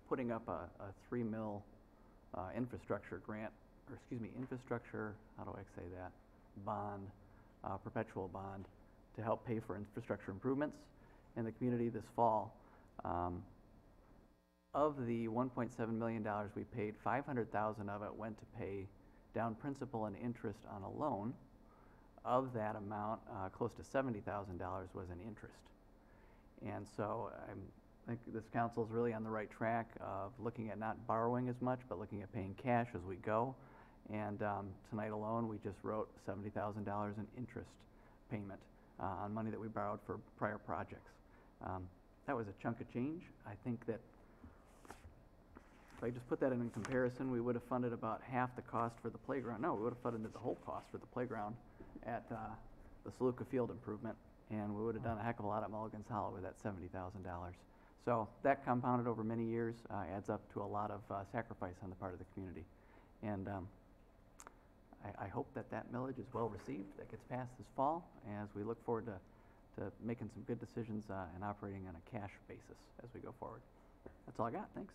putting up a $3 million infrastructure grant, or excuse me, infrastructure, how do I say that? Bond, perpetual bond, to help pay for infrastructure improvements in the community this fall. Of the $1.7 million we paid, $500,000 of it went to pay down principal and interest on a loan. Of that amount, close to $70,000 was in interest. And so I think this council is really on the right track of looking at not borrowing as much, but looking at paying cash as we go. And tonight alone, we just wrote $70,000 in interest payment on money that we borrowed for prior projects. That was a chunk of change. I think that if I just put that in comparison, we would have funded about half the cost for the playground. No, we would have funded the whole cost for the playground at the Saluka Field improvement, and we would have done a heck of a lot at Mulligan's Hollow with that $70,000. So that compounded over many years adds up to a lot of sacrifice on the part of the community. And I hope that that millage is well received, that gets passed this fall, as we look forward to making some good decisions and operating on a cash basis as we go forward. That's all I got. Thanks.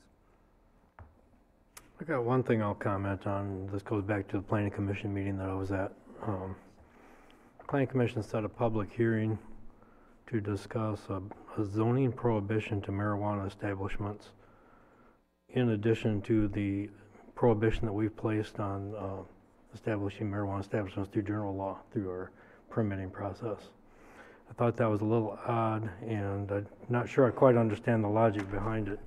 I got one thing I'll comment on. This goes back to the planning commission meeting that I was at. Planning commission set a public hearing to discuss a zoning prohibition to marijuana establishments, in addition to the prohibition that we've placed on establishing marijuana establishments through general law, through our permitting process. I thought that was a little odd, and I'm not sure I quite understand the logic behind it.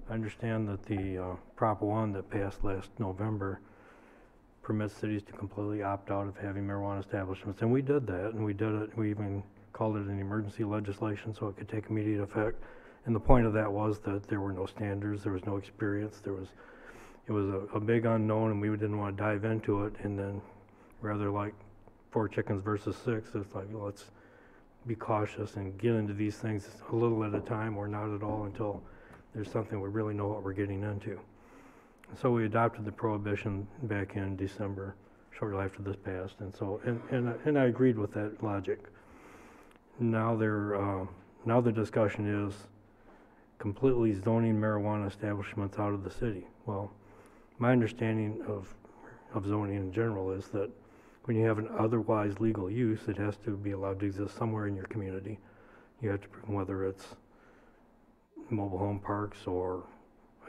I understand that the Prop 1 that passed last November permits cities to completely opt out of having marijuana establishments, and we did that, and we did it, we even called it an emergency legislation so it could take immediate effect. And the point of that was that there were no standards, there was no experience, it was a big unknown, and we didn't want to dive into it, and then rather like 4 chickens versus 6, it's like, well, let's be cautious and get into these things a little at a time or not at all until there's something we really know what we're getting into. So we adopted the prohibition back in December, shortly after this passed, and so and I agreed with that logic. Now the discussion is completely zoning marijuana establishments out of the city. Well, my understanding of zoning in general is that when you have an otherwise legal use, it has to be allowed to exist somewhere in your community. You have to, whether it's mobile home parks or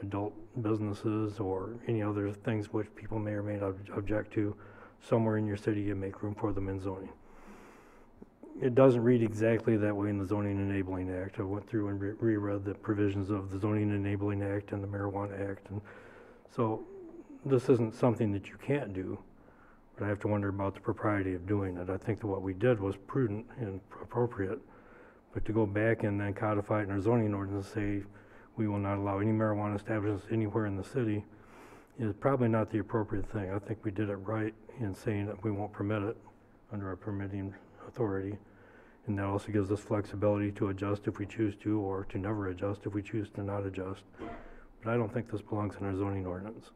adult businesses or any other things which people may or may not object to, somewhere in your city you make room for them in zoning. It doesn't read exactly that way in the Zoning Enabling Act. I went through and reread the provisions of the Zoning Enabling Act and the Marijuana Act, and so this isn't something that you can't do, but I have to wonder about the propriety of doing it. I think that what we did was prudent and appropriate, but to go back and then codify it in our zoning ordinance, say we will not allow any marijuana establishments anywhere in the city, is probably not the appropriate thing. I think we did it right in saying that we won't permit it under our permitting authority, and that also gives us flexibility to adjust if we choose to, or to never adjust if we choose to not adjust. But I don't think this belongs in our zoning ordinance.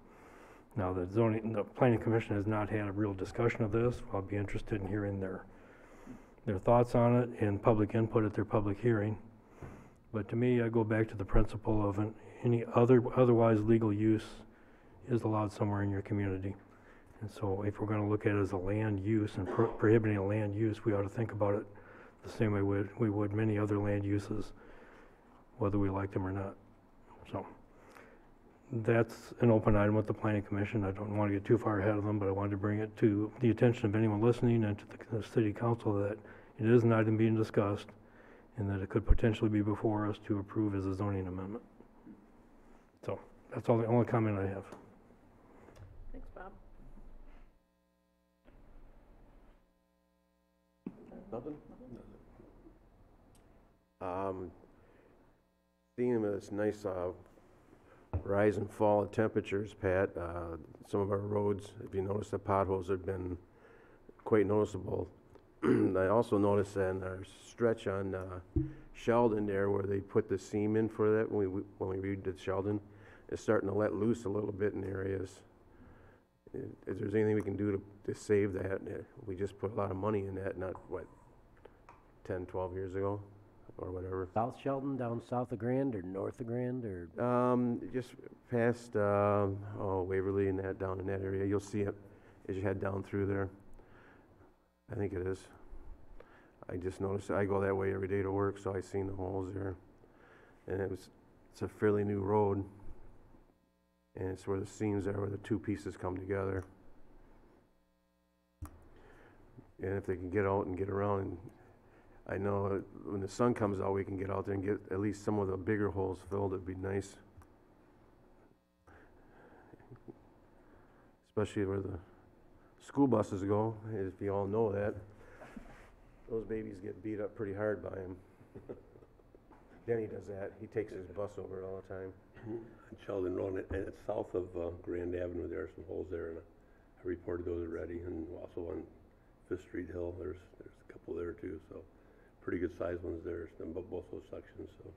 Now, the planning commission has not had a real discussion of this. I'll be interested in hearing their thoughts on it and public input at their public hearing. But to me, I go back to the principle of any otherwise legal use is allowed somewhere in your community. And so if we're going to look at it as a land use and prohibiting a land use, we ought to think about it the same way we would many other land uses, whether we like them or not. So that's an open item with the Planning Commission. I don't want to get too far ahead of them, but I wanted to bring it to the attention of anyone listening and to the City Council that it is an item being discussed and that it could potentially be before us to approve as a zoning amendment. So that's the only comment I have. Thanks, Bob. Nothing? Seeing this nice rise and fall of temperatures, Pat, some of our roads, if you notice, the potholes have been quite noticeable. I also noticed that in our stretch on Sheldon there, where they put the seam in for that, when we redid Sheldon, it's starting to let loose a little bit in areas. If there's anything we can do to save that, we just put a lot of money in that, not, what, 10, 12 years ago, or whatever. South Sheldon, down south of Grand, or north of Grand, or? Just past, Waverly and that, down in that area. You'll see it as you head down through there. I think it is. I just noticed, I go that way every day to work, so I seen the holes there. And it's a fairly new road. And it's where the seams are, where the two pieces come together. And if they can get out and get around, and I know when the sun comes out, we can get out there and get at least some of the bigger holes filled. It'd be nice. Especially where the school buses go, if you all know that. Those babies get beat up pretty hard by him. Denny does that. He takes his bus over it all the time. On Sheldon Road, and it's south of Grand Avenue, there are some holes there, and I reported those already, and also on Fifth Street Hill, there's a couple there too, so pretty good sized ones there, in both those sections. So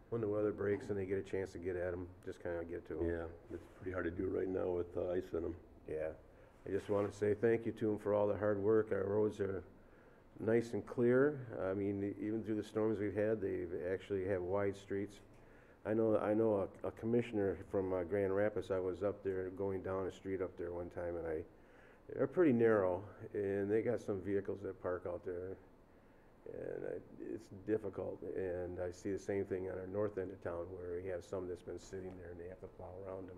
when the weather breaks and they get a chance to get at them, just kind of get to them. Yeah, it's pretty hard to do right now with ice in them. Yeah, I just want to say thank you to them for all the hard work. Our roads are nice and clear. I mean, even through the storms we've had, they actually have wide streets. I know a commissioner from Grand Rapids. I was up there going down the street up there one time, and they're pretty narrow, and they got some vehicles that park out there, and it's difficult. And I see the same thing on our north end of town where you have some that's been sitting there and they have to plow around them.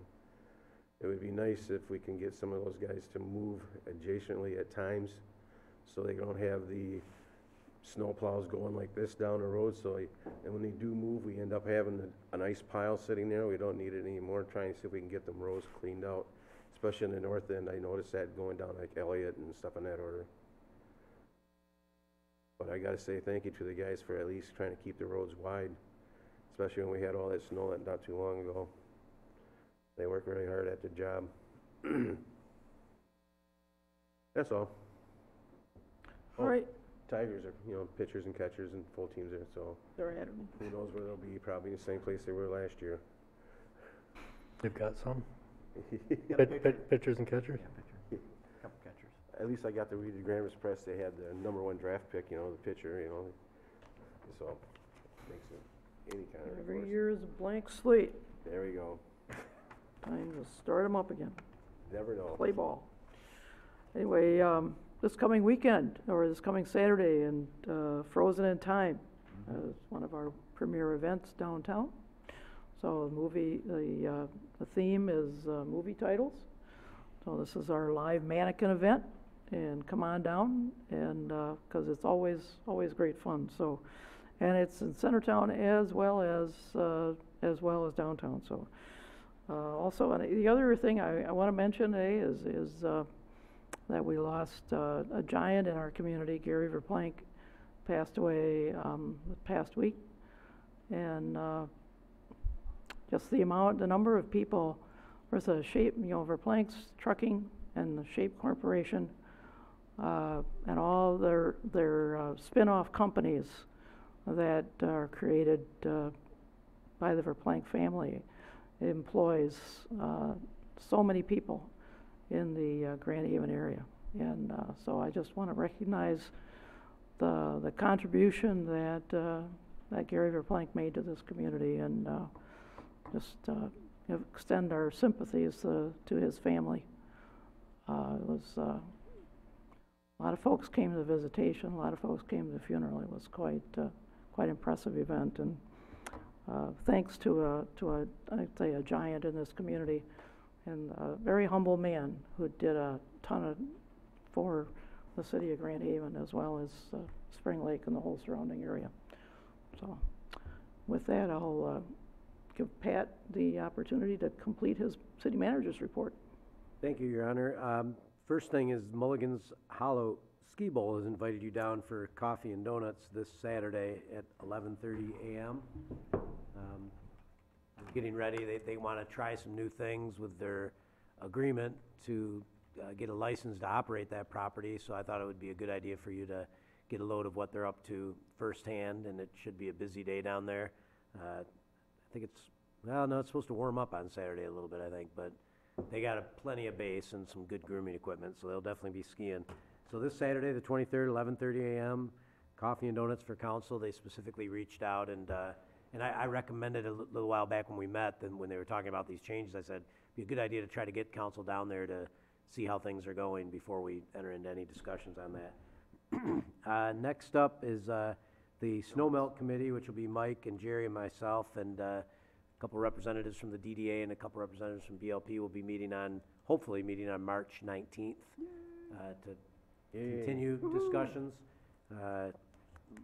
It would be nice if we can get some of those guys to move adjacently at times, so they don't have the snow plows going like this down the road. And when they do move, we end up having a nice pile sitting there. We don't need it anymore. Trying to see if we can get them rows cleaned out, especially in the north end. I noticed that going down like Elliott and stuff in that order. But I gotta say thank you to the guys for at least trying to keep the roads wide, especially when we had all that snow not too long ago. They work very hard at the job. That's all. All right. Tigers are, pitchers and catchers and full teams there, so They're ahead of me. who knows where they'll be, probably in the same place they were last year. They've got some. Got a picture? Pitchers and catchers? Yeah, picture. Couple catchers. At least I got to read the Grammars Press. They had the #1 draft pick, the pitcher, so makes it any kind of Every course. year is a blank slate. There we go. Time to start them up again. Never know. Play ball. Anyway, this coming weekend, or this coming Saturday, and Frozen in Time is one of our premier events downtown. So the theme is movie titles. So this is our live mannequin event, and come on down, and because it's always great fun. So, and it's in Centertown as well as downtown. So, also, and the other thing I want to mention today is that we lost a giant in our community. Gary Verplank passed away this past week, and just the number of people. There's a Shape, Verplank's Trucking and the Shape Corporation, and all their spin-off companies that are created by the Verplank family. It employs so many people in the Grand Haven area, and so I just want to recognize the contribution that Gary Verplank made to this community, and just extend our sympathies to his family. It was a lot of folks came to the visitation, a lot of folks came to the funeral. It was quite impressive event, and thanks to I'd say a giant in this community, and a very humble man who did a ton for the city of Grand Haven as well as Spring Lake and the whole surrounding area. So with that, I'll give Pat the opportunity to complete his city manager's report. Thank you, Your Honor. First thing is Mulligan's Hollow Ski Bowl has invited you down for coffee and donuts this Saturday at 11:30 a.m. Getting ready, they want to try some new things with their agreement to get a license to operate that property, so I thought it would be a good idea for you to get a load of what they're up to firsthand, and it should be a busy day down there. I think it's supposed to warm up on Saturday a little bit, I think, but they got plenty of base and some good grooming equipment, so they'll definitely be skiing. So this Saturday, the 23rd, 11:30 a.m., coffee and donuts for council. They specifically reached out, and I recommended a little while back when we met, and when they were talking about these changes, I said, it'd be a good idea to try to get council down there to see how things are going before we enter into any discussions on that. Next up is the Snow Melt Committee, which will be Mike and Jerry and myself, and a couple representatives from the DDA and a couple representatives from BLP will be hopefully meeting on March 19th to continue discussions.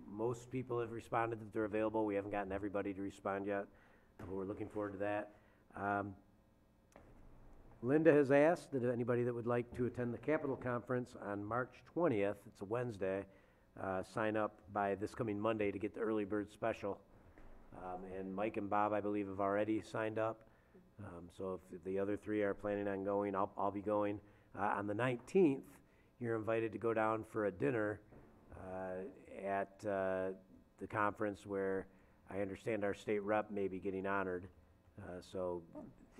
Most people have responded that they're available. We haven't gotten everybody to respond yet, but we're looking forward to that. Linda has asked that anybody that would like to attend the Capitol Conference on March 20th, it's a Wednesday, sign up by this coming Monday to get the early bird special. And Mike and Bob, I believe, have already signed up. So if the other three are planning on going, I'll be going. On the 19th, you're invited to go down for a dinner at the conference where I understand our state rep may be getting honored. So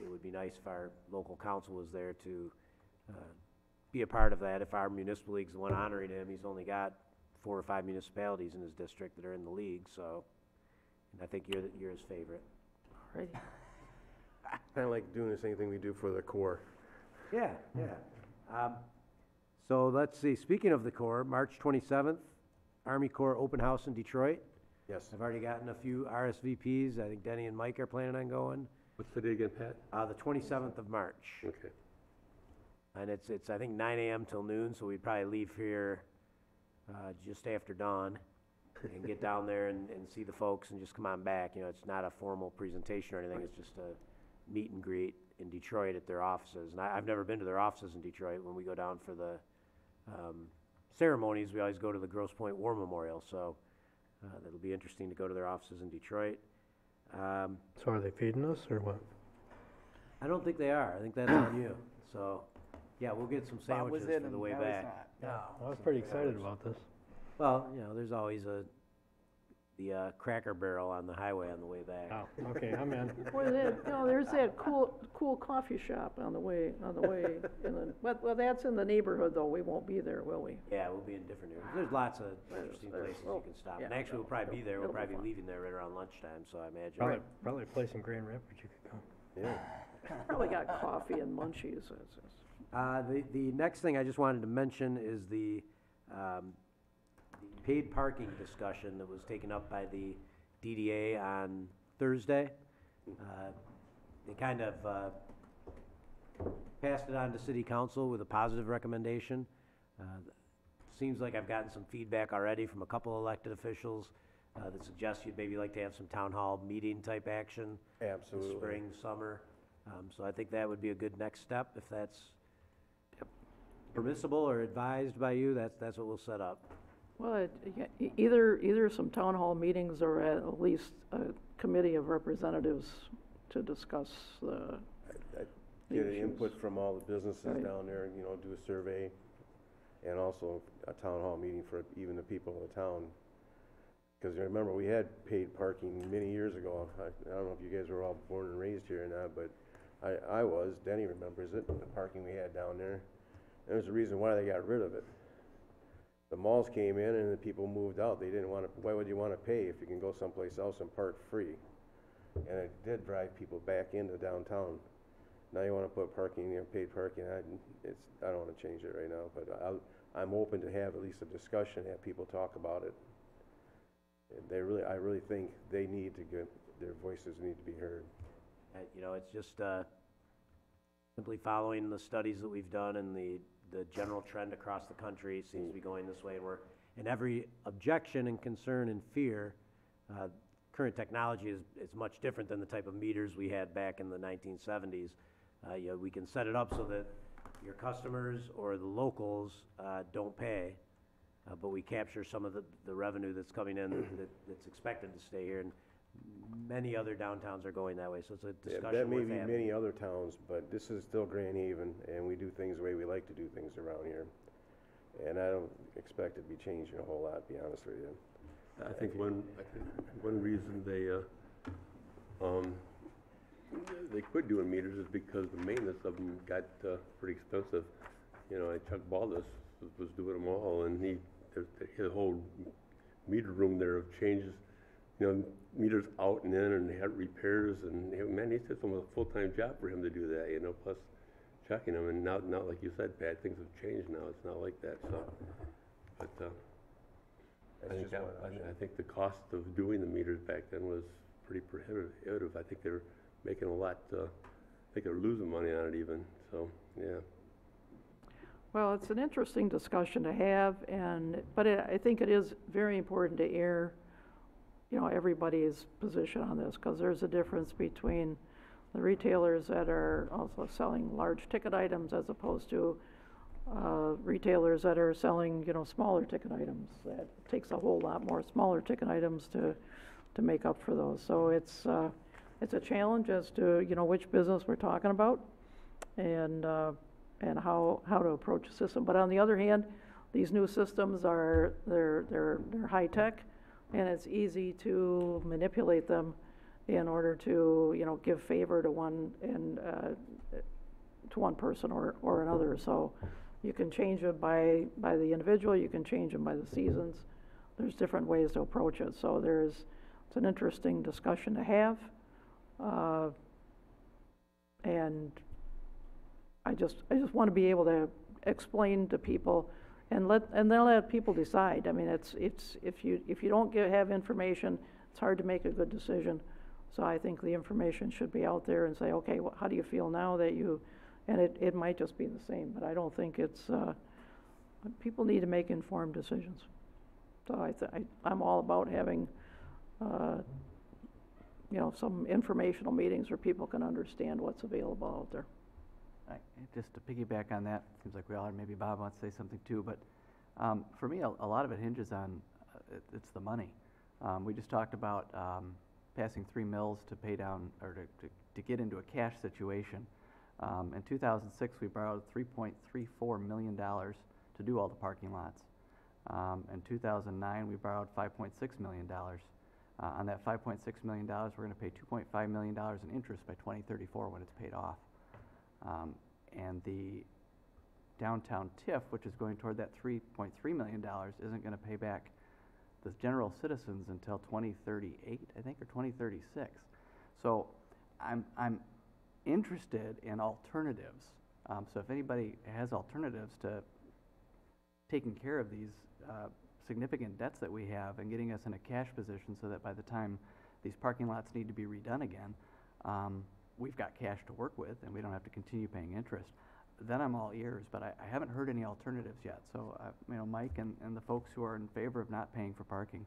it would be nice if our local council was there to be a part of that. If our municipal league's the one honoring him, he's only got 4 or 5 municipalities in his district that are in the league, so, and I think you're his favorite. Righty. Kind of like doing the same thing we do for the Corps. Yeah, yeah. So let's see, speaking of the Corps, March 27th, Army Corps Open House in Detroit. Yes. I've already gotten a few RSVPs. I think Denny and Mike are planning on going. What's the date again, Pat? The 27th of March. Okay. And it's I think 9 a.m. till noon, so we'd probably leave here just after dawn and get down there and see the folks and just come on back. You know, it's not a formal presentation or anything. It's just a meet and greet in Detroit at their offices. And I've never been to their offices in Detroit. When we go down for the ceremonies, we always go to the Grosse Pointe War Memorial. So it'll be interesting to go to their offices in Detroit. So are they feeding us or what? I don't think they are. I think that's on you. So, yeah, we'll get some Bob was sandwiches in for the and way I was back. not. Yeah, I was pretty excited about this. Well, you know, there's always the Cracker Barrel on the highway on the way back. Oh, okay, I'm in. Boy, there's that cool coffee shop on the way, well, that's in the neighborhood, though. We won't be there, will we? Yeah, we'll be in different areas. There's lots of interesting places you can stop. yeah, And actually, we'll probably be there. We'll it'll be probably be fun. leaving there right around lunchtime, so I imagine. Probably a place in Grand Rapids you could go. Yeah. Probably got coffee and munchies. The next thing I just wanted to mention is the paid parking discussion that was taken up by the DDA on Thursday. They kind of passed it on to City Council with a positive recommendation. Seems like I've gotten some feedback already from a couple elected officials that suggest you'd maybe like to have some town hall meeting type action. Absolutely. This spring, summer. So I think that would be a good next step if that's permissible or advised by you. That's what we'll set up. Well, either some town hall meetings or at least a committee of representatives to discuss the Get issues. input from all the businesses Right. down there, you know, do a survey, and also a town hall meeting for even the people of the town. Because remember, we had paid parking many years ago. I don't know if you guys were all born and raised here or not, but I was. Denny remembers it, the parking we had down there. And there's a reason why they got rid of it. The malls came in and the people moved out. They didn't want to, why would you want to pay if you can go someplace else and park free? And it did drive people back into downtown. Now you want to put parking, paid parking, I don't want to change it right now, but I'm open to have at least a discussion, have people talk about it. And I really think they need to their voices need to be heard. You know, it's just simply following the studies that we've done, and the general trend across the country seems to be going this way, and every objection and concern and fear, current technology is much different than the type of meters we had back in the 1970s. You know, we can set it up so that your customers or the locals don't pay, but we capture some of the revenue that's coming in that's expected to stay here, and many other downtowns are going that way, so it's a discussion That may worth be having. many other towns, but this is still Grand Haven, and we do things the way we like to do things around here. And I don't expect it to be changing a whole lot, to be honest with you. I think one reason they quit doing meters is because the maintenance of them got pretty expensive. You know, Chuck Baldus was doing them all, and his whole meter room there of changes, you know, meters out and in, and they had repairs, and man, he said it was a full-time job for him to do that, you know, plus checking them. And now like you said, Pat, things have changed now. It's not like that. So, but I think the cost of doing the meters back then was pretty prohibitive. I think they were making a lot. I think they were losing money on it even. So, yeah. Well, it's an interesting discussion to have, but I think it is very important to air, you know, everybody's position on this, because there's a difference between the retailers that are also selling large ticket items as opposed to retailers that are selling, you know, smaller ticket items. That takes a whole lot more smaller ticket items to make up for those. So it's a challenge as to, you know, which business we're talking about and how to approach the system. But on the other hand, these new systems they're high tech, and it's easy to manipulate them in order to, you know, give favor to one person or another. So you can change it by the individual, you can change them by the seasons. There's different ways to approach it. So it's an interesting discussion to have, And I just want to be able to explain to people and then let people decide. I mean, it's if you don't have information, it's hard to make a good decision. So I think the information should be out there and say, okay, how do you feel now that you, and it might just be the same, but I don't think it's, people need to make informed decisions. So I'm all about having, some informational meetings where people can understand what's available out there. Just to piggyback on that, seems like we all are, maybe Bob wants to say something too, but for me, a lot of it hinges on, it's the money. We just talked about passing 3 mills to pay down, or to get into a cash situation. In 2006, we borrowed $3.34 million to do all the parking lots. In 2009, we borrowed $5.6 million. On that $5.6 million, we're going to pay $2.5 million in interest by 2034 when it's paid off. And the downtown TIF, which is going toward that $3.3 million, isn't going to pay back the general citizens until 2038, I think, or 2036. So I'm interested in alternatives. So if anybody has alternatives to taking care of these significant debts that we have and getting us in a cash position so that by the time these parking lots need to be redone again, we've got cash to work with and we don't have to continue paying interest, then I'm all ears. But I haven't heard any alternatives yet. So, Mike and the folks who are in favor of not paying for parking,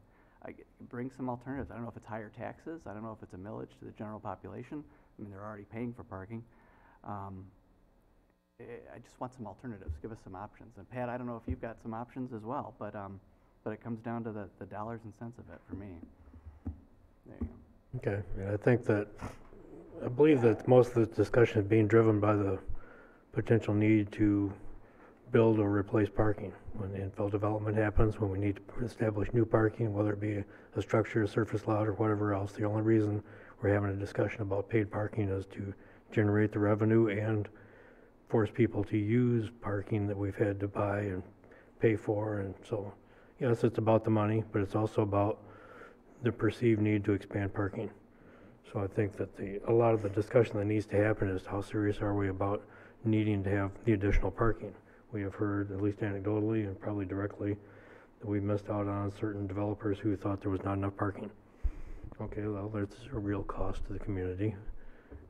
bring some alternatives. I don't know if it's higher taxes. I don't know if it's a millage to the general population. I mean, they're already paying for parking. I just want some alternatives. Give us some options. And Pat, I don't know if you've got some options as well, but it comes down to the dollars and cents of it for me. There you go. Okay, yeah, I believe that most of the discussion is being driven by the potential need to build or replace parking. When the infill development happens, when we need to establish new parking, whether it be a structure, a surface lot, or whatever else, the only reason we're having a discussion about paid parking is to generate the revenue and force people to use parking that we've had to buy and pay for. And so, yes, it's about the money, but it's also about the perceived need to expand parking. So I think that a lot of the discussion that needs to happen is how serious are we about needing to have the additional parking. We have heard, at least anecdotally and probably directly, that we missed out on certain developers who thought there was not enough parking. Okay, well, there's a real cost to the community.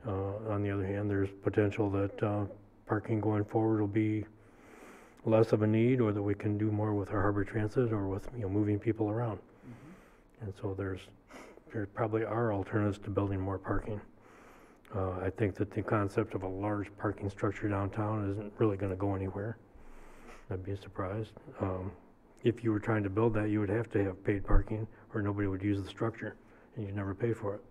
On the other hand, there's potential that parking going forward will be less of a need, or that we can do more with our harbor transit or with moving people around. Mm-hmm. And so there probably are alternatives to building more parking. I think that the concept of a large parking structure downtown isn't really going to go anywhere. I'd be surprised. If you were trying to build that, you would have to have paid parking or nobody would use the structure and you'd never pay for it.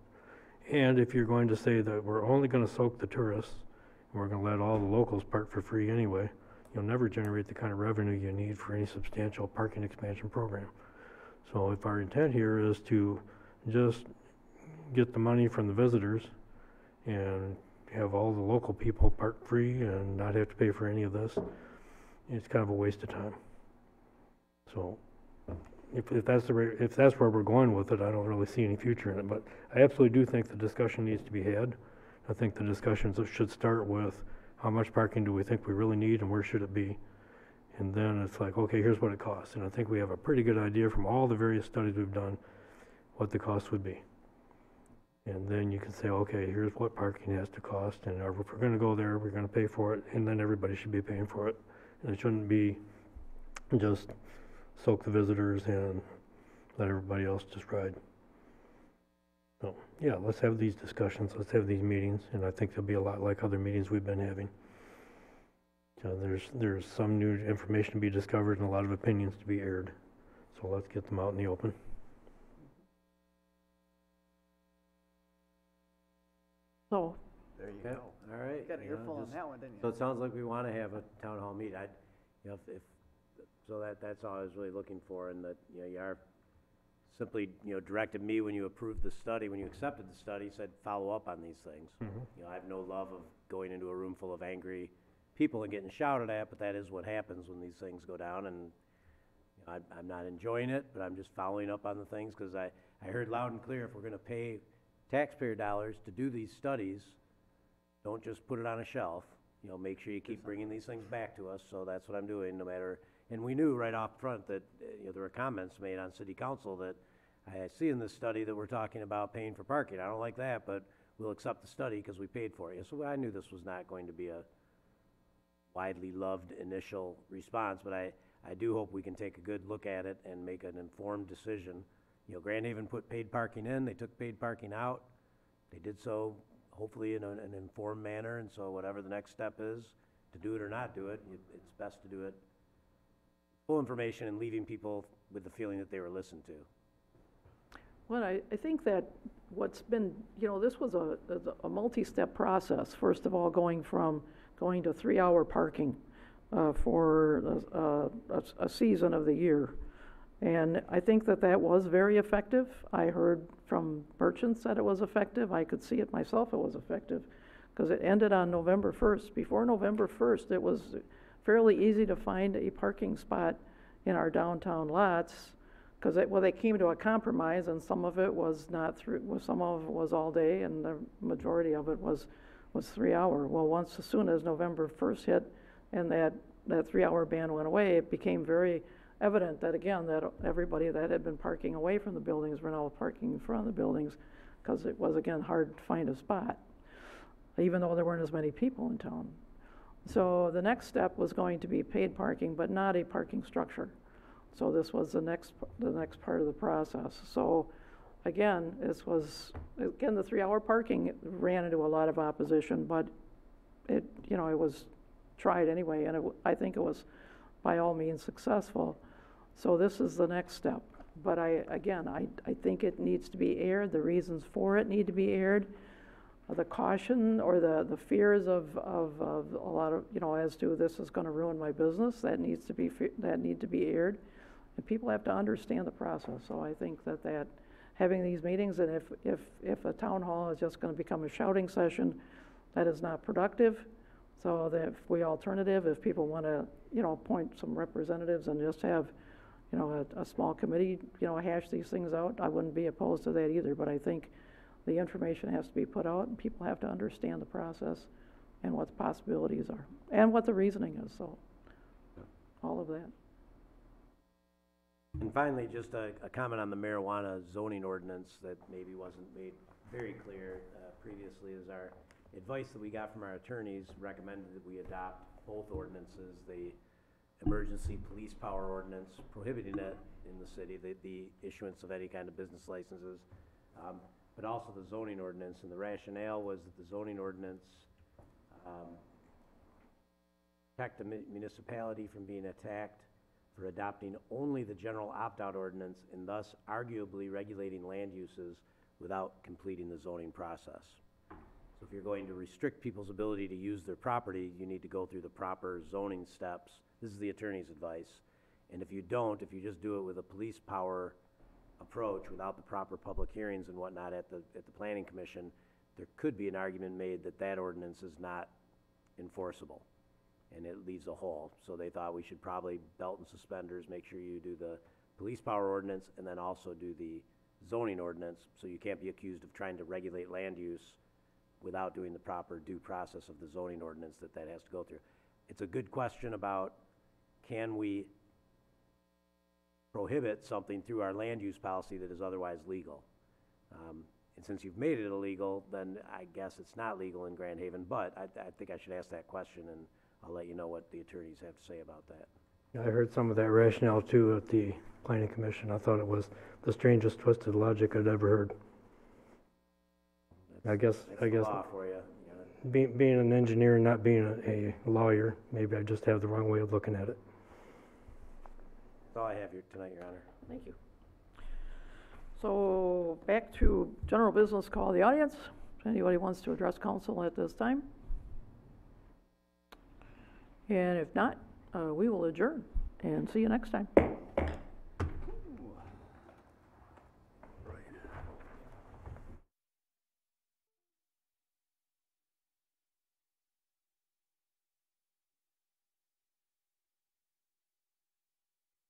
And if you're going to say that we're only going to soak the tourists and we're going to let all the locals park for free anyway, you'll never generate the kind of revenue you need for any substantial parking expansion program. So if our intent here is to just get the money from the visitors and have all the local people park free and not have to pay for any of this, it's kind of a waste of time. So if that's where we're going with it, I don't really see any future in it. But I absolutely do think the discussion needs to be had. I think the discussions should start with how much parking do we think we really need and where should it be? And then it's like, okay, here's what it costs. And I think we have a pretty good idea from all the various studies we've done what the cost would be. And then you can say, okay, here's what parking has to cost, and if we're going to go there, we're going to pay for it, and then everybody should be paying for it. And it shouldn't be just soak the visitors and let everybody else just ride. So, yeah, let's have these discussions, let's have these meetings, and I think they'll be a lot like other meetings we've been having. So there's some new information to be discovered and a lot of opinions to be aired. So let's get them out in the open. So there you Okay. go. All right. You got an earful on that one, didn't you? So it sounds like we want to have a town hall meeting. So that's all I was really looking for, and that you are simply directed me when you approved the study, when you accepted the study, said follow up on these things. Mm-hmm. I have no love of going into a room full of angry people and getting shouted at, but that is what happens when these things go down, and I'm not enjoying it, but I'm just following up on the things because I heard loud and clear if we're going to pay taxpayer dollars to do these studies. Don't just put it on a shelf, you know, make sure you keep bringing these things back to us, so that's what I'm doing, no matter, and we knew right off front that, you know, there were comments made on city council that, I see in this study that we're talking about paying for parking, I don't like that, but we'll accept the study because we paid for it. So I knew this was not going to be a widely loved initial response, but I do hope we can take a good look at it and make an informed decision. You know, Grand Haven put paid parking in, they took paid parking out. They did so hopefully in an informed manner, and so whatever the next step is, to do it or not do it, it's best to do it full information and leaving people with the feeling that they were listened to. Well, I think that what's been, you know, this was a multi-step process. First of all, going to 3-hour parking for a season of the year. And I think that was very effective. I heard from merchants that it was effective. I could see it myself, it was effective, because it ended on November 1st. Before November 1st, it was fairly easy to find a parking spot in our downtown lots, because they came to a compromise, and some of it was not some of it was all day, and the majority of it was 3-hour. Well, as soon as November 1st hit, and that 3-hour ban went away, it became very evident that, again, that everybody that had been parking away from the buildings were now parking in front of the buildings, because it was, again, hard to find a spot, even though there weren't as many people in town. So the next step was going to be paid parking, but not a parking structure. So this was the next part of the process. So again, the 3-hour parking ran into a lot of opposition, but it was tried anyway, and I think it was by all means successful. So this is the next step. But I think it needs to be aired. The reasons for it need to be aired. The caution or the fears of a lot of, you know, as to this is going to ruin my business, that need to be aired, and people have to understand the process. So I think that having these meetings, and if a town hall is just going to become a shouting session, that is not productive. So that if people want to, you know, appoint some representatives and just have, you know, a small committee, you know, hash these things out, I wouldn't be opposed to that either. But I think the information has to be put out, and people have to understand the process and what the possibilities are and what the reasoning is. So all of that. And finally, just a comment on the marijuana zoning ordinance that maybe wasn't made very clear previously. Is our advice that we got from our attorneys recommended that we adopt both ordinances, the emergency police power ordinance prohibiting it in the city, the issuance of any kind of business licenses, but also the zoning ordinance. And the rationale was that the zoning ordinance protect the municipality from being attacked for adopting only the general opt-out ordinance, and thus arguably regulating land uses without completing the zoning process. So if you're going to restrict people's ability to use their property, you need to go through the proper zoning steps. This is the attorney's advice. And if you don't, if you just do it with a police power approach without the proper public hearings and whatnot at the planning commission, there could be an argument made that ordinance is not enforceable, and it leaves a hole. So they thought we should probably belt and suspenders, make sure you do the police power ordinance and then also do the zoning ordinance, so you can't be accused of trying to regulate land use without doing the proper due process of the zoning ordinance that has to go through. It's a good question about, can we prohibit something through our land use policy that is otherwise legal? And since you've made it illegal, then I guess it's not legal in Grand Haven, but I think I should ask that question, and I'll let you know what the attorneys have to say about that. Yeah, I heard some of that rationale too at the planning commission. I thought it was the strangest twisted logic I'd ever heard. I guess law for you. Being an engineer and not being a lawyer, maybe I just have the wrong way of looking at it. That's all I have here tonight, Your Honor. Thank you. So back to general business, call the audience. If anybody wants to address council at this time. And if not, we will adjourn and see you next time.